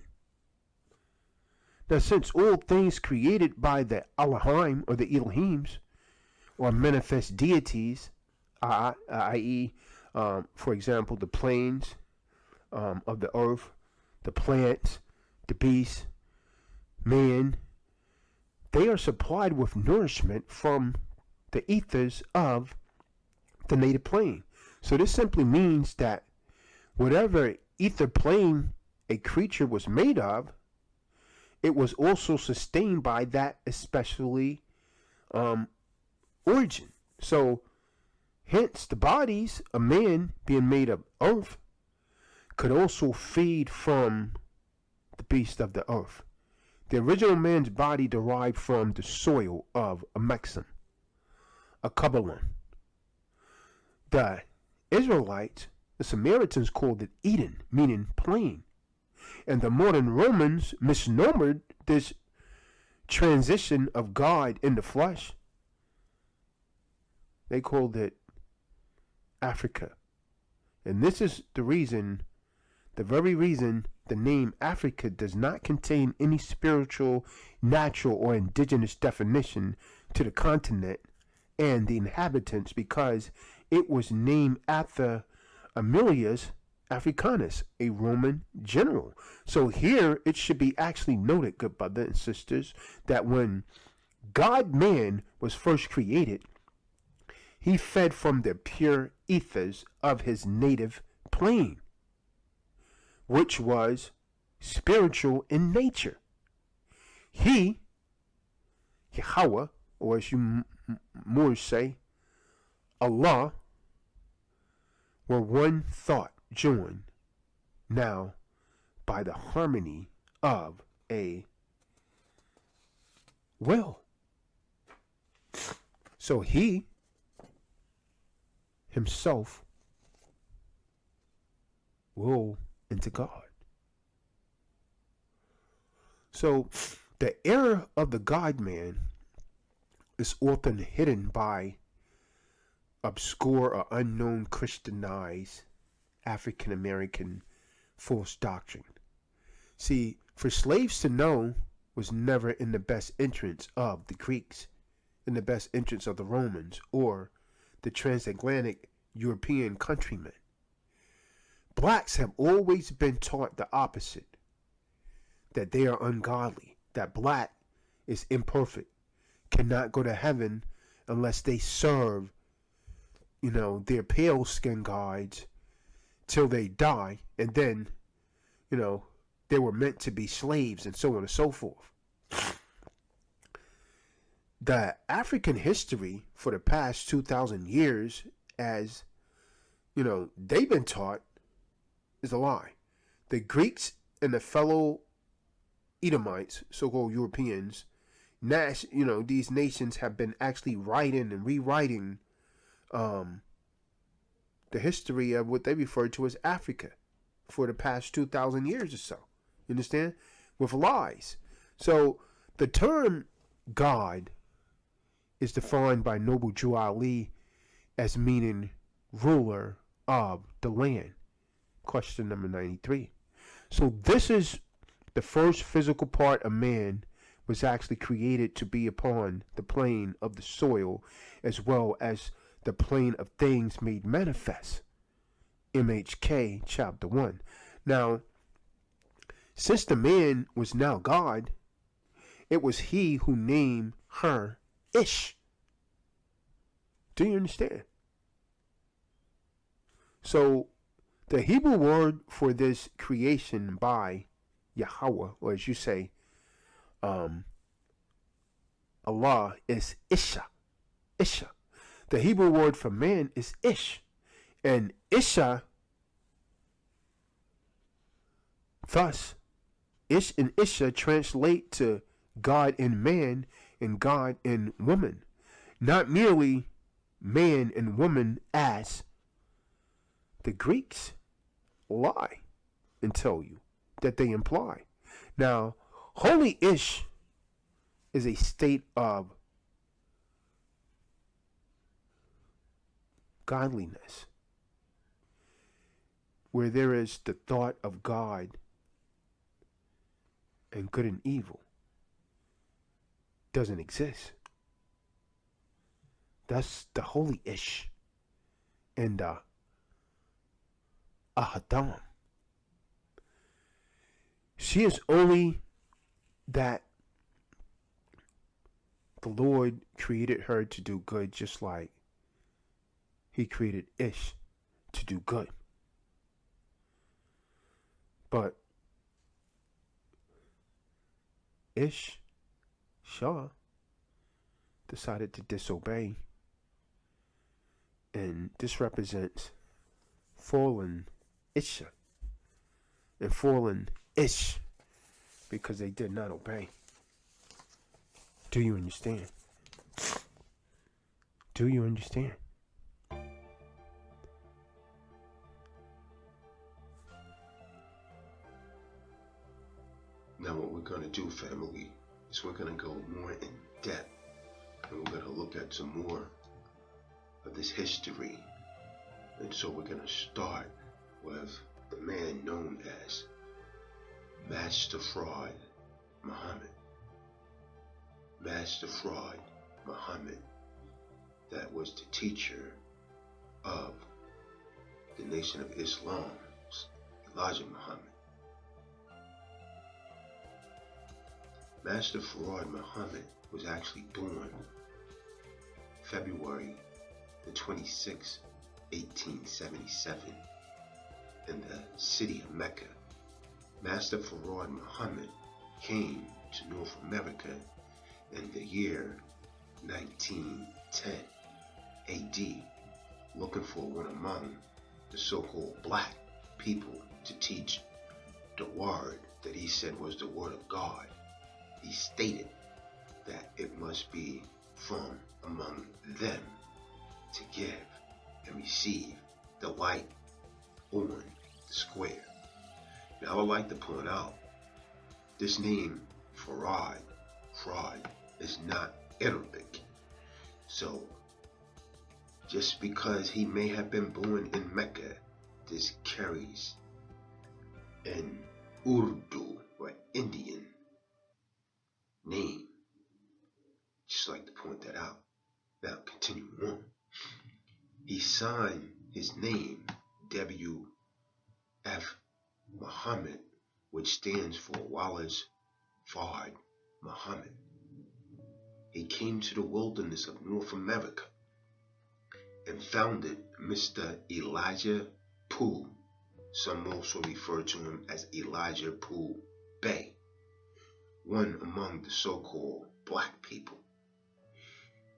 Now, since all things created by the Elohim or the Elohims or manifest deities, i.e., for example, the plains of the earth, the plants, the beasts, man, they are supplied with nourishment from the ethers of the native plane. So this simply means that whatever ether plane a creature was made of, it was also sustained by that especially origin. So hence the bodies of man being made of earth could also feed from the beast of the earth. The original man's body derived from the soil of a Maxim, a Kabbalah. The Israelites, the Samaritans, called it Eden, meaning plain. And the modern Romans misnomered this transition of God in the flesh. They called it Africa. And this is the reason, the very reason the name Africa does not contain any spiritual, natural, or indigenous definition to the continent and the inhabitants, because it was named after Aemilius Africanus, a Roman general. So here it should be actually noted, good brothers and sisters, that when God-man was first created, he fed from the pure ethers of his native plane, which was spiritual in nature. He, Yahweh, or as you Moors say, Allah, were one thought joined now by the harmony of a will. So he himself will into God. So the error of the God-man is often hidden by obscure or unknown Christianized African-American false doctrine. See, for slaves to know was never in the best interest of the Greeks, in the best interest of the Romans, or the transatlantic European countrymen. Blacks have always been taught the opposite, that they are ungodly, that black is imperfect, cannot go to heaven unless they serve, their pale skin guides till they die, and then, they were meant to be slaves and so on and so forth. The African history for the past 2,000 years, as, they've been taught, is a lie. The Greeks and the fellow Edomites, so-called Europeans, these nations have been actually writing and rewriting the history of what they refer to as Africa for the past 2,000 years or so. You understand? With lies. So the term God is defined by Noble Jew Ali as meaning ruler of the land. Question number 93. So this is the first physical part of man was actually created to be upon the plane of the soil as well as the plane of things made manifest. MHK chapter 1. Now, since the man was now God, it was he who named her Ish. Do you understand? So, the Hebrew word for this creation by Yahweh, or as you say, Allah, is Isha. Isha. The Hebrew word for man is Ish. And Isha, thus, Ish and Isha translate to God and man and God and woman. Not merely man and woman as the Greeks lie and tell you that they imply. Now, Holy Ish is a state of godliness where there is the thought of God and good and evil. Doesn't exist. That's the Holy Ish and Ahadam. She is only that the Lord created her to do good, just like he created Ish to do good. But Ish, Shah, decided to disobey. And this represents fallen Isha and fallen Ish because they did not obey. Do you understand? Do you understand? Now what we're going to do, family, is we're going to go more in depth, and we're going to look at some more of this history. And so we're going to start with the man known as Master Fraud Muhammad. Master Fraud Muhammad, that was the teacher of the Nation of Islam, Elijah Muhammad. Master Farad Muhammad was actually born February the 26th, 1877 in the city of Mecca. Master Farad Muhammad came to North America in the year 1910 AD, looking for one among the so-called black people to teach the word that he said was the word of God. He stated that it must be from among them to give and receive the light on the square. Now I would like to point out, this name Farad, is not Arabic. So just because he may have been born in Mecca, this carries an Urdu or Indian name. Just like to point that out. Now continue on. He signed his name W.F. Muhammad, which stands for Wallace Fard Muhammad. He came to the wilderness of North America and founded Mr. Elijah Pooh. Some also refer to him as Elijah Pooh Bey, one among the so-called black people.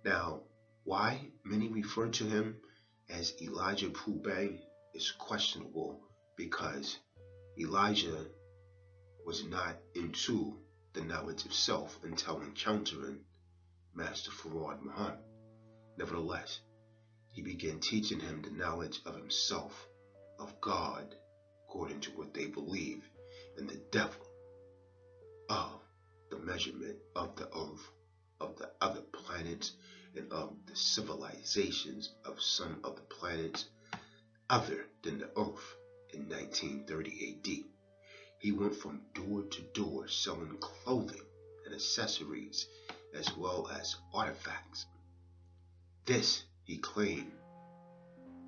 Now, why many refer to him as Elijah Pooh Bey is questionable, because Elijah was not into the knowledge of self until encountering Master Farad Muhammad. Nevertheless, he began teaching him the knowledge of himself, of God, according to what they believe, and the devil, of the measurement of the earth, of the other planets, and of the civilizations of some of the planets other than the earth. In 1930 AD, he went from door to door selling clothing and accessories as well as artifacts. This, he claimed,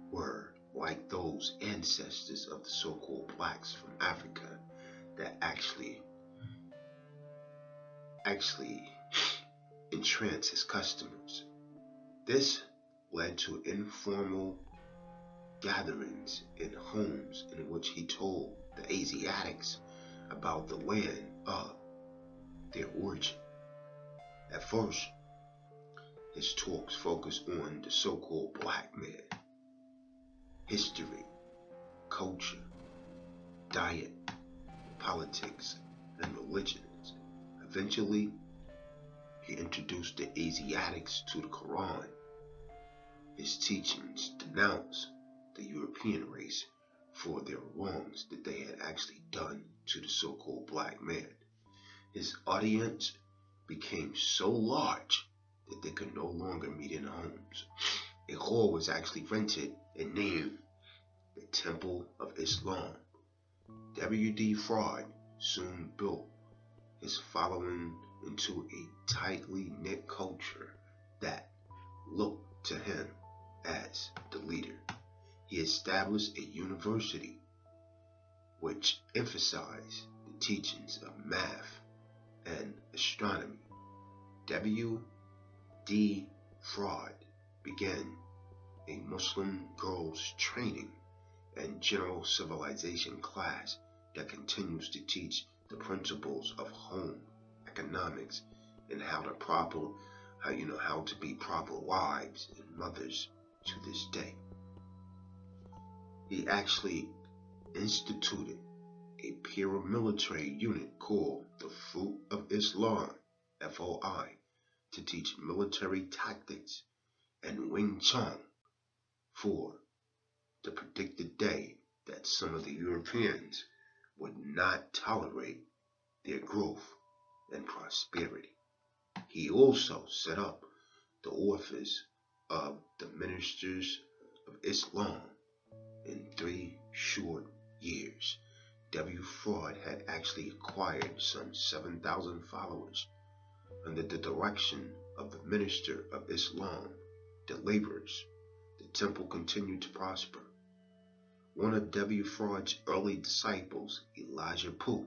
were like those ancestors of the so-called blacks from Africa that actually entranced his customers. This led to informal gatherings in homes in which he told the Asiatics about the land of their origin. At first, his talks focused on the so-called black man. history, culture, diet, politics, and religions. Eventually, he introduced the Asiatics to the Quran. His teachings denounced the European race for their wrongs that they had actually done to the so-called black man. His audience became so large that they could no longer meet in homes. A hall was actually rented and named the Temple of Islam. W.D. Fraud soon built his following into a tightly knit culture that looked to him as the leader. He established a university which emphasized the teachings of math and astronomy. W.D. Fraud began a Muslim girls' training and general civilization class that continues to teach the principles of home economics and how to be proper wives and mothers to this day. He actually instituted a paramilitary unit called the Fruit of Islam, FOI, to teach military tactics and Wing Chun for the predicted day that some of the Europeans would not tolerate their growth and prosperity. He also set up the office of the Ministers of Islam. In 3 short years, W. Fraud had actually acquired some 7,000 followers under the direction of the Minister of Islam, the laborers. The temple continued to prosper. One of W. Fraud's early disciples, Elijah Poo,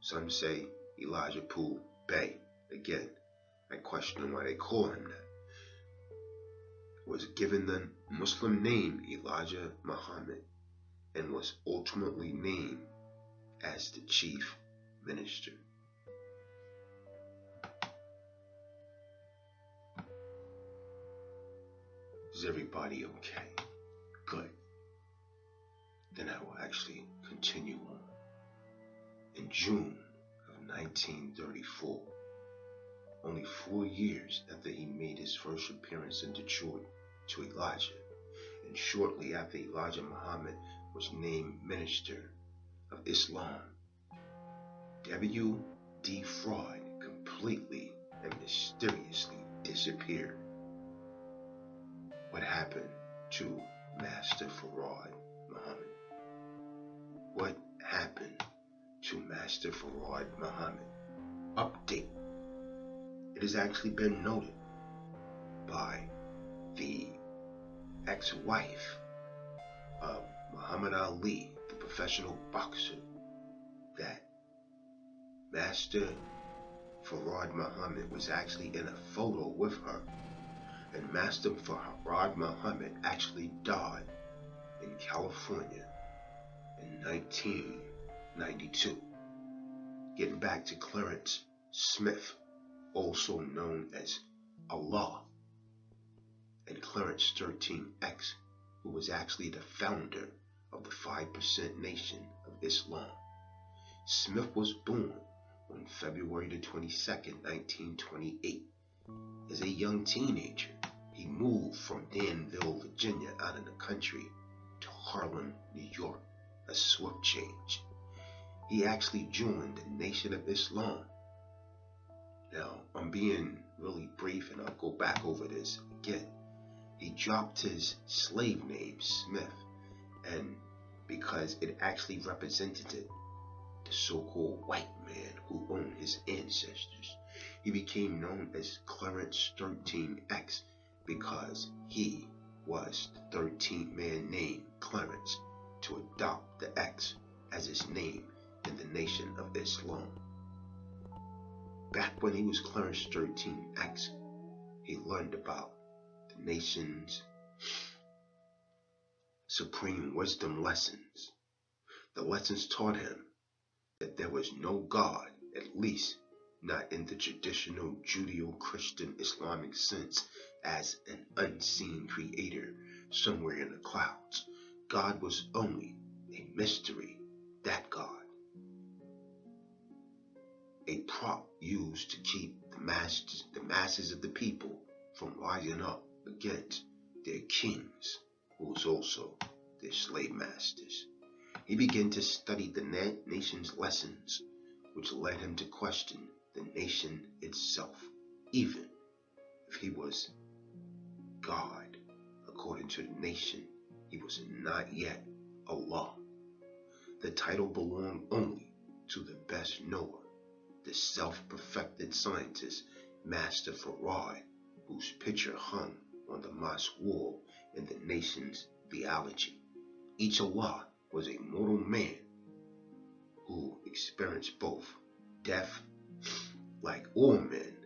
some say Elijah Poo Bey, again, I question why they call him that, was given the Muslim name Elijah Muhammad and was ultimately named as the chief minister. Is everybody okay? Good. Then I will actually continue on. In June of 1934, only 4 years after he made his first appearance in Detroit to Elijah, and shortly after Elijah Muhammad was named Minister of Islam, W.D. Fraud completely and mysteriously disappeared. What happened to Master Farad Muhammad? What happened to Master Farad Muhammad? Update. It has actually been noted by the ex-wife of Muhammad Ali, the professional boxer, that Master Farad Muhammad was actually in a photo with her, and Master Farad Muhammad actually died in California in 1992. Getting back to Clarence Smith, also known as Allah, and Clarence 13X, who was actually the founder of the 5% Nation of Islam. Smith was born on February the 22nd, 1928. As a young teenager, he moved from Danville, Virginia, out in the country to Harlem, New York, a swift change. He actually joined the Nation of Islam. Now, I'm being really brief and I'll go back over this again. He dropped his slave name, Smith, and because it actually represented the so-called white man who owned his ancestors, he became known as Clarence 13X because he was the 13th man named Clarence to adopt the X as his name in the Nation of Islam. Back when he was Clarence 13X, he learned about the nation's supreme wisdom lessons. The lessons taught him that there was no God, at least not in the traditional Judeo-Christian Islamic sense, as an unseen creator somewhere in the clouds. God was only a mystery, that God. A prop used to keep the masses of the people from rising up against their kings, who was also their slave masters. He began to study the nation's lessons, which led him to question the nation itself, even if he was God. According to the nation, he was not yet Allah. The title belonged only to the best knower, the self-perfected scientist, Master Farad, whose picture hung on the mosque wall in the nation's theology. Each Allah was a mortal man who experienced both death, like all men.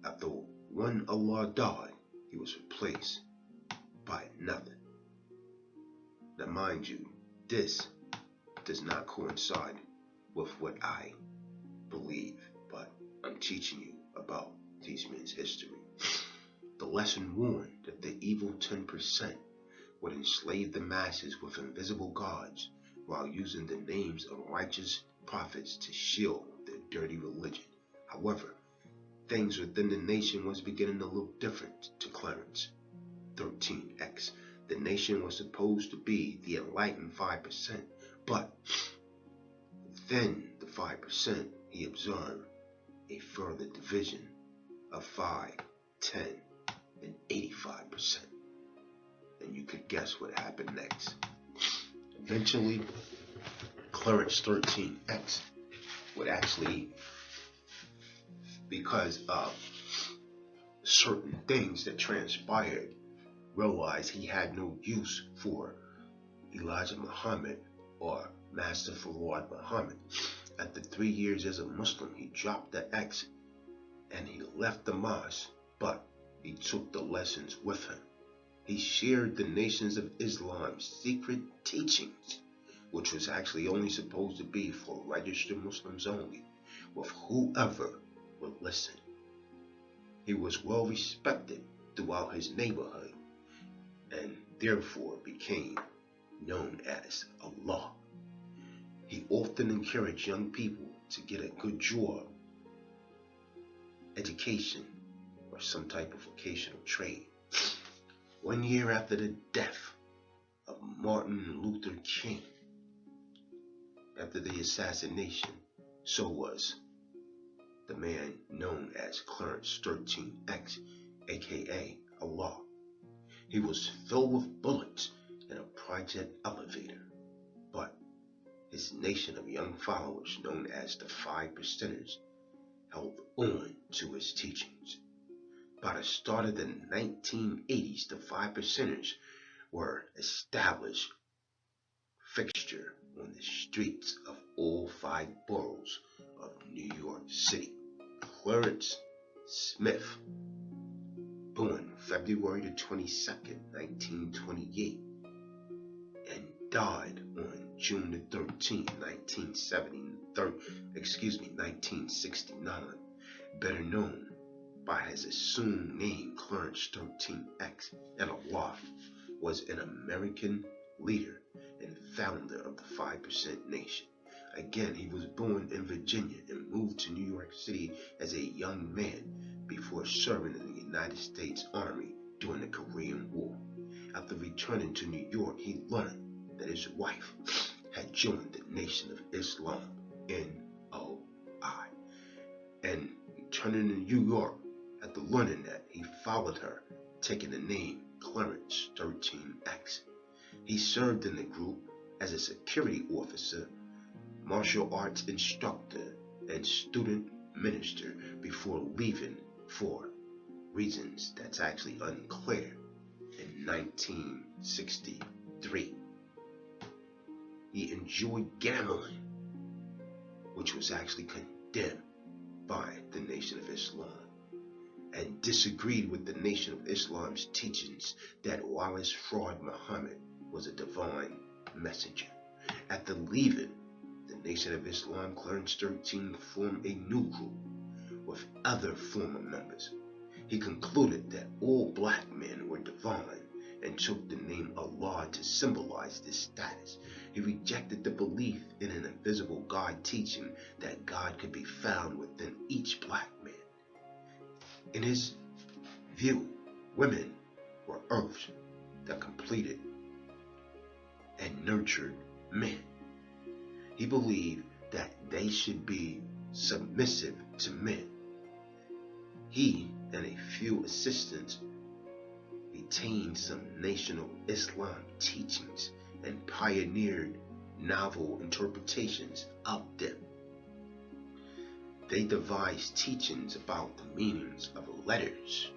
After one Allah died, he was replaced by another. Now mind you, this does not coincide with what I believe, but I'm teaching you about these men's history. The lesson warned that the evil 10% would enslave the masses with invisible gods while using the names of righteous prophets to shield their dirty religion. However, things within the nation was beginning to look different to Clarence. 13X. The nation was supposed to be the enlightened 5%, but within the 5%, he observed a further division of 5, 10, and 85%. And you could guess what happened next. Eventually, Clarence 13X would actually, because of certain things that transpired, realize he had no use for Elijah Muhammad or Master Farad Muhammad. After 3 years as a Muslim, he dropped the X and he left the mosque, but he took the lessons with him. He shared the nations of Islam's secret teachings, which was actually only supposed to be for registered Muslims only, with whoever would listen. He was well respected throughout his neighborhood and therefore became known as Allah. He often encouraged young people to get a good job, education, or some type of vocational trade. 1 year after the death of Martin Luther King, after the assassination, so was the man known as Clarence 13X, aka Allah. He was filled with bullets in a private elevator, but his nation of young followers, known as the 5%ers, held on to his teachings. By the start of the 1980s, the 5%ers were established fixture on the streets of all 5 boroughs of New York City. Clarence Smith, born February the 22nd, 1928, and died on June the 13th, 1969, better known by his assumed name Clarence 13X, and Allah, was an American leader and founder of the 5% Nation. Again, he was born in Virginia and moved to New York City as a young man before serving in the United States Army during the Korean War. After returning to New York, he learned that his wife had joined the Nation of Islam, NOI, and returning to New York. After learning that, he followed her, taking the name Clarence 13X. He served in the group as a security officer, martial arts instructor, and student minister before leaving for reasons that's actually unclear in 1963. He enjoyed gambling, which was actually condemned by the Nation of Islam, and disagreed with the Nation of Islam's teachings that Wallace Fraud Muhammad was a divine messenger. After leaving the Nation of Islam, Clarence 13 formed a new group with other former members. He concluded that all black men were divine and took the name Allah to symbolize this status. He rejected the belief in an invisible God, teaching that God could be found within each black man. In his view, women were earths that completed and nurtured men. He believed that they should be submissive to men. He and a few assistants retained some national Islam teachings and pioneered novel interpretations of them. They devised teachings about the meanings of letters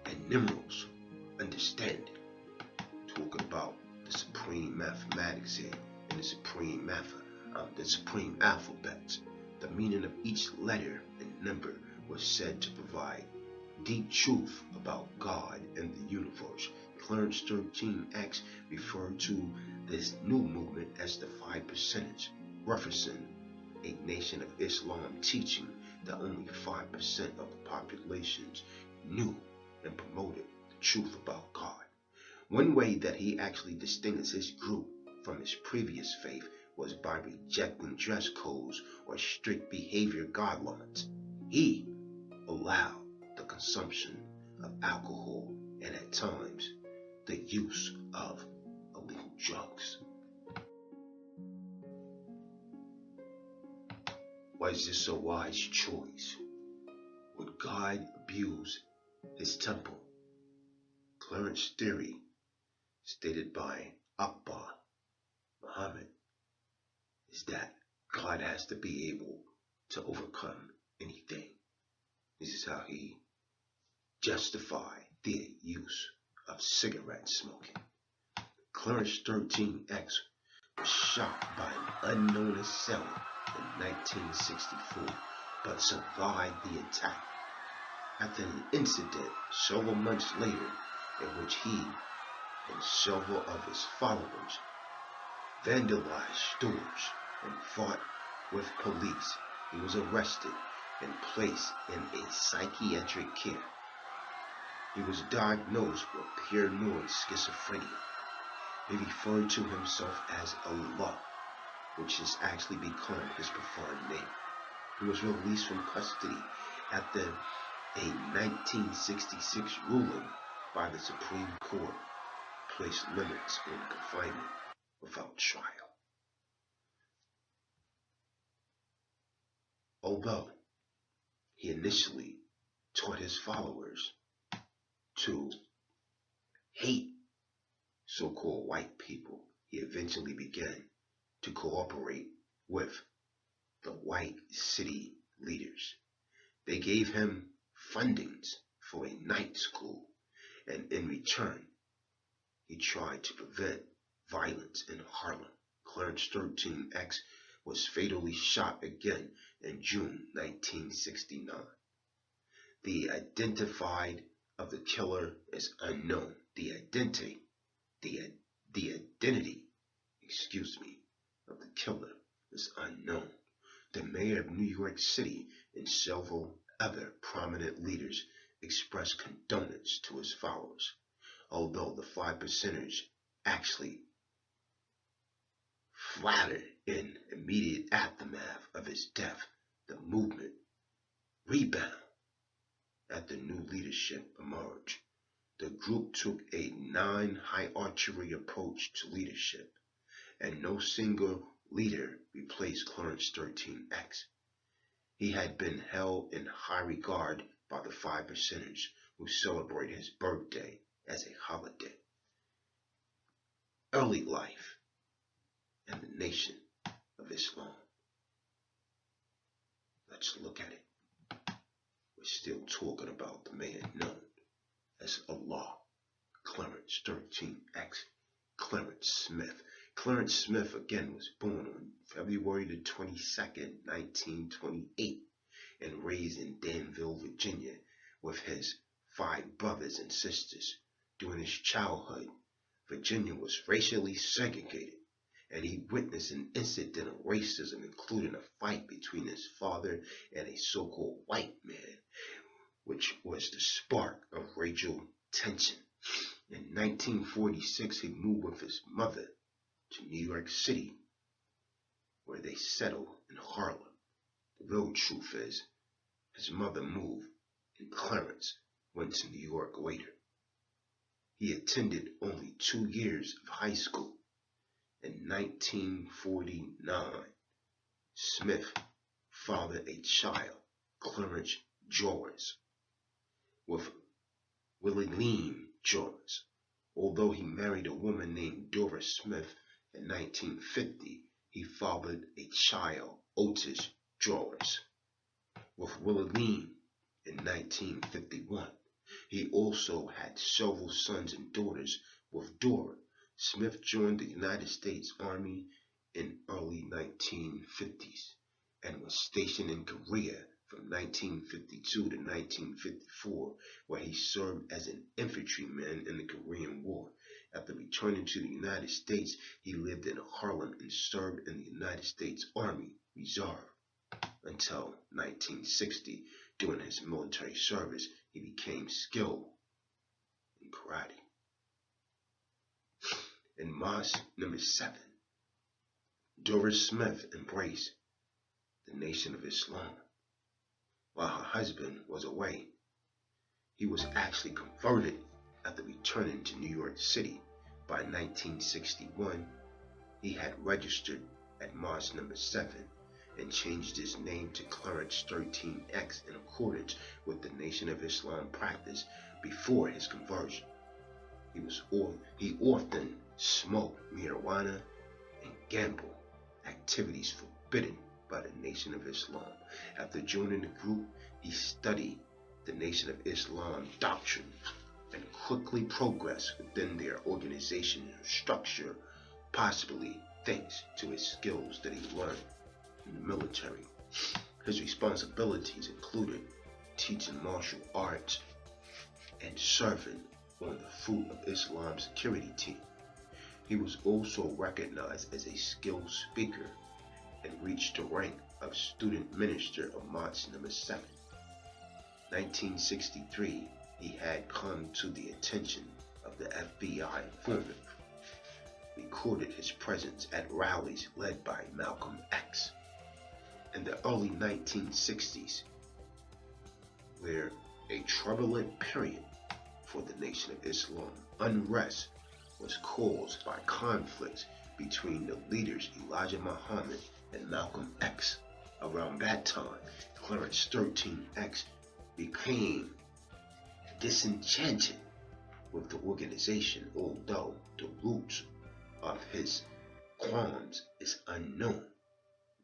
and numerals, understanding, talking about the supreme mathematics here and the supreme alphabet. The meaning of each letter and number was said to provide deep truth about God and the universe. Clarence 13X referred to this new movement as the 5%, referencing a Nation of Islam teaching that only 5% of the populations knew and promoted the truth about God. One way that he actually distinguished his group from his previous faith was by rejecting dress codes or strict behavior guidelines. He allowed the consumption of alcohol and at times the use of illegal drugs. Was this a wise choice? Would God abuse his temple? Clarence's theory, stated by Akbar Muhammad, is that God has to be able to overcome anything. This is how he justified the use of cigarette smoking. Clarence 13X was shot by an unknown assailant in 1964, but survived the attack. After an incident several months later in which he and several of his followers vandalized stores and fought with police, he was arrested and placed in a psychiatric care. He was diagnosed with paranoid schizophrenia. He referred to himself as Allah, which has actually become his preferred name. He was released from custody after a 1966 ruling by the Supreme Court placed limits on confinement without trial. Although he initially taught his followers to hate so-called white people, he eventually began to cooperate with the white city leaders. They gave him fundings for a night school, and in return, he tried to prevent violence in Harlem. Clarence 13X was fatally shot again in June 1969. The identity of the killer is unknown. The identity of the killer is unknown. The mayor of New York City and several other prominent leaders expressed condolence to his followers, although the 5%ers actually flattered in immediate aftermath of his death. The movement rebounded after new leadership emerged. The group took a non-hierarchical approach to leadership, and no single leader replaced Clarence 13X. He had been held in high regard by the 5%ers, who celebrated his birthday as a holiday. Early life and the Nation of Islam. Let's look at it. We're still talking about the man known as Allah, Clarence 13X, Clarence Smith. Clarence Smith again was born on February the 22nd, 1928, and raised in Danville, Virginia, with his 5 brothers and sisters. During his childhood, Virginia was racially segregated, and he witnessed an incident of racism, including a fight between his father and a so-called white man, which was the spark of racial tension. In 1946, he moved with his mother to New York City, where they settled in Harlem. The real truth is, his mother moved, and Clarence went to New York later. He attended only 2 years of high school. In 1949, Smith fathered a child, Clarence George, with Willie George. Although he married a woman named Doris Smith in 1950, he fathered a child, Otis George, with Willie in 1951. He also had several sons and daughters with Dora. Smith joined the United States Army in early 1950s and was stationed in Korea from 1952 to 1954, where he served as an infantryman in the Korean War. After returning to the United States, he lived in Harlem and served in the United States Army Reserve until 1960. During his military service, he became skilled in karate. In March number 7, Doris Smith embraced the Nation of Islam while her husband was away. He was actually converted after returning to New York City. By 1961, he had registered at March number 7 and changed his name to Clarence 13X in accordance with the Nation of Islam practice before his conversion. He often smoked marijuana and gambled, activities forbidden by the Nation of Islam. After joining the group, he studied the Nation of Islam doctrine and quickly progressed within their organization and structure, possibly thanks to his skills that he learned in the military. His responsibilities included teaching martial arts and serving on the Fruit of Islam security team. He was also recognized as a skilled speaker and reached the rank of student minister of March number 7. 1963, he had come to the attention of the FBI informant, recorded his presence at rallies led by Malcolm X. In the early 1960s, were a turbulent period for the Nation of Islam. Unrest was caused by conflicts between the leaders Elijah Muhammad and Malcolm X. Around that time, Clarence 13X became disenchanted with the organization, although the roots of his qualms is unknown.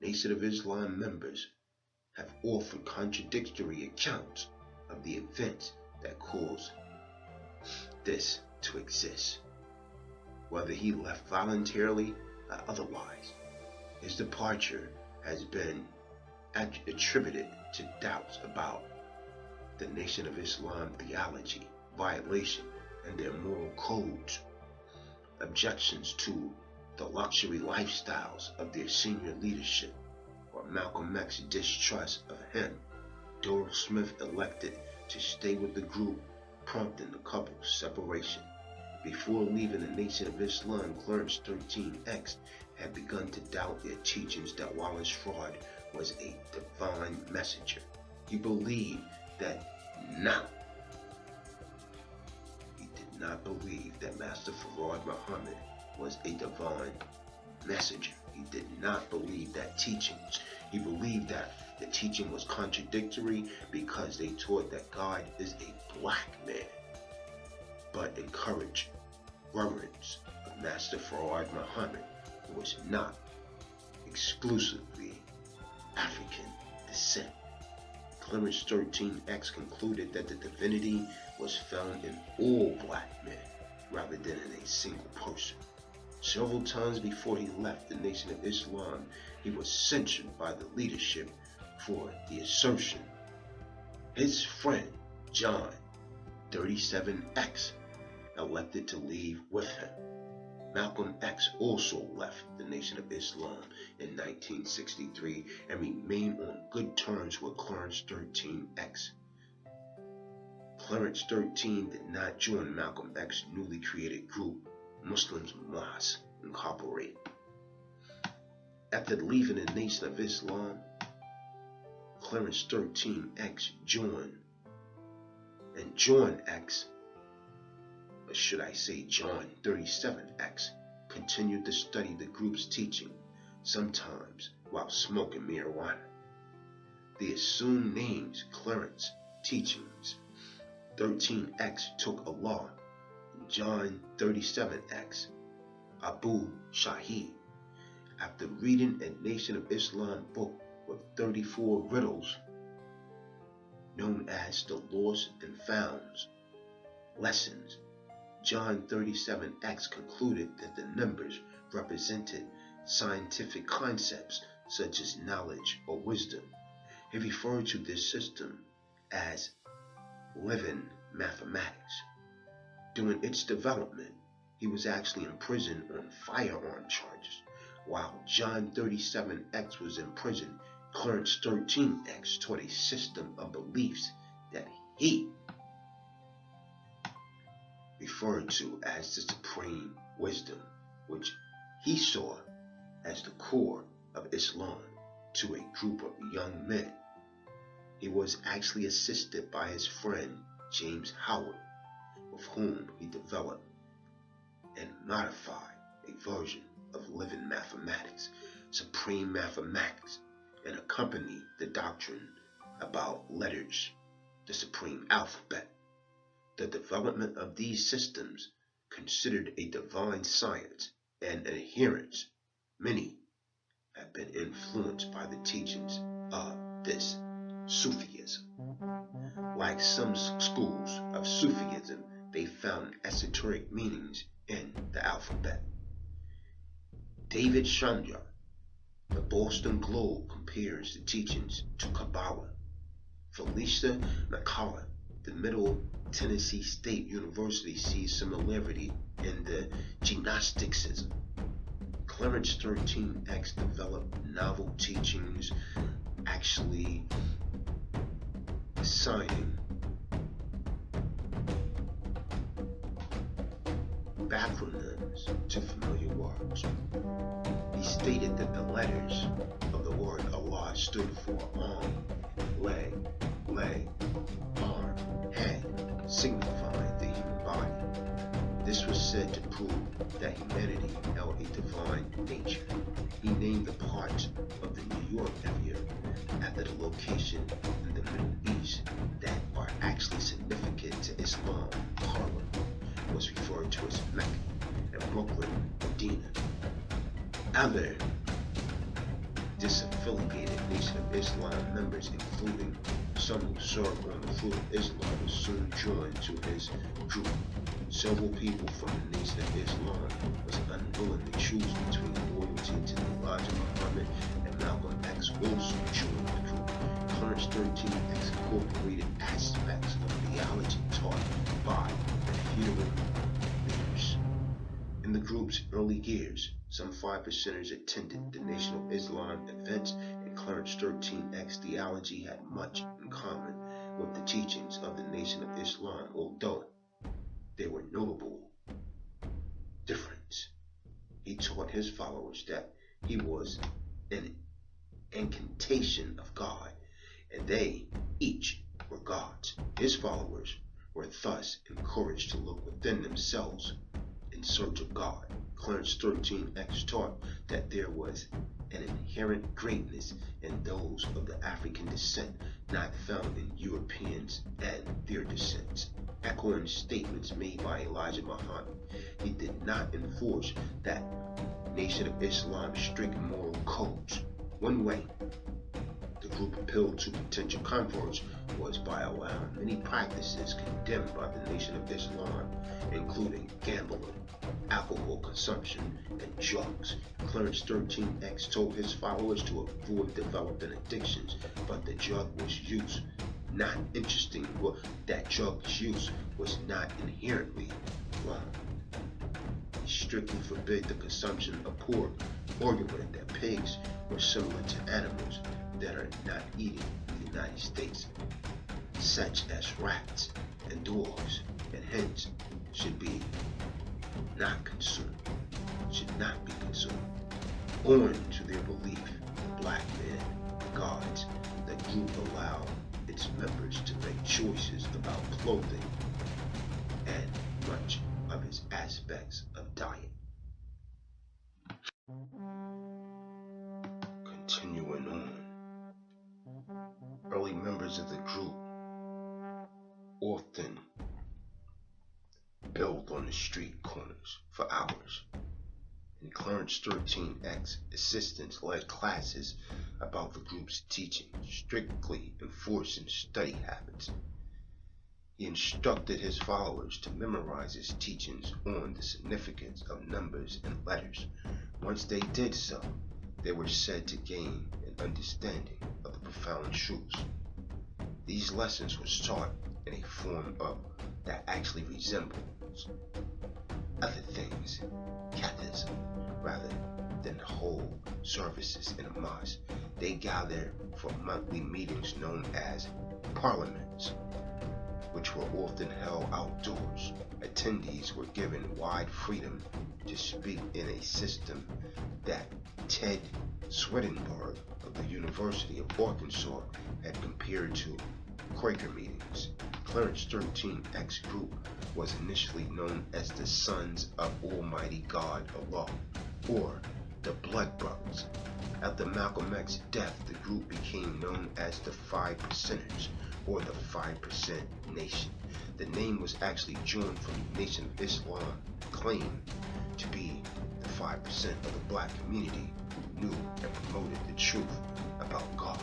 Nation of Islam members have offered contradictory accounts of the events that caused this to exist, whether he left voluntarily or otherwise. His departure has been attributed to doubts about the Nation of Islam theology, violation, and their moral codes, objections to the luxury lifestyles of their senior leadership, or Malcolm X's distrust of him. Doris Smith elected to stay with the group, prompting the couple's separation. Before leaving the Nation of Islam, Clarence 13X had begun to doubt their teachings that Wallace Fraud was a divine messenger. He believed that he did not believe that Master Farad Muhammad was a divine messenger. He did not believe that teachings. He believed that the teaching was contradictory because they taught that God is a black man, but encouraged reverence of Master Farad Muhammad, who was not exclusively African descent. Clarence 13X concluded that the divinity was found in all black men rather than in a single person. Several times before he left the Nation of Islam, he was censured by the leadership for the assertion. His friend, John 37X, elected to leave with him. Malcolm X also left the Nation of Islam in 1963 and remained on good terms with Clarence 13X. Clarence 13 did not join Malcolm X's newly created group, Muslims Mosque Incorporated. After leaving the Nation of Islam, Clarence 13X joined, and John X, or should I say John 37X, continued to study the group's teaching, sometimes while smoking marijuana. The assumed names Clarence Teachings 13X took Allah, John 37X, Abu Shahid. After reading a Nation of Islam book with 34 riddles, known as the Lost and Founds Lessons, John 37X concluded that the numbers represented scientific concepts such as knowledge or wisdom. He referred to this system as living mathematics. During its development, he was actually imprisoned on firearm charges. While John 37X was in prison, Clarence 13X taught a system of beliefs that he referred to as the supreme wisdom, which he saw as the core of Islam to a group of young men. He was actually assisted by his friend James Howard, with whom he developed and modified a version of living mathematics, supreme mathematics, and accompanied the doctrine about letters, the supreme alphabet. The development of these systems, considered a divine science and adherents, many have been influenced by the teachings of this Sufism. Like some schools of Sufism, they found esoteric meanings in the alphabet. David Chandra, the Boston Globe, compares the teachings to Kabbalah. Felicia McCullough, the Middle Tennessee State University, sees similarity in the Gnosticism. Clarence 13X developed novel teachings, actually assigning backronyms to familiar words. He stated that the letters of the word Allah stood for arm, leg, arm, head, signifying the human body. This was said to prove that humanity held a divine nature. He named the parts of the New York area after the location in the Middle East that are actually significant to Islam. Harlem was referred to as Mecca, and Brooklyn, Medina. Other disaffiliated Nation of Islam members, including some who served on the Fruit of Islam, were soon joined to his group. Several people from the Nation of Islam was unwilling to choose between loyalty to Elijah Muhammad and Malcolm X. Also joined the group. Clarence 13X incorporated aspects of theology taught by refutable leaders. In the group's early years, some 5%ers attended the Nation of Islam events, and Clarence 13X theology had much in common with the teachings of the Nation of Islam, although there were notable differences. He taught his followers that he was an incantation of God, and they each were gods. His followers were thus encouraged to look within themselves in search of God. Clarence 13X taught that there was an inherent greatness in those of the African descent not found in Europeans and their descendants. Echoing statements made by Elijah Muhammad, he did not enforce that Nation of Islam's strict moral codes. One way the group appealed to potential converts was by allowing many practices condemned by the Nation of Islam, including gambling, alcohol consumption, and drugs. Clarence 13X told his followers to avoid developing addictions, but the drug use that drug use was not inherently wrong. He strictly forbade the consumption of pork, arguing that pigs were similar to animals that are not eaten in the United States. such as rats and dogs and hens, should not be consumed. Owing to their belief in black men and gods, the group allowed its members to make choices about clothing and much of its aspects of diet. Continuing on, early members of the group often build on the street corners for hours. And Clarence 13X assistants led classes about the group's teaching, strictly enforcing study habits. He instructed his followers to memorize his teachings on the significance of numbers and letters. Once they did so, they were said to gain an understanding of the profound truths. These lessons were taught in a form that actually resembles other things, catechism, rather than whole services in a mosque. They gather for monthly meetings known as parliaments, which were often held outdoors. Attendees were given wide freedom to speak in a system that Ted Swedenborg of the University of Arkansas had compared to Quaker meetings. Clarence 13X group was initially known as the Sons of Almighty God Allah, or the Blood Brothers. After Malcolm X's death, the group became known as the 5 Percenters, or the 5% Nation. The name was actually joined from the Nation of Islam, claimed to be the 5% of the black community who knew and promoted the truth about God.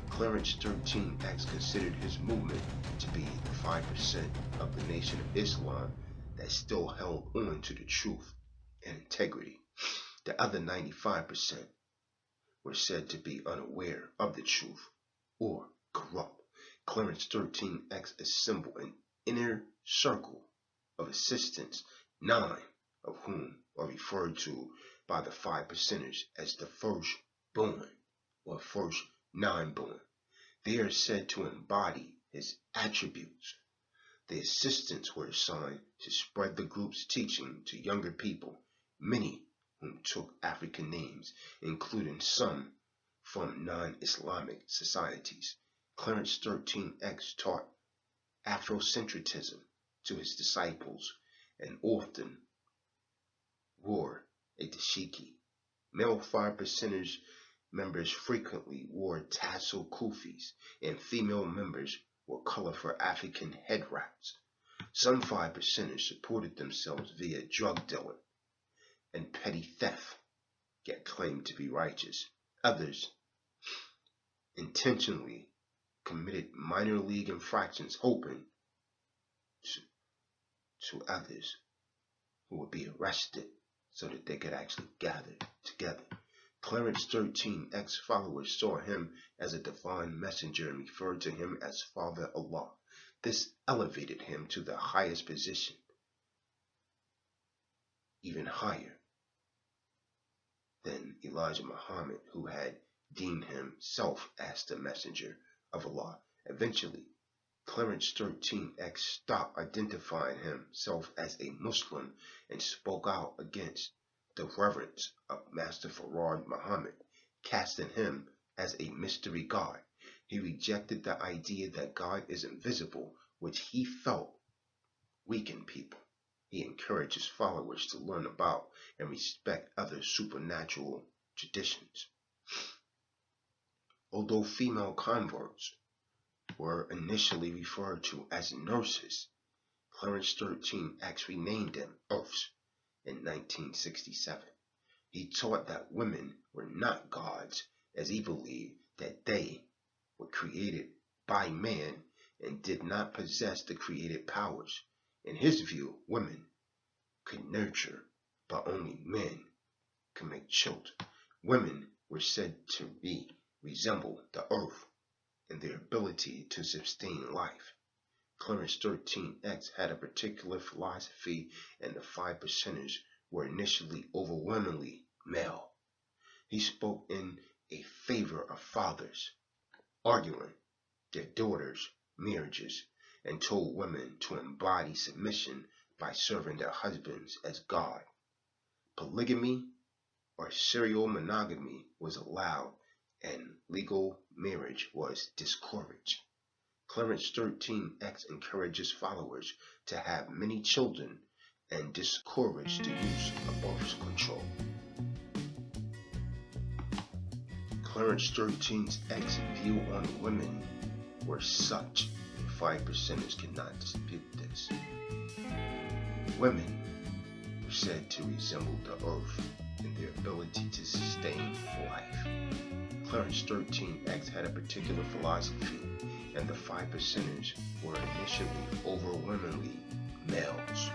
Clarence 13X considered his movement to be the 5% of the Nation of Islam that still held on to the truth and integrity. The other 95% were said to be unaware of the truth or corrupt. Clarence 13X assembled an inner circle of assistants, 9 of whom are referred to by the 5 percenters as the firstborn or first 9-born. They are said to embody his attributes. The assistants were assigned to spread the group's teaching to younger people, many whom took African names, including some from non-Islamic societies. Clarence 13X taught Afrocentricism to his disciples and often wore a dashiki. Male 5 percenters members frequently wore tassel kufis, and female members wore colorful African head wraps. Some 5 percenters supported themselves via drug dealing and petty theft, yet claimed to be righteous. Others intentionally committed minor league infractions, hoping to others who would be arrested so that they could actually gather together. Clarence 13X followers saw him as a divine messenger and referred to him as Father Allah. This elevated him to the highest position, even higher than Elijah Muhammad, who had deemed himself as the messenger of Allah. Eventually, Clarence 13X stopped identifying himself as a Muslim and spoke out against the reverence of Master Farad Muhammad, casting him as a mystery god. He rejected the idea that God is invisible, which he felt weakened people. He encouraged his followers to learn about and respect other supernatural traditions. Although female converts were initially referred to as nurses, Clarence 13X renamed them Earths in 1967. He taught that women were not gods, as he believed that they were created by man and did not possess the created powers. In his view, women could nurture, but only men could make children. Women were said to resemble the earth in their ability to sustain life. Clarence 13X had a particular philosophy, and the 5 percenters were initially overwhelmingly male. He spoke in a favor of fathers, arguing their daughters marriages and told women to embody submission by serving their husbands as God. Polygamy or serial monogamy was allowed and legal marriage was discouraged. Clarence 13X encourages followers to have many children and discouraged the use of birth control. Clarence 13X's view on women were such, and 5%ers cannot dispute this. Women were said to resemble the earth in their ability to sustain life. Clarence 13X had a particular philosophy, and the 5%ers were initially overwhelmingly males.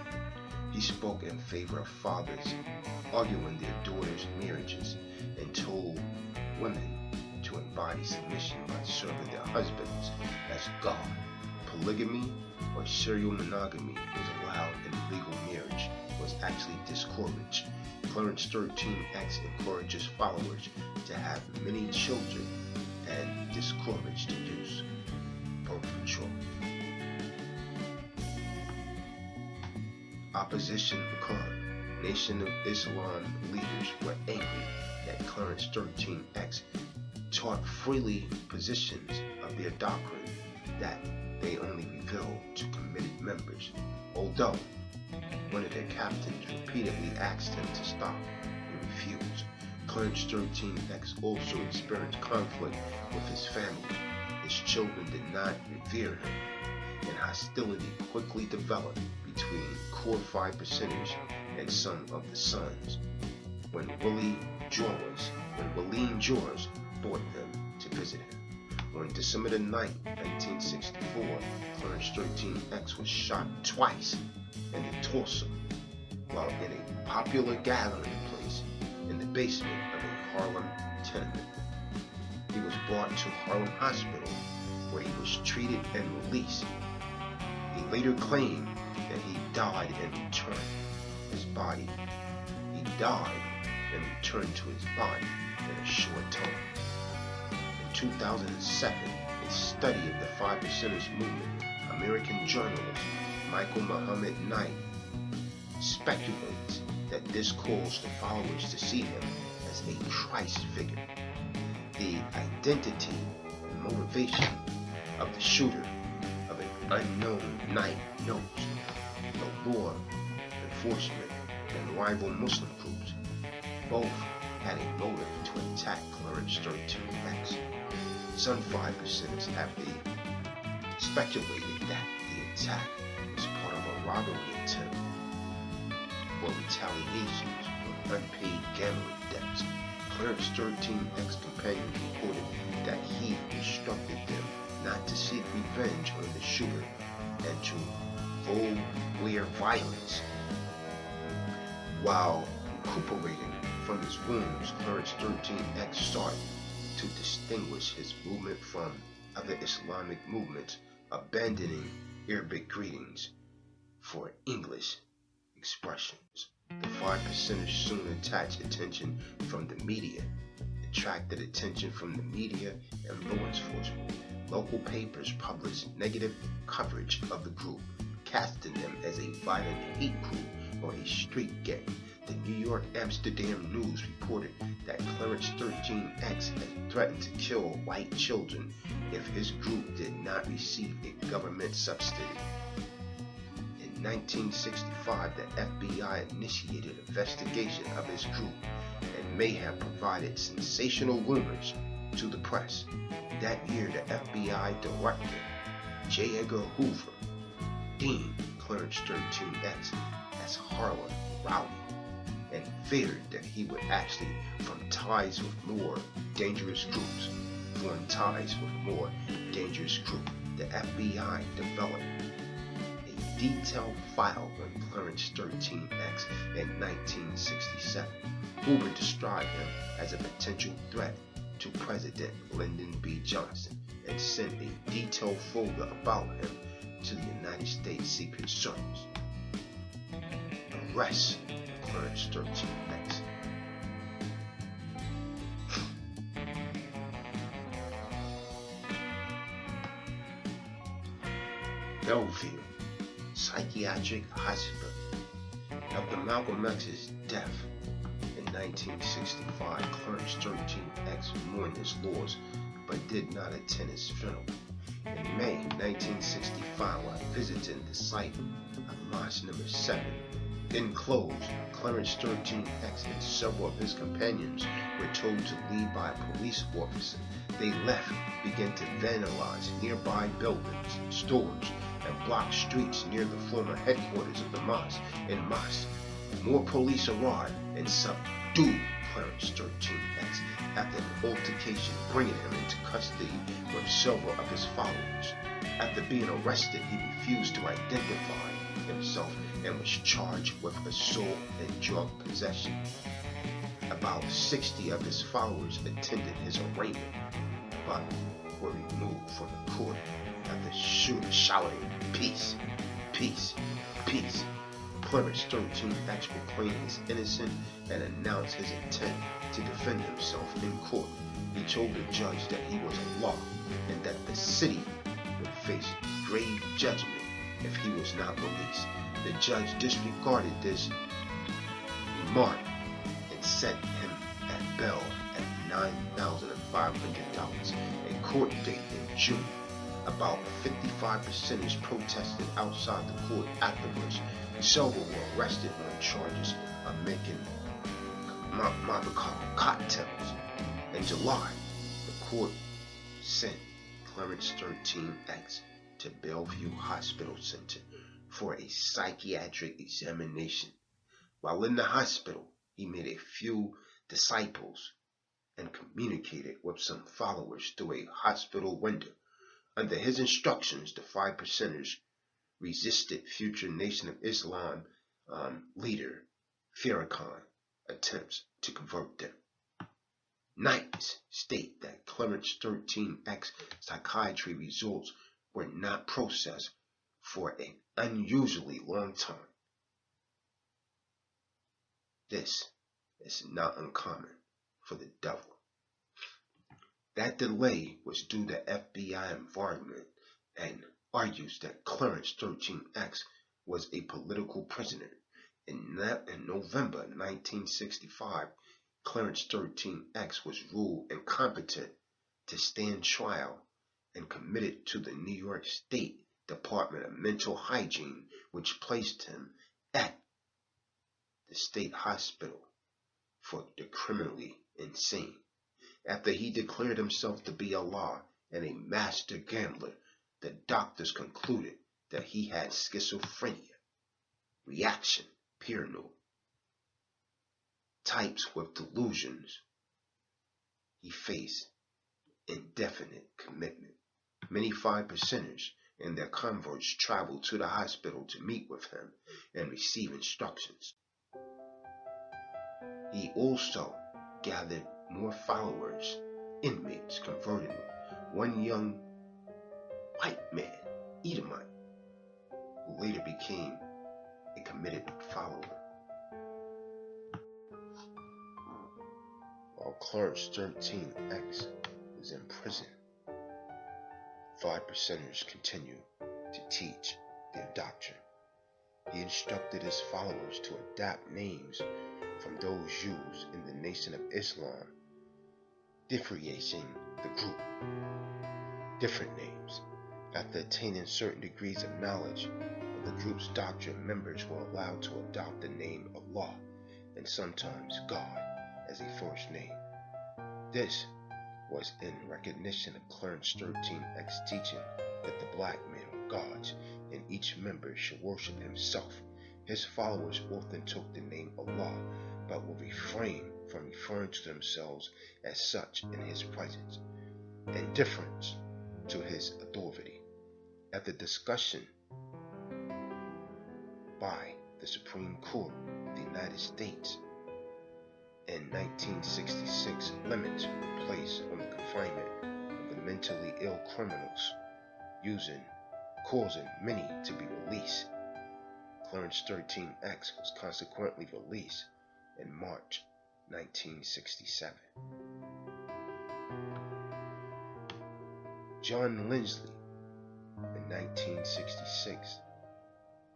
He spoke in favor of fathers arguing their daughters' marriages and told women to embody submission by serving their husbands as God. Polygamy or serial monogamy was allowed and legal marriage was actually discouraged. Clarence 13X encourages followers to have many children and discouraged the use of birth control. Opposition occurred. Nation of Islam leaders were angry that Clarence 13X taught freely positions of their doctrine that they only revealed to committed members, although one of their captains repeatedly asked him to stop. He refused. Clarence 13X also experienced conflict with his family. His children did not revere him, and hostility quickly developed between core 5%ers and some of the sons. When William George brought them to visit him. On December 9, 1964, Clarence 13X was shot twice in the torso while in a popular gathering place in the basement of a Harlem tenement. He was brought to Harlem Hospital where he was treated and released. He later claimed that he died and returned his body. He died and returned to his body in a short time. In 2007, a study of the 5%ers movement, American journalist Michael Muhammad Knight speculates that this caused the followers to see him as a Christ figure. The identity and motivation of the shooter of an unknown Knight knows. The law enforcement and rival Muslim groups both had a motive to attack Clarence 13X. Some 5%ers have speculated that the attack was part of a robbery attempt or retaliations for unpaid gambling debts. Clarence 13X companions reported that he instructed them not to seek revenge on the shooter and to avoid violence. While recuperating from his wounds, Clarence 13X sought to distinguish his movement from other Islamic movements, abandoning Arabic greetings for English expressions. The 5%ers soon attached attention from the media, attracted attention from the media and law enforcement. Local papers published negative coverage of the group, casting them as a violent hate group or a street gang. The New York Amsterdam News reported that Clarence 13X had threatened to kill white children if his group did not receive a government subsidy. In 1965, the FBI initiated an investigation of his group and may have provided sensational rumors to the press. That year, the FBI director, J. Edgar Hoover, deemed Clarence 13X as Harlem rowdy and feared that he would actually form ties with more dangerous groups. The FBI developed a detailed file on Clarence 13X in 1967. Hoover described him as a potential threat to President Lyndon B. Johnson and sent a detailed folder about him to the United States Secret Service. Arrest of Clarence 13X. Bellevue Psychiatric Hospital. After Malcolm X's death in 1965, Clarence 13X mourned his loss but did not attend his funeral. In May 1965, while visiting the site of Mosque number 7, enclosed, Clarence 13X and several of his companions were told to leave by a police officer. They left, began to vandalize nearby buildings, stores, and block streets near the former headquarters of the mosque. In mosque, more police arrived and subdued Clarence 13X after an altercation, bringing him into custody with several of his followers. After being arrested, he refused to identify himself and was charged with assault and drug possession. About 60 of his followers attended his arraignment, but were removed from the court after shouting, "Peace, peace, peace." Clarence 13X proclaimed his innocence and announced his intent to defend himself in court. He told the judge that he was a law and that the city would face grave judgment if he was not released. The judge disregarded this remark and set him at bail at $9,500. A court date in June. About 55% protested outside the court afterwards. Several were arrested on charges of making Molotov cocktails. In July, the court sent Clarence 13X to Bellevue Hospital Center for a psychiatric examination. While in the hospital, he made a few disciples and communicated with some followers through a hospital window. Under his instructions, the 5 percenters resisted future Nation of Islam leader Farrakhan's attempts to convert them. Knights state that Clarence 13X psychiatry results were not processed for an unusually long time. This is not uncommon for the devil. That delay was due to FBI involvement and argues that Clarence 13X was a political prisoner. In November 1965, Clarence 13X was ruled incompetent to stand trial and committed to the New York State Department of Mental Hygiene, which placed him at the state hospital for the criminally insane. After he declared himself to be Allah and a master gambler, the doctors concluded that he had schizophrenia, reaction, paranoid, types with delusions. He faced indefinite commitment. Many 5 percenters and their converts traveled to the hospital to meet with him and receive instructions. He also gathered more followers, inmates converted him. One young white man, Edomite, who later became a committed follower. While Clarence 13X was in prison, 5 percenters continued to teach their doctrine. He instructed his followers to adapt names from those used in the Nation of Islam, differentiating the group. Different names. After attaining certain degrees of knowledge of the group's doctrine, members were allowed to adopt the name Allah and sometimes God as a first name. This was in recognition of Clarence 13X's teaching that the black men are gods and each member should worship himself. His followers often took the name Allah, but would refrain from referring to themselves as such in his presence, in deference to his authority. After discussion by the Supreme Court of the United States in 1966, limits were placed on the confinement of the mentally ill criminals, causing many to be released. Clarence 13X was consequently released in March 1967. John Linsley in 1966,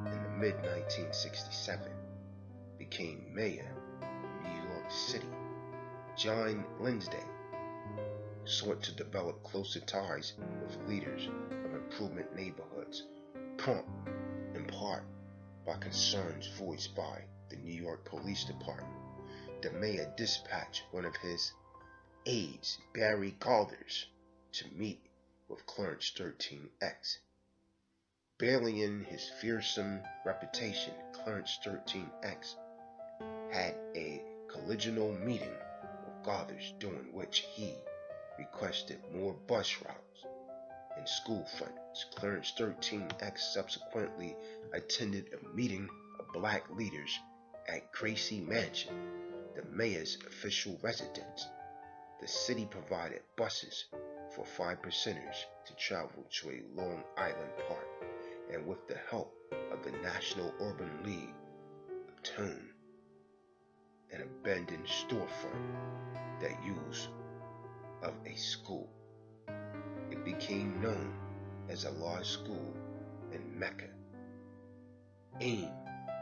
in the mid-1967, became mayor of New York City. John Lindsay sought to develop closer ties with leaders of improvement neighborhoods, prompted in part by concerns voiced by the New York Police Department. The mayor dispatched one of his aides, Barry Galthers, to meet with Clarence 13X. Burying his fearsome reputation, Clarence 13X had a collegial meeting with Galthers, during which he requested more bus routes and school fundings. Clarence 13X subsequently attended a meeting of black leaders at Gracie Mansion, the mayor's official residence. The city provided buses for 5%ers to travel to a Long Island park, and with the help of the National Urban League, obtained an abandoned storefront that used of a school. It became known as a large school in Mecca, aimed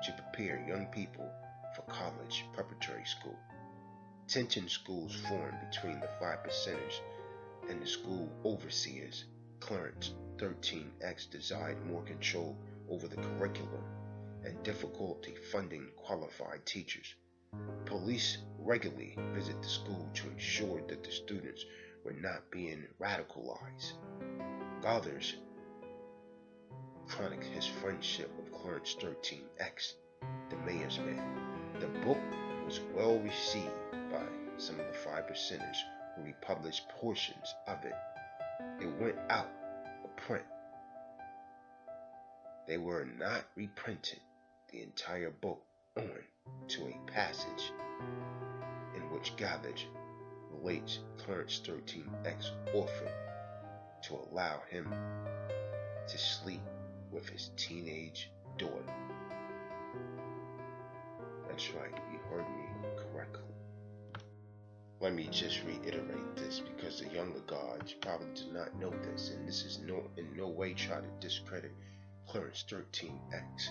to prepare young people for college preparatory school. Tension schools formed between the 5%ers and the school overseers. Clarence 13X desired more control over the curriculum and difficulty funding qualified teachers. Police regularly visit the school to ensure that the students were not being radicalized. Galthers chronicled his friendship with Clarence 13X, the mayor's man. The book was well received by some of the 5%ers who republished portions of it. It went out of print. They were not reprinted the entire book on to a passage in which Galthers relates Clarence 13X offered to allow him to sleep with his teenage daughter. That's right, you heard me correctly. Let me just reiterate this, because the younger guards probably do not know this, and this is in no way try to discredit Clarence 13X.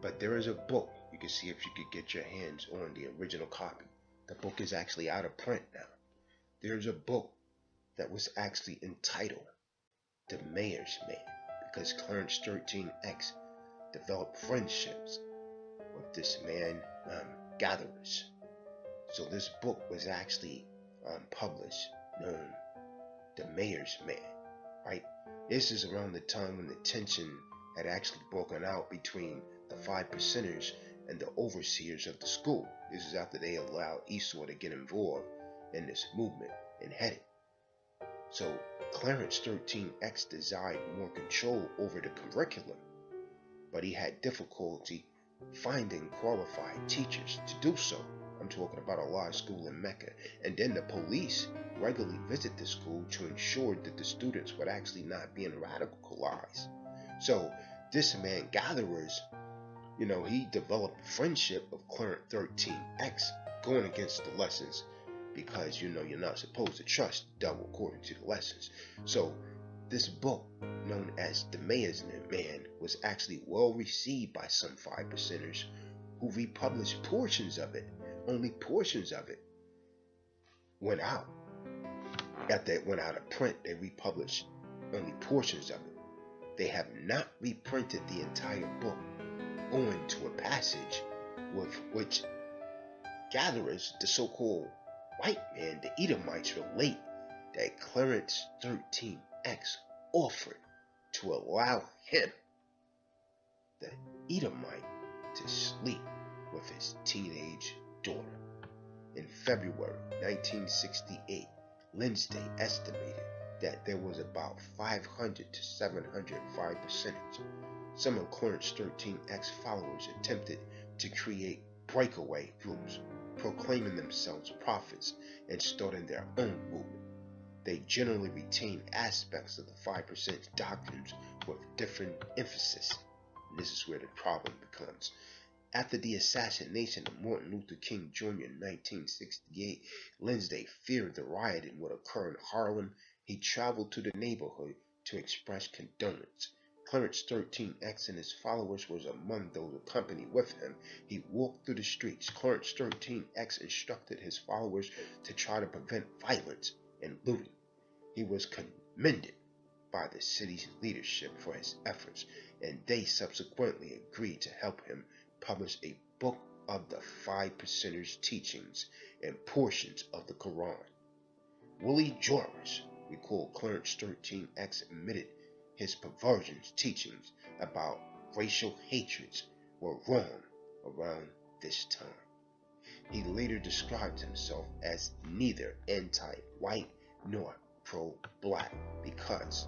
But there is a book. You can see if you could get your hands on the original copy. The book is actually out of print now. There's a book that was actually entitled The Mayor's Man, because Clarence 13X developed friendships with this man, Gatherers. So this book was actually published, known The Mayor's Man, right? This is around the time when the tension had actually broken out between the 5%ers and the overseers of the school. This is after they allowed Esau to get involved in this movement and head it. So Clarence 13X desired more control over the curriculum, but he had difficulty finding qualified teachers to do so. I'm talking about a large school in Mecca. And then the police regularly visit the school to ensure that the students were actually not being radicalized. So this man, Gatherers, he developed a friendship of Clarence 13X, going against the lessons, because you're not supposed to trust the devil according to the lessons. So this book, known as The Mayor's Man, was actually well received by some 5%ers who republished portions of it. Only portions of it went out. After it went out of print, they republished only portions of it. They have not reprinted the entire book, owing to a passage with which Gatherers, the so-called white man, the Edomites, relate that Clarence 13X offered to allow him, the Edomite, to sleep with his teenage daughter. In February 1968, Lindsay estimated that there was about 500 to 700 5%ers. Some of Clarence 13X followers attempted to create breakaway groups, proclaiming themselves prophets and starting their own movement. They generally retain aspects of the 5% doctrines with different emphasis. And this is where the problem becomes. After the assassination of Martin Luther King Jr. in 1968, Lindsay feared the rioting would occur in Harlem. He traveled to the neighborhood to express condolence. Clarence 13X and his followers was among those accompanied with him. He walked through the streets. Clarence 13X instructed his followers to try to prevent violence and looting. He was commended by the city's leadership for his efforts, and they subsequently agreed to help him publish a book of the 5%ers' teachings and portions of the Quran. Willie Jorris recalled Clarence 13X admitted his perversions teachings about racial hatreds were wrong around this time. He later described himself as neither anti-white nor pro-black because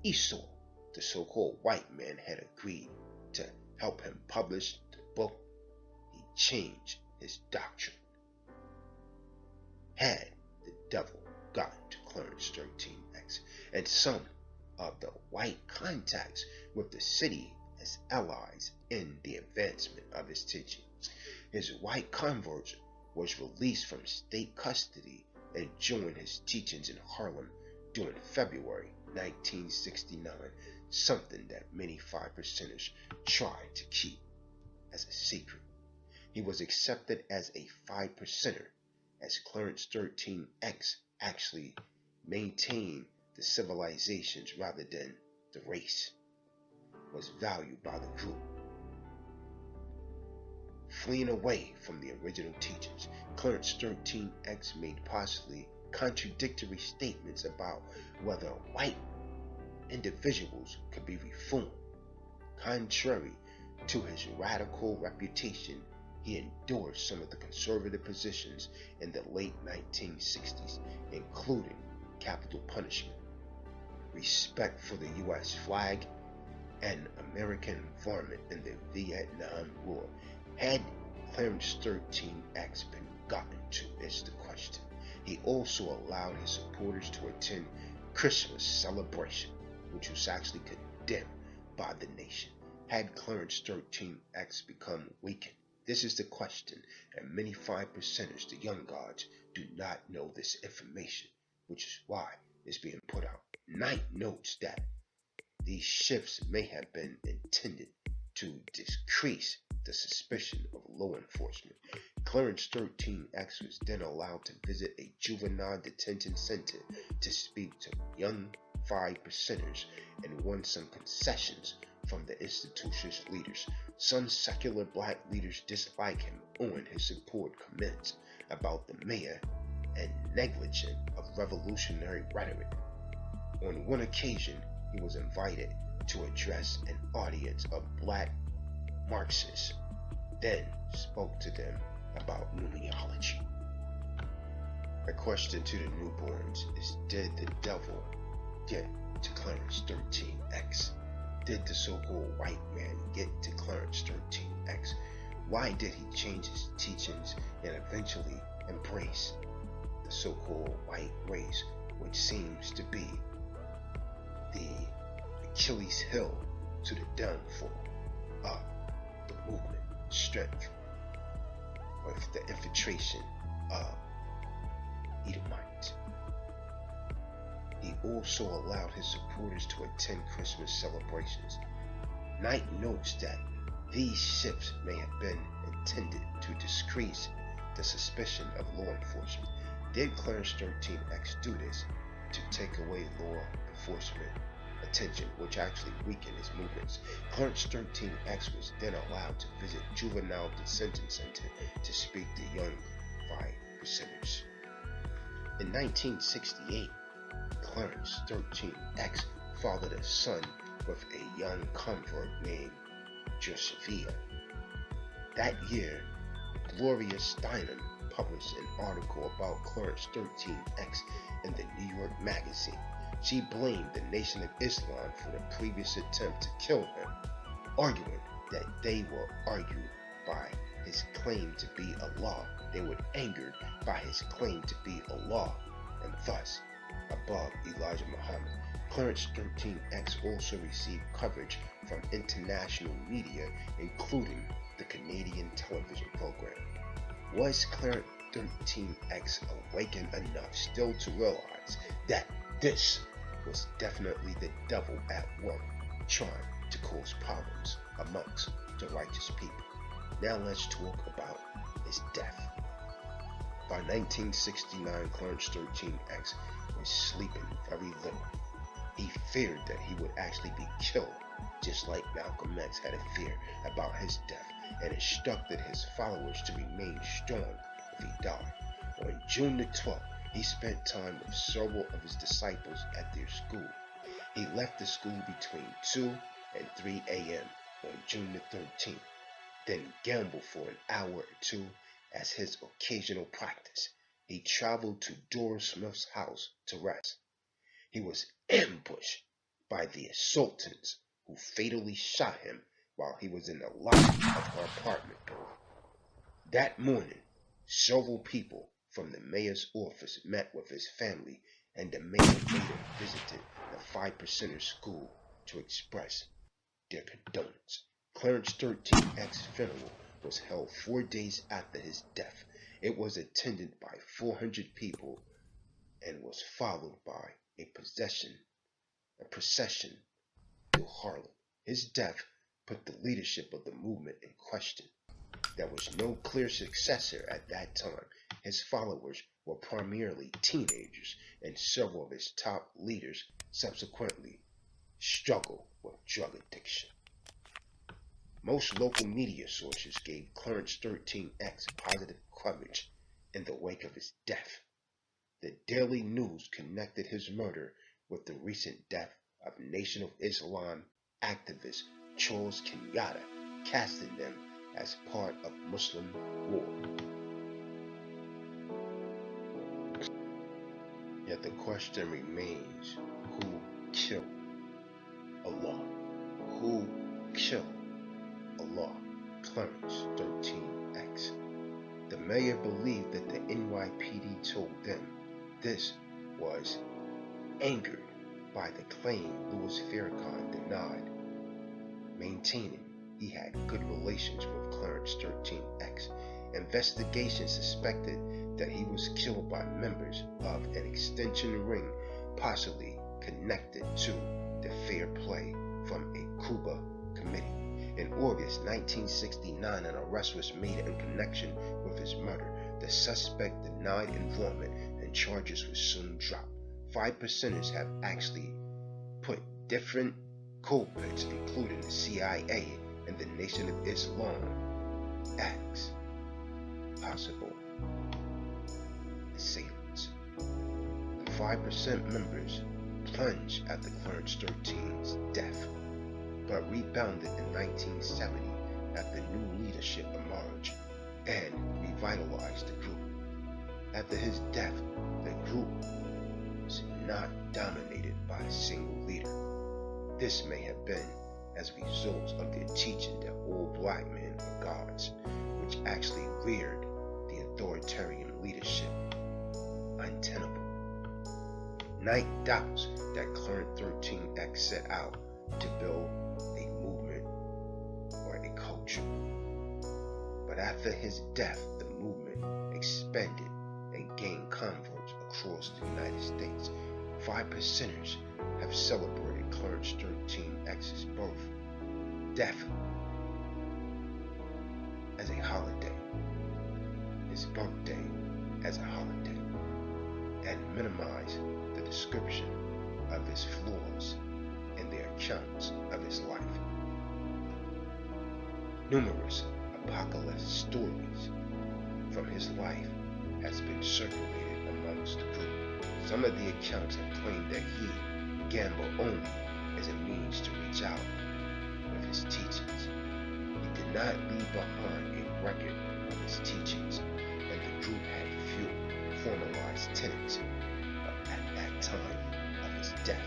Esau, the so-called white man, had agreed to help him publish the book. He changed his doctrine. Had the devil gotten to Clarence 13X and some of the white contacts with the city as allies in the advancement of his teachings. His white convert was released from state custody and joined his teachings in Harlem during February 1969, something that many 5%ers tried to keep as a secret. He was accepted as a 5%er, as Clarence 13X actually maintained the civilizations rather than the race, was valued by the group. Fleeing away from the original teachings, Clarence 13X made possibly contradictory statements about whether white individuals could be reformed. Contrary to his radical reputation, he endorsed some of the conservative positions in the late 1960s, including capital punishment, respect for the U.S. flag, and American involvement in the Vietnam War. Had Clarence 13X been gotten to is the question. He also allowed his supporters to attend Christmas celebration, which was actually condemned by the nation. Had Clarence 13X become weakened? This is the question, and many 5%ers, the young gods, do not know this information, which is why it's being put out. Knight notes that these shifts may have been intended to decrease the suspicion of law enforcement. Clarence 13X was then allowed to visit a juvenile detention center to speak to young 5%ers and won some concessions from the institution's leaders. Some secular black leaders dislike him on his support comments about the mayor and negligence of revolutionary rhetoric. On one occasion, he was invited to address an audience of black Marxists, then spoke to them about numerology. A question to the newborns is, did the devil get to Clarence 13X? Did the so-called white man get to Clarence 13X? Why did he change his teachings and eventually embrace the so-called white race, which seems to be the Achilles heel to the downfall of the movement strength, with the infiltration of Edomites? He also allowed his supporters to attend Christmas celebrations. Knight notes that these shifts may have been intended to decrease the suspicion of law enforcement. Did Clarence 13X do this to take away law enforcement attention, which actually weakened his movements? Clarence 13X was then allowed to visit juvenile detention center to speak to young 5%ers. In 1968, Clarence 13X fathered a son with a young convert named Josephia. That year, Gloria Steinem published an article about Clarence 13X in the New York Magazine. She blamed the Nation of Islam for the previous attempt to kill him, arguing that they were argued by his claim to be Allah. They were angered by his claim to be Allah, and thus above Elijah Muhammad. Clarence 13X also received coverage from international media, including the Canadian television program. Was Clarence 13X awakened enough still to realize that this was definitely the devil at work? trying to cause problems amongst the righteous people. Now let's talk about his death. By 1969, Clarence 13X was sleeping very little. He feared that he would actually be killed, just like Malcolm X had a fear about his death, and instructed his followers to remain strong if he died. On June the 12th, he spent time with several of his disciples at their school. He left the school between 2 and 3 a.m. on June the 13th, then gambled for an hour or two as his occasional practice. He traveled to Dora Smith's house to rest. He was ambushed by the assailants, who fatally shot him while he was in the lobby of her apartment building. That morning, several people from the mayor's office met with his family, and the mayor later visited the 5%er school to express their condolence. Clarence 13X's funeral was held 4 days after his death. It was attended by 400 people and was followed by a procession through Harlem. His death put the leadership of the movement in question. There was no clear successor at that time. His followers were primarily teenagers, and several of his top leaders subsequently struggled with drug addiction. Most local media sources gave Clarence 13X positive coverage in the wake of his death. The Daily News connected his murder with the recent death of Nation of Islam activist Charles Kenyatta, casting them as part of Muslim war. Yet the question remains, who killed Allah? Who killed Allah? Clarence 13X. The mayor believed that the NYPD told them this, was angered by the claim Louis Farrakhan denied, maintaining he had good relations with Clarence 13X. Investigation suspected that he was killed by members of an extension ring, possibly connected to the Fair Play from a Cuba committee. In August 1969, an arrest was made in connection with his murder. The suspect denied involvement and charges were soon dropped. 5%ers have actually put different culprits, including the CIA and the Nation of Islam, as possible assailants. The 5% members plunged after Clarence 13's death, but rebounded in 1970 after new leadership emerged and revitalized the group. After his death, the group was not dominated by a single leader. This may have been as a result of their teaching that all black men are gods, which actually reared the authoritarian leadership untenable. Knight doubts that Clarence 13X set out to build a movement or a culture. But after his death, the movement expanded and gained converts across the United States. 5%ers have celebrated Clarence 13X's birth, death as a holiday, his birthday as a holiday, and minimize the description of his flaws in their accounts of his life. Numerous apocalypse stories from his life has been circulated amongst the group. Some of the accounts have claimed that he gambled only as a means to reach out with his teachings. He did not leave behind a record of his teachings, and the group had few formalized tenets at that time of his death.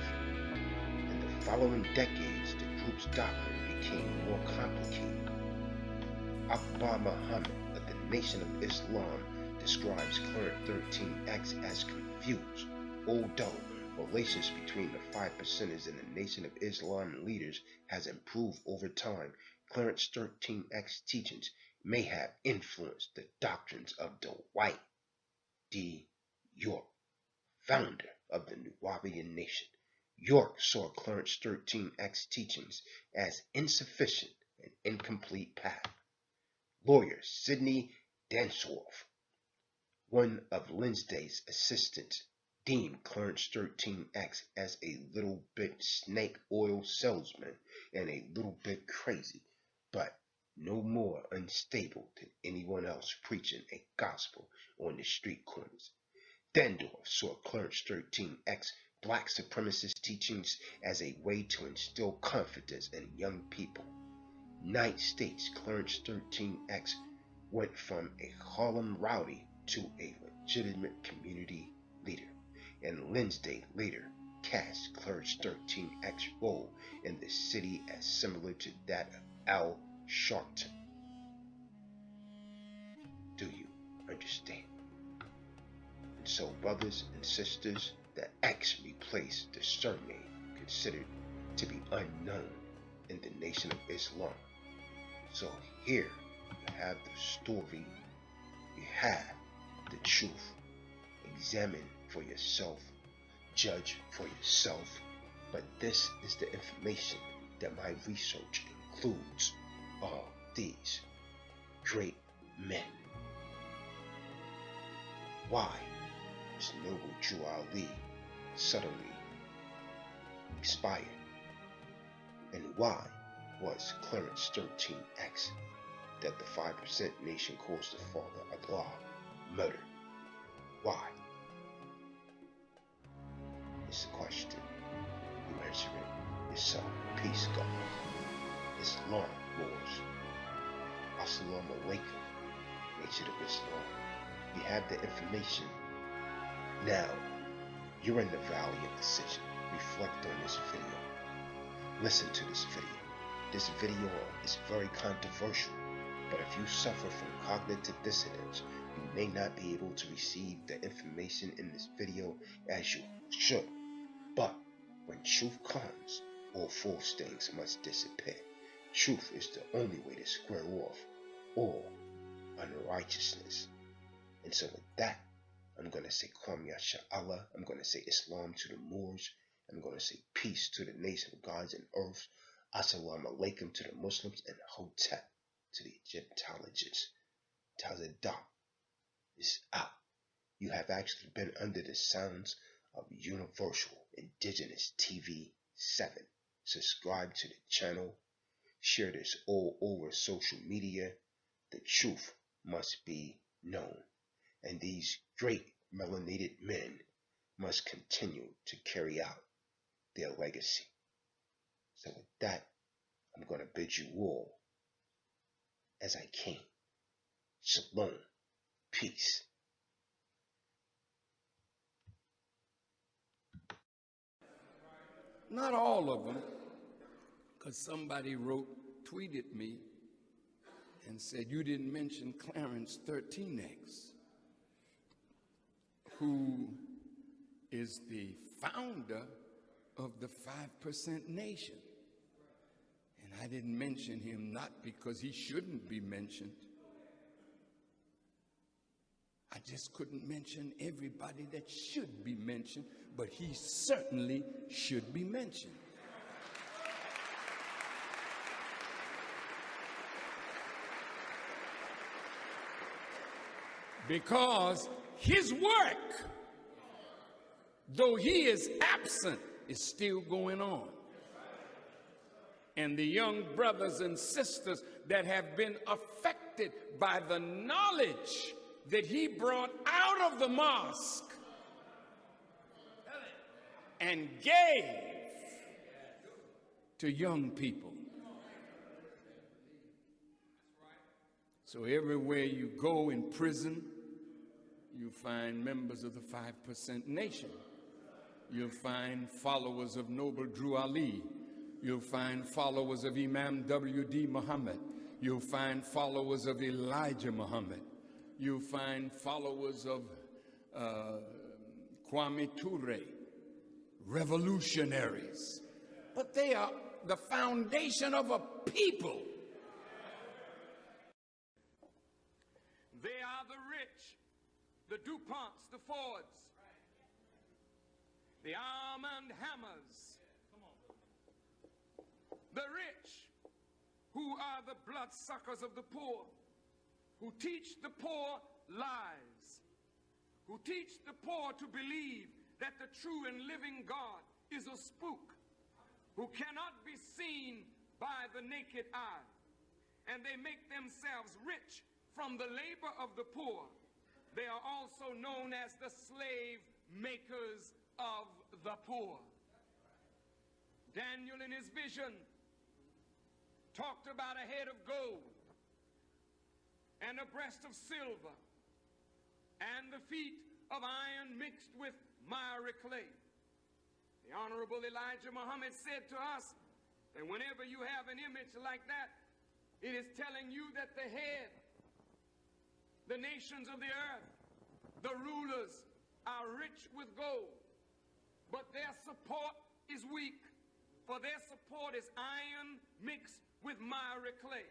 In the following decades, the group's doctrine became more complicated. Akbar Muhammad of the Nation of Islam describes Clarence 13X as confused, although relations between the 5%ers and the Nation of Islam leaders has improved over time. Clarence 13X teachings may have influenced the doctrines of Dwight D. York, founder of the Nuwabian Nation. York saw Clarence 13X teachings as insufficient and incomplete path. Lawyer Sidney Dansworth, one of Lindsay's assistants, deemed Clarence 13X as a little bit snake oil salesman and a little bit crazy, but no more unstable than anyone else preaching a gospel on the street corners. Dandorf saw Clarence 13X black supremacist teachings as a way to instill confidence in young people. Knight states Clarence 13X went from a Harlem rowdy to a legitimate community leader, and Lindsay later cast Clarence 13X's role in the city as similar to that of Al Sharpton. Do you understand? And so, brothers and sisters, the X replaced the surname considered to be unknown in the Nation of Islam. So here you have the story, you have the truth. Examine for yourself, judge for yourself, but this is the information that my research includes all these great men. Why is Noble Drew Ali suddenly expired? And why was Clarence 13X, that the 5% nation calls the father Allah, murdered? Why? It's a question. You answer it yourself. Peace, God. Islam wars. Assalamu alaikum. Nation of Islam. You have the information. Now, you're in the valley of decision. Reflect on this video. Listen to this video. This video is very controversial, but if you suffer from cognitive dissonance, you may not be able to receive the information in this video as you should. But when truth comes, all false things must disappear. Truth is the only way to square off all unrighteousness. And so with that, I'm going to say Kwam Yasha Allah. I'm going to say Islam to the Moors. I'm going to say peace to the nation of gods and earth. Assalamu alaikum to the Muslims, and Hotep to the Egyptologists. Tazadaq is out. You have actually been under the sounds of Universal Indigenous TV 7. Subscribe to the channel. Share this all over social media. The truth must be known. And these great melanated men must continue to carry out their legacy. So with that, I'm going to bid you all as I came. Shalom. Peace. Not all of them, because somebody tweeted me and said, you didn't mention Clarence 13X, who is the founder of the 5% nation. And I didn't mention him not because he shouldn't be mentioned. I just couldn't mention everybody that should be mentioned, but he certainly should be mentioned. Because his work, though he is absent, is still going on. And the young brothers and sisters that have been affected by the knowledge that he brought out of the mosque and gave to young people. So everywhere you go in prison, you find members of the 5% nation. You'll find followers of Noble Drew Ali. You'll find followers of Imam W.D. Muhammad. You'll find followers of Elijah Muhammad. You'll find followers of Kwame Ture, revolutionaries. But they are the foundation of a people. They are the rich, the DuPonts, the Fords, the Arm and Hammers, who are the bloodsuckers of the poor, who teach the poor lies, who teach the poor to believe that the true and living God is a spook, who cannot be seen by the naked eye, and they make themselves rich from the labor of the poor. They are also known as the slave makers of the poor. Daniel in his vision talked about a head of gold and a breast of silver and the feet of iron mixed with miry clay. The Honorable Elijah Muhammad said to us that whenever you have an image like that, it is telling you that the head, the nations of the earth, the rulers are rich with gold, but their support is weak, for their support is iron mixed with miry clay.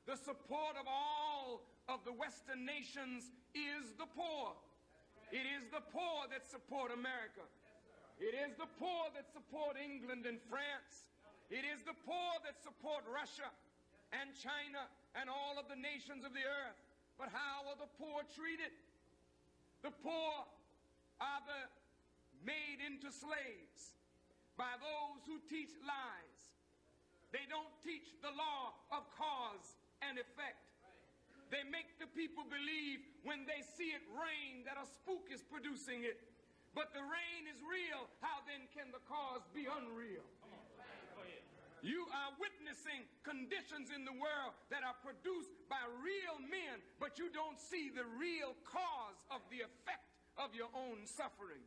The support of all of the Western nations is the poor. It is the poor that support America. It is the poor that support England and France. It is the poor that support Russia and China and all of the nations of the earth. But how are the poor treated? The poor are made into slaves by those who teach lies. They don't teach the law of cause and effect. They make the people believe when they see it rain that a spook is producing it. But the rain is real. How then can the cause be unreal? You are witnessing conditions in the world that are produced by real men, but you don't see the real cause of the effect of your own suffering.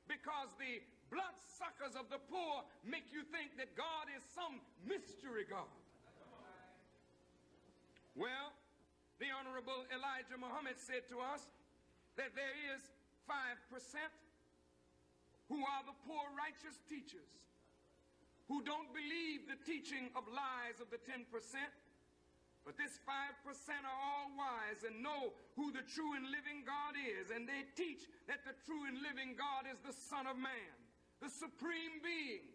Because the bloodsuckers of the poor make you think that God is some mystery God. Well, the Honorable Elijah Muhammad said to us that there is 5% who are the poor righteous teachers, who don't believe the teaching of lies of the 10%, but this 5% are all wise and know who the true and living God is, and they teach that the true and living God is the Son of Man, the supreme being,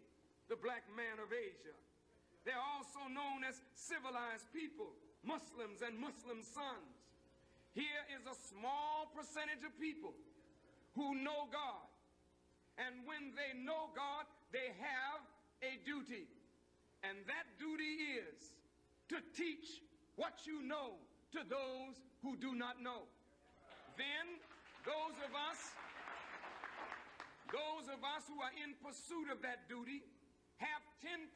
the black man of Asia. They're also known as civilized people, Muslims and Muslim sons. Here is a small percentage of people who know God, and when they know God, they have a duty, and that duty is to teach what you know to those who do not know. Then those of us who are in pursuit of that duty have 10%,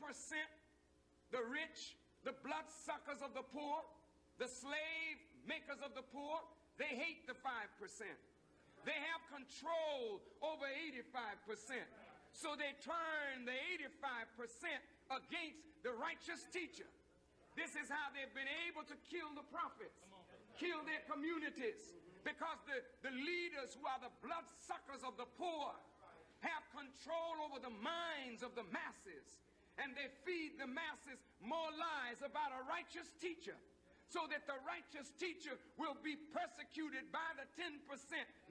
the rich, the bloodsuckers of the poor, the slave makers of the poor. They hate the 5%. They have control over 85%. So they turn the 85% against the righteous teacher. This is how they've been able to kill the prophets, kill their communities, because the leaders who are the bloodsuckers of the poor have control over the minds of the masses, and they feed the masses more lies about a righteous teacher, so that the righteous teacher will be persecuted by the 10%,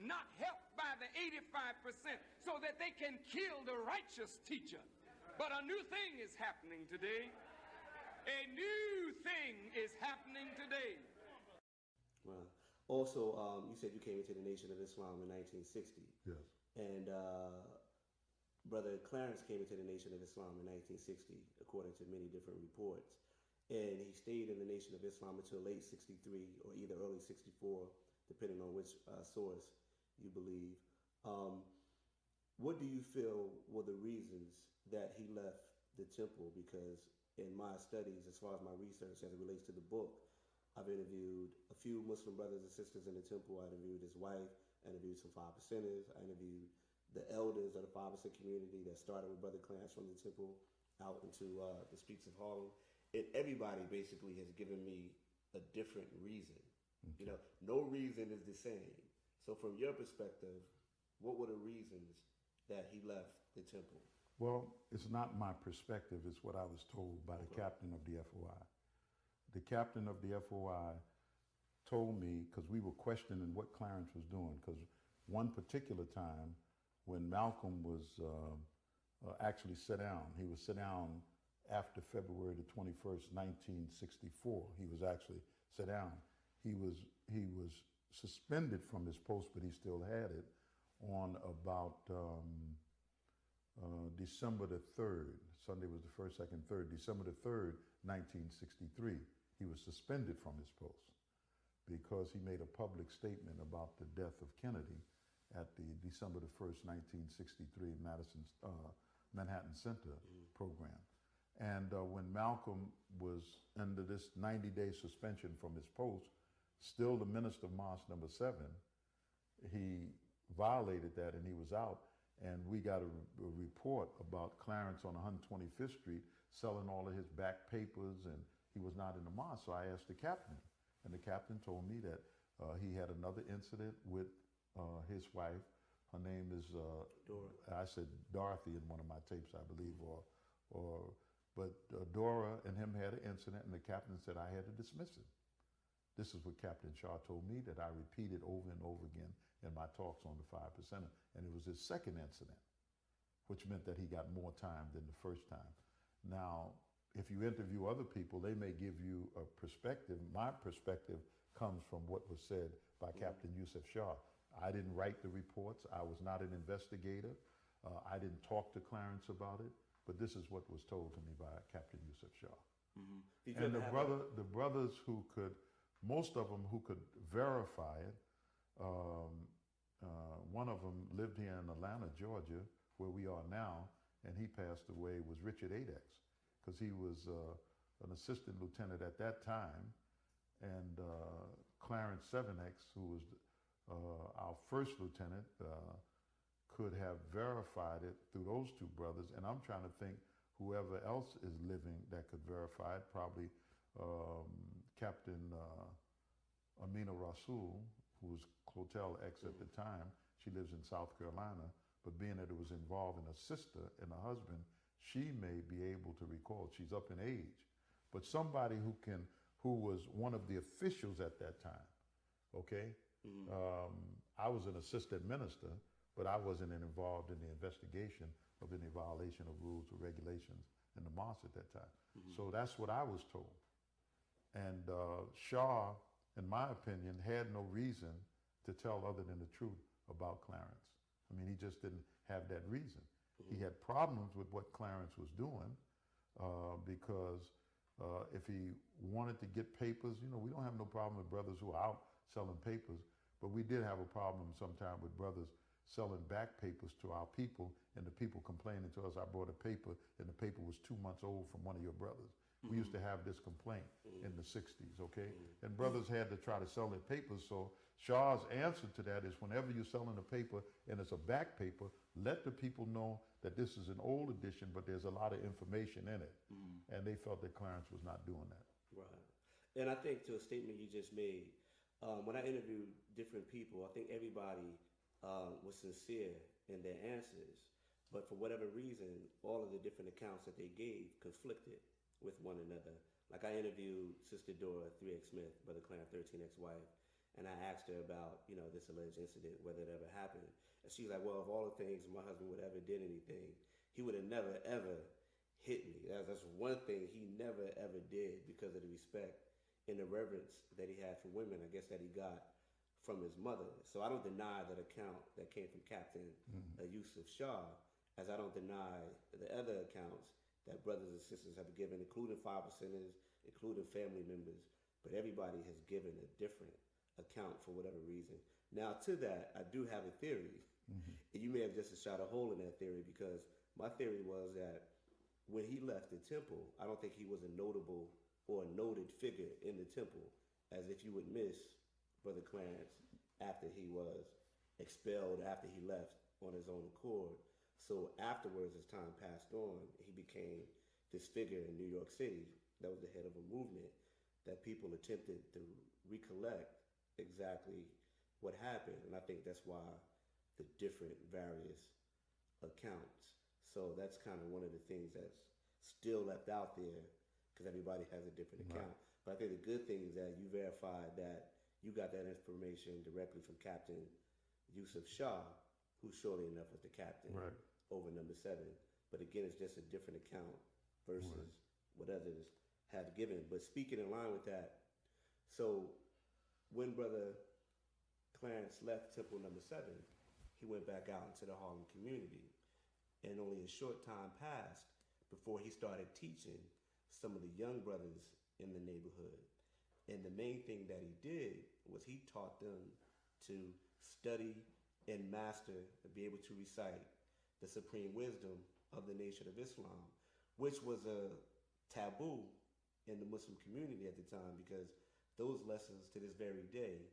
not helped by the 85%, so that they can kill the righteous teacher. But a new thing is happening today. A new thing is happening today. Well, also, you said you came into the Nation of Islam in 1960. Yes. And Brother Clarence came into the Nation of Islam in 1960, according to many different reports. And he stayed in the Nation of Islam until late 63 or either early 64, depending on which source you believe. What do you feel were the reasons that he left the temple? Because in my studies, as far as my research as it relates to the book, I've interviewed a few Muslim brothers and sisters in the temple. I interviewed his wife. I interviewed some 5%ers. I interviewed the elders of the 5% community that started with Brother Clarence from the temple out into the streets of Harlem. And everybody basically has given me a different reason. Okay. You know, no reason is the same. So from your perspective, what were the reasons that he left the temple? Well, it's not my perspective. It's what I was told by the captain of the FOI. The captain of the FOI told me, because we were questioning what Clarence was doing, because one particular time when Malcolm was actually sit down, he would sit down after February the 21st, 1964. He was actually set down. He was suspended from his post, but he still had it on about December the 3rd. Sunday was the 1st, 2nd, 3rd. December the 3rd, 1963. He was suspended from his post because he made a public statement about the death of Kennedy at the December the 1st, 1963 Manhattan Center program. And when Malcolm was under this 90-day suspension from his post, still the minister of Mosque number 7, he violated that and he was out. And we got a report about Clarence on 125th Street selling all of his back papers, and he was not in the mosque. So I asked the captain, and the captain told me that he had another incident with his wife. Her name is Dora. I said Dorothy in one of my tapes, I believe, but Dora and him had an incident, and the captain said I had to dismiss him. This is what Captain Shah told me, that I repeated over and over again in my talks on the 5%. And it was his second incident, which meant that he got more time than the first time. Now, if you interview other people, they may give you a perspective. My perspective comes from what was said by Captain Yusuf Shah. I didn't write the reports. I was not an investigator. I didn't talk to Clarence about it, but this is what was told to me by Captain Yusuf Shah. And the brothers who could, most of them who could verify it, one of them lived here in Atlanta, Georgia, where we are now, and he passed away, was Richard Adex, because he was an assistant lieutenant at that time, and Clarence 7X, who was our first lieutenant, could have verified it through those two brothers. And I'm trying to think whoever else is living that could verify it, probably Captain Amina Rasul, who was Clotel X at the time. She lives in South Carolina, but being that it was involving a sister and a husband, she may be able to recall. She's up in age, but somebody who was one of the officials at that time. Okay, I was an assistant minister, but I wasn't involved in the investigation of any violation of rules or regulations in the mosque at that time. So that's what I was told. And Shah, in my opinion, had no reason to tell other than the truth about Clarence. I mean, he just didn't have that reason. He had problems with what Clarence was doing because if he wanted to get papers, we don't have no problem with brothers who are out selling papers, but we did have a problem sometime with brothers selling back papers to our people, and the people complaining to us, I brought a paper and the paper was 2 months old from one of your brothers. We used to have this complaint in the 60s, okay? And brothers had to try to sell their papers. So Shah's answer to that is whenever you're selling a paper and it's a back paper, let the people know that this is an old edition, but there's a lot of information in it. And they felt that Clarence was not doing that. Right. And I think to a statement you just made, when I interviewed different people, I think everybody was sincere in their answers. But for whatever reason, all of the different accounts that they gave conflicted with one another. Like I interviewed Sister Dora 3X Smith, Brother Clarence 13X wife, and I asked her about, this alleged incident, whether it ever happened. And she's like, well, of all the things my husband would ever did anything, he would have never ever hit me. That's one thing he never ever did because of the respect and the reverence that he had for women, I guess that he got from his mother. So I don't deny that account that came from Captain Yusuf Shah, as I don't deny the other accounts that brothers and sisters have given, including 5%ers, including family members, but everybody has given a different account for whatever reason. Now to that, I do have a theory, and you may have just shot a hole in that theory, because my theory was that when he left the temple, I don't think he was a notable or a noted figure in the temple, as if you would miss Brother Clarence after he was expelled, after he left on his own accord. So afterwards, as time passed on, he became this figure in New York City that was the head of a movement that people attempted to recollect exactly what happened. And I think that's why the different various accounts. So that's kind of one of the things that's still left out there, because everybody has a different account. But I think the good thing is that you verified that you got that information directly from Captain Yusuf Shah, who surely enough was the captain over number 7. But again, it's just a different account versus what others have given. But speaking in line with that, so when Brother Clarence left Temple Number 7, he went back out into the Harlem community. And only a short time passed before he started teaching some of the young brothers in the neighborhood. And the main thing that he did was he taught them to study and master and be able to recite the supreme wisdom of the Nation of Islam, which was a taboo in the Muslim community at the time, because those lessons to this very day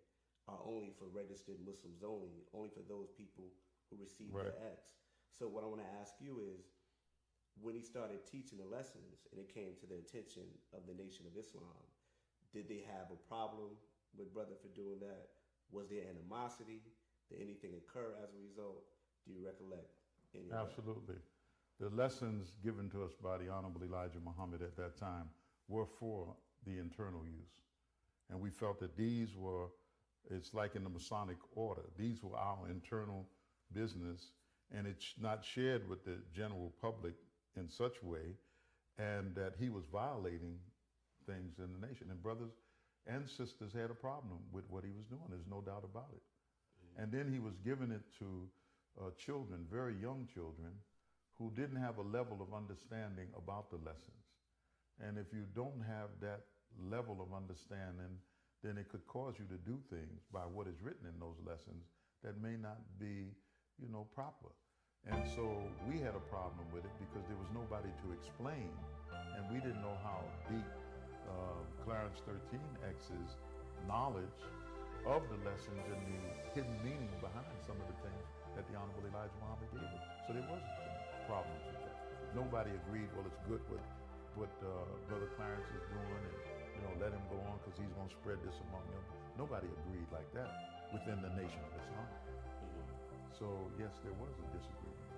are only for registered Muslims only for those people who receive Right. the X. So what I want to ask you is, when he started teaching the lessons and it came to the attention of the Nation of Islam, did they have a problem with brother for doing that? Was there animosity? Did anything occur as a result? Do you recollect any of that? Absolutely. The lessons given to us by the Honorable Elijah Muhammad at that time were for the internal use. And we felt that these were, it's like in the Masonic order, these were our internal business, and it's not shared with the general public in such way, and that he was violating things in the nation. And brothers and sisters had a problem with what he was doing. There's no doubt about it. And then he was giving it to children, very young children, who didn't have a level of understanding about the lessons. And if you don't have that level of understanding, then it could cause you to do things by what is written in those lessons that may not be, proper. And so we had a problem with it because there was nobody to explain, and we didn't know how deep Clarence 13X's knowledge of the lessons and the hidden meaning behind some of the things that the Honorable Elijah Muhammad gave us. So there wasn't any problems with that. Nobody agreed, well, it's good what Brother Clarence is doing, and let him go on because he's going to spread this among them. Nobody agreed like that within the Nation of Islam. So yes, there was a disagreement.